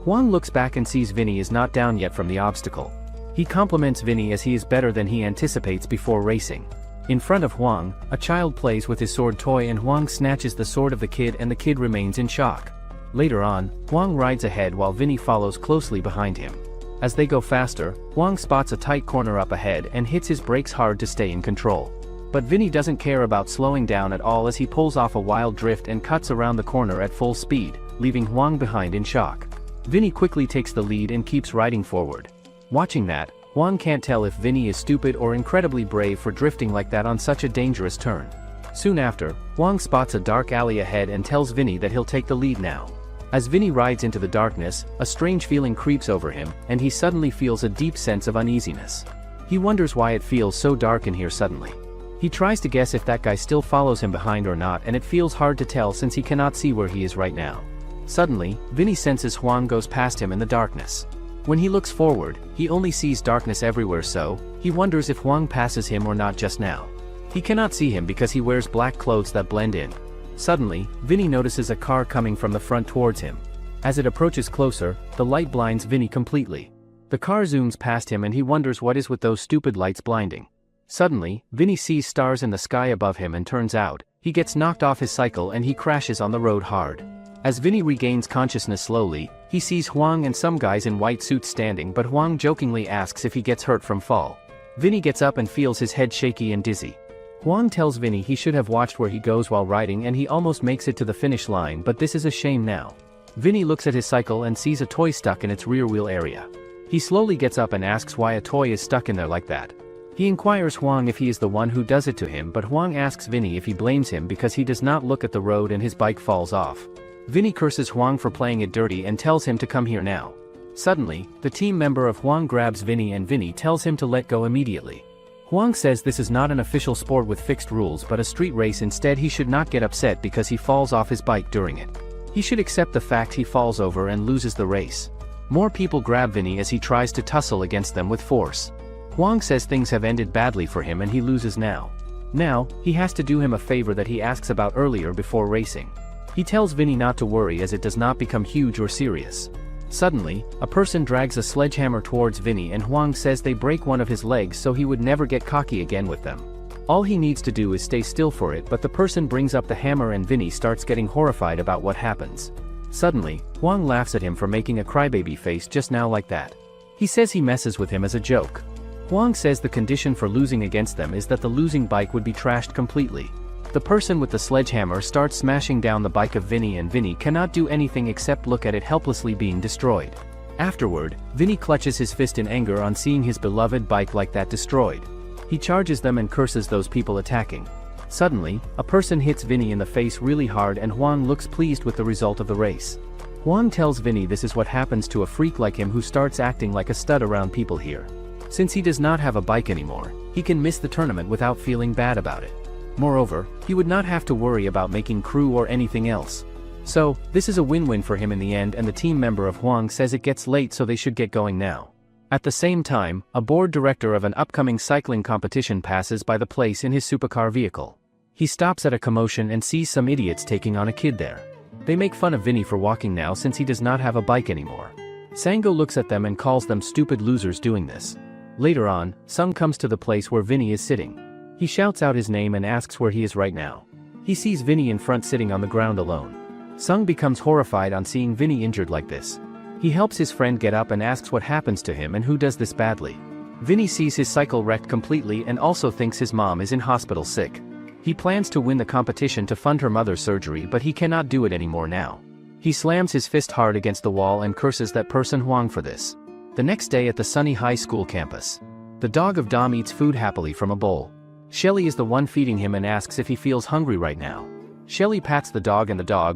Huang looks back and sees Vinny is not down yet from the obstacle. He compliments Vinny as he is better than he anticipates before racing. In front of Huang, a child plays with his sword toy and Huang snatches the sword of the kid and the kid remains in shock. Later on, Huang rides ahead while Vinny follows closely behind him. As they go faster, Huang spots a tight corner up ahead and hits his brakes hard to stay in control. But Vinny doesn't care about slowing down at all as he pulls off a wild drift and cuts around the corner at full speed, leaving Huang behind in shock. Vinny quickly takes the lead and keeps riding forward. Watching that, Huang can't tell if Vinny is stupid or incredibly brave for drifting like that on such a dangerous turn. Soon after, Huang spots a dark alley ahead and tells Vinny that he'll take the lead now. As Vinny rides into the darkness, a strange feeling creeps over him, and he suddenly feels a deep sense of uneasiness. He wonders why it feels so dark in here suddenly. He tries to guess if that guy still follows him behind or not, and it feels hard to tell since he cannot see where he is right now. Suddenly, Vinny senses Huang goes past him in the darkness. When he looks forward, he only sees darkness everywhere, so he wonders if Huang passes him or not just now. He cannot see him because he wears black clothes that blend in. Suddenly, Vinny notices a car coming from the front towards him. As it approaches closer, the light blinds Vinny completely. The car zooms past him and he wonders what is with those stupid lights blinding. Suddenly, Vinny sees stars in the sky above him and turns out, he gets knocked off his cycle and he crashes on the road hard. As Vinny regains consciousness slowly, he sees Huang and some guys in white suits standing, but Huang jokingly asks if he gets hurt from fall. Vinny gets up and feels his head shaky and dizzy. Huang tells Vinny he should have watched where he goes while riding and he almost makes it to the finish line, but this is a shame now. Vinny looks at his cycle and sees a toy stuck in its rear wheel area. He slowly gets up and asks why a toy is stuck in there like that. He inquires Huang if he is the one who does it to him, but Huang asks Vinny if he blames him because he does not look at the road and his bike falls off. Vinny curses Huang for playing it dirty and tells him to come here now. Suddenly, the team member of Huang grabs Vinny and Vinny tells him to let go immediately. Huang says this is not an official sport with fixed rules but a street race, instead he should not get upset because he falls off his bike during it. He should accept the fact he falls over and loses the race. More people grab Vinny as he tries to tussle against them with force. Huang says things have ended badly for him and he loses now. Now, he has to do him a favor that he asks about earlier before racing. He tells Vinny not to worry as it does not become huge or serious. Suddenly, a person drags a sledgehammer towards Vinny and Hwang says they break one of his legs so he would never get cocky again with them. All he needs to do is stay still for it, but the person brings up the hammer and Vinny starts getting horrified about what happens. Suddenly, Hwang laughs at him for making a crybaby face just now like that. He says he messes with him as a joke. Hwang says the condition for losing against them is that the losing bike would be trashed completely. The person with the sledgehammer starts smashing down the bike of Vinny and Vinny cannot do anything except look at it helplessly being destroyed. Afterward, Vinny clutches his fist in anger on seeing his beloved bike like that destroyed. He charges them and curses those people attacking. Suddenly, a person hits Vinny in the face really hard and Hwang looks pleased with the result of the race. Hwang tells Vinny this is what happens to a freak like him who starts acting like a stud around people here. Since he does not have a bike anymore, he can miss the tournament without feeling bad about it. Moreover, he would not have to worry about making crew or anything else. So, this is a win-win for him in the end, and the team member of Hwang says it gets late so they should get going now. At the same time, a board director of an upcoming cycling competition passes by the place in his supercar vehicle. He stops at a commotion and sees some idiots taking on a kid there. They make fun of Vinny for walking now since he does not have a bike anymore. Sango looks at them and calls them stupid losers doing this. Later on, Sung comes to the place where Vinny is sitting. He shouts out his name and asks where he is right now. He sees Vinny in front sitting on the ground alone. Sung becomes horrified on seeing Vinny injured like this. He helps his friend get up and asks what happens to him and who does this badly. Vinny sees his cycle wrecked completely and also thinks his mom is in hospital sick. He plans to win the competition to fund her mother's surgery, but he cannot do it anymore now. He slams his fist hard against the wall and curses that person Hwang for this. The next day at the sunny high school campus. The dog of Dom eats food happily from a bowl. Shelly is the one feeding him and asks if he feels hungry right now. Shelly pats the dog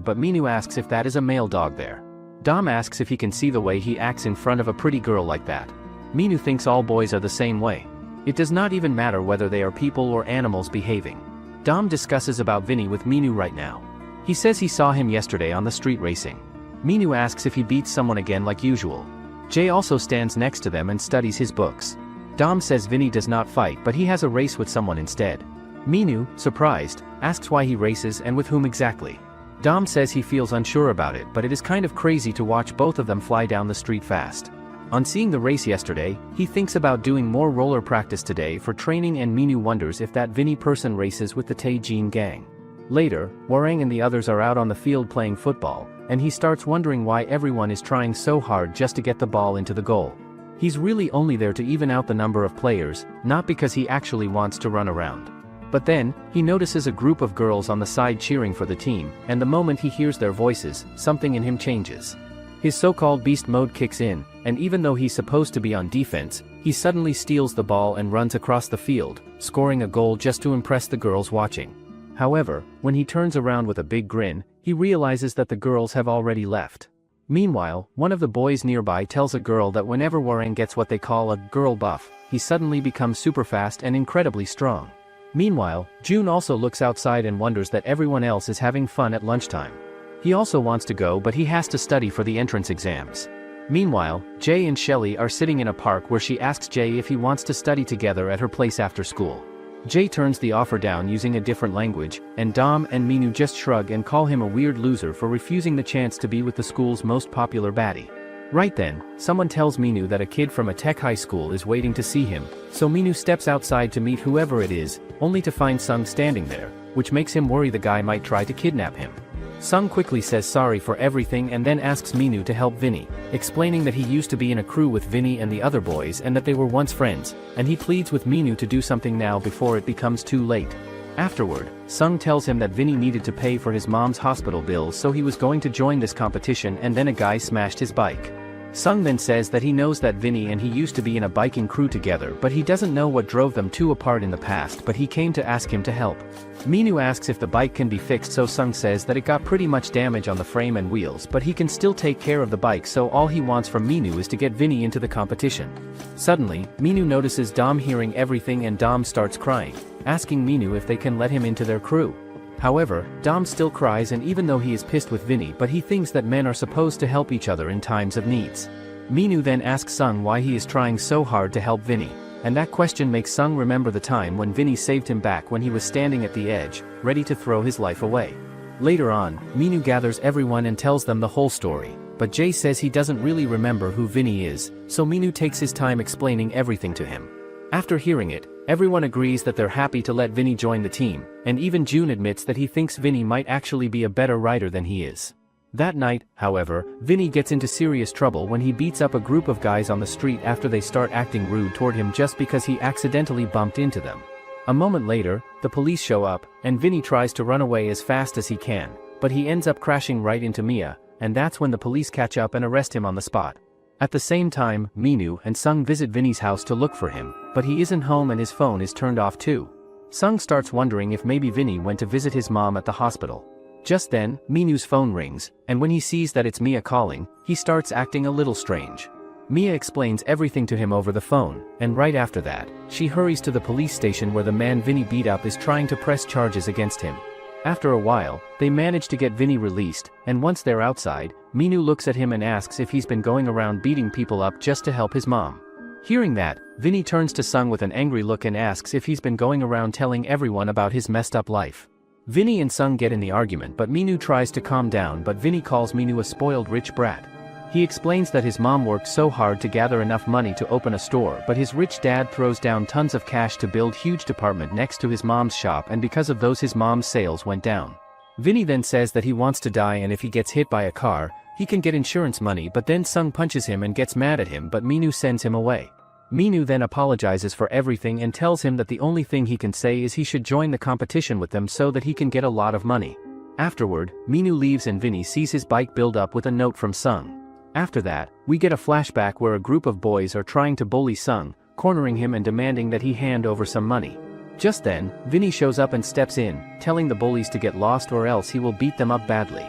but Minu asks if that is a male dog there. Dom asks if he can see the way he acts in front of a pretty girl like that. Minu thinks all boys are the same way. It does not even matter whether they are people or animals behaving. Dom discusses about Vinny with Minu right now. He says he saw him yesterday on the street racing. Minu asks if he beats someone again like usual. Jay also stands next to them and studies his books. Dom says Vinny does not fight but he has a race with someone instead. Minu, surprised, asks why he races and with whom exactly. Dom says he feels unsure about it, but it is kind of crazy to watch both of them fly down the street fast. On seeing the race yesterday, he thinks about doing more roller practice today for training, and Minu wonders if that Vinny person races with the Tae-jin gang. Later, Warang and the others are out on the field playing football, and he starts wondering why everyone is trying so hard just to get the ball into the goal. He's really only there to even out the number of players, not because he actually wants to run around. But then, he notices a group of girls on the side cheering for the team, and the moment he hears their voices, something in him changes. His so-called beast mode kicks in, and even though he's supposed to be on defense, he suddenly steals the ball and runs across the field, scoring a goal just to impress the girls watching. However, when he turns around with a big grin, he realizes that the girls have already left. Meanwhile, one of the boys nearby tells a girl that whenever Warang gets what they call a girl buff, he suddenly becomes super fast and incredibly strong. Meanwhile, June also looks outside and wonders that everyone else is having fun at lunchtime. He also wants to go, but he has to study for the entrance exams. Meanwhile, Jay and Shelly are sitting in a park where she asks Jay if he wants to study together at her place after school. Jay turns the offer down using a different language, and Dom and Minu just shrug and call him a weird loser for refusing the chance to be with the school's most popular baddie. Right then, someone tells Minu that a kid from a tech high school is waiting to see him, so Minu steps outside to meet whoever it is, only to find Sung standing there, which makes him worry the guy might try to kidnap him. Sung quickly says sorry for everything and then asks Minu to help Vinny, explaining that he used to be in a crew with Vinny and the other boys and that they were once friends, and he pleads with Minu to do something now before it becomes too late. Afterward, Sung tells him that Vinny needed to pay for his mom's hospital bills, so he was going to join this competition, and then a guy smashed his bike. Sung then says that he knows that Vinny and he used to be in a biking crew together, but he doesn't know what drove them two apart in the past, but he came to ask him to help. Minu asks if the bike can be fixed, so Sung says that it got pretty much damage on the frame and wheels, but he can still take care of the bike, so all he wants from Minu is to get Vinny into the competition. Suddenly, Minu notices Dom hearing everything and Dom starts crying, asking Minu if they can let him into their crew. However, Dom still cries, and even though he is pissed with Vinny, but he thinks that men are supposed to help each other in times of needs. Minu then asks Sung why he is trying so hard to help Vinny, and that question makes Sung remember the time when Vinny saved him back when he was standing at the edge, ready to throw his life away. Later on, Minu gathers everyone and tells them the whole story. but Jay says he doesn't really remember who Vinny is, so Minu takes his time explaining everything to him. After hearing it, everyone agrees that they're happy to let Vinny join the team, and even June admits that he thinks Vinny might actually be a better writer than he is. That night, however, Vinny gets into serious trouble when he beats up a group of guys on the street after they start acting rude toward him just because he accidentally bumped into them. A moment later, the police show up, and Vinny tries to run away as fast as he can, but he ends up crashing right into Mia, and that's when the police catch up and arrest him on the spot. At the same time, Minu and Sung visit Vinny's house to look for him, but he isn't home and his phone is turned off too. Sung starts wondering if maybe Vinny went to visit his mom at the hospital. Just then, Minu's phone rings, and when he sees that it's Mia calling, he starts acting a little strange. Mia explains everything to him over the phone, and right after that, she hurries to the police station where the man Vinny beat up is trying to press charges against him. After a while, they manage to get Vinny released, and once they're outside, Minu looks at him and asks if he's been going around beating people up just to help his mom. Hearing that, Vinny turns to Sung with an angry look and asks if he's been going around telling everyone about his messed up life. Vinny and Sung get in the argument but Minu tries to calm down, but Vinny calls Minu a spoiled rich brat. He explains that his mom worked so hard to gather enough money to open a store, but his rich dad throws down tons of cash to build huge department next to his mom's shop, and because of those his mom's sales went down. Vinny then says that he wants to die, and if he gets hit by a car, he can get insurance money, but then Sung punches him and gets mad at him, but Minu sends him away. Minu then apologizes for everything and tells him that the only thing he can say is he should join the competition with them so that he can get a lot of money. Afterward, Minu leaves and Vinny sees his bike build up with a note from Sung. After that, we get a flashback where a group of boys are trying to bully Sung, cornering him and demanding that he hand over some money. Just then, Vinny shows up and steps in, telling the bullies to get lost or else he will beat them up badly.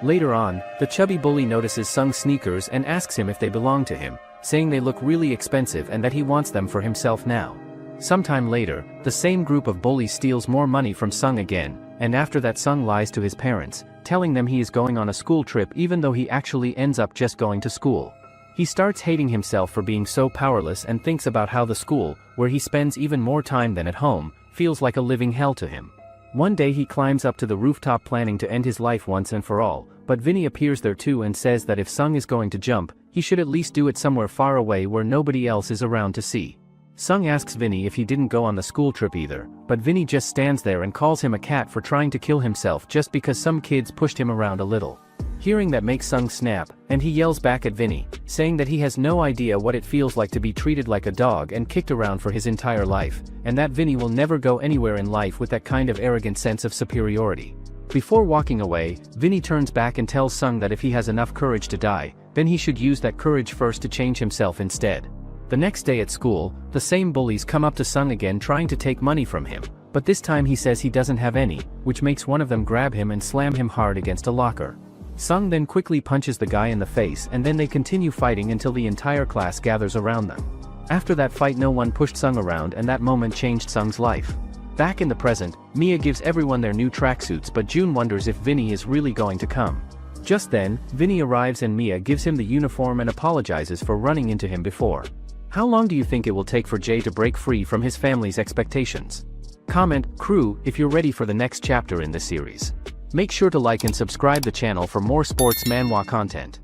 Later on, the chubby bully notices Sung's sneakers and asks him if they belong to him, saying they look really expensive and that he wants them for himself now. Sometime later, the same group of bullies steals more money from Sung again, and after that Sung lies to his parents, telling them he is going on a school trip even though he actually ends up just going to school. He starts hating himself for being so powerless and thinks about how the school, where he spends even more time than at home, feels like a living hell to him. One day he climbs up to the rooftop planning to end his life once and for all, but Vinny appears there too and says that if Sung is going to jump, he should at least do it somewhere far away where nobody else is around to see. Sung asks Vinny if he didn't go on the school trip either, but Vinny just stands there and calls him a cat for trying to kill himself just because some kids pushed him around a little. Hearing that makes Sung snap, and he yells back at Vinny, saying that he has no idea what it feels like to be treated like a dog and kicked around for his entire life, and that Vinny will never go anywhere in life with that kind of arrogant sense of superiority. Before walking away, Vinny turns back and tells Sung that if he has enough courage to die, then he should use that courage first to change himself instead. The next day at school, the same bullies come up to Sung again trying to take money from him, but this time he says he doesn't have any, which makes one of them grab him and slam him hard against a locker. Sung then quickly punches the guy in the face and then they continue fighting until the entire class gathers around them. After that fight no one pushed Sung around and that moment changed Sung's life. Back in the present, Mia gives everyone their new tracksuits but June wonders if Vinny is really going to come. Just then, Vinny arrives and Mia gives him the uniform and apologizes for running into him before. How long do you think it will take for Jay to break free from his family's expectations? Comment, crew, if you're ready for the next chapter in this series. Make sure to like and subscribe the channel for more sports manhwa content.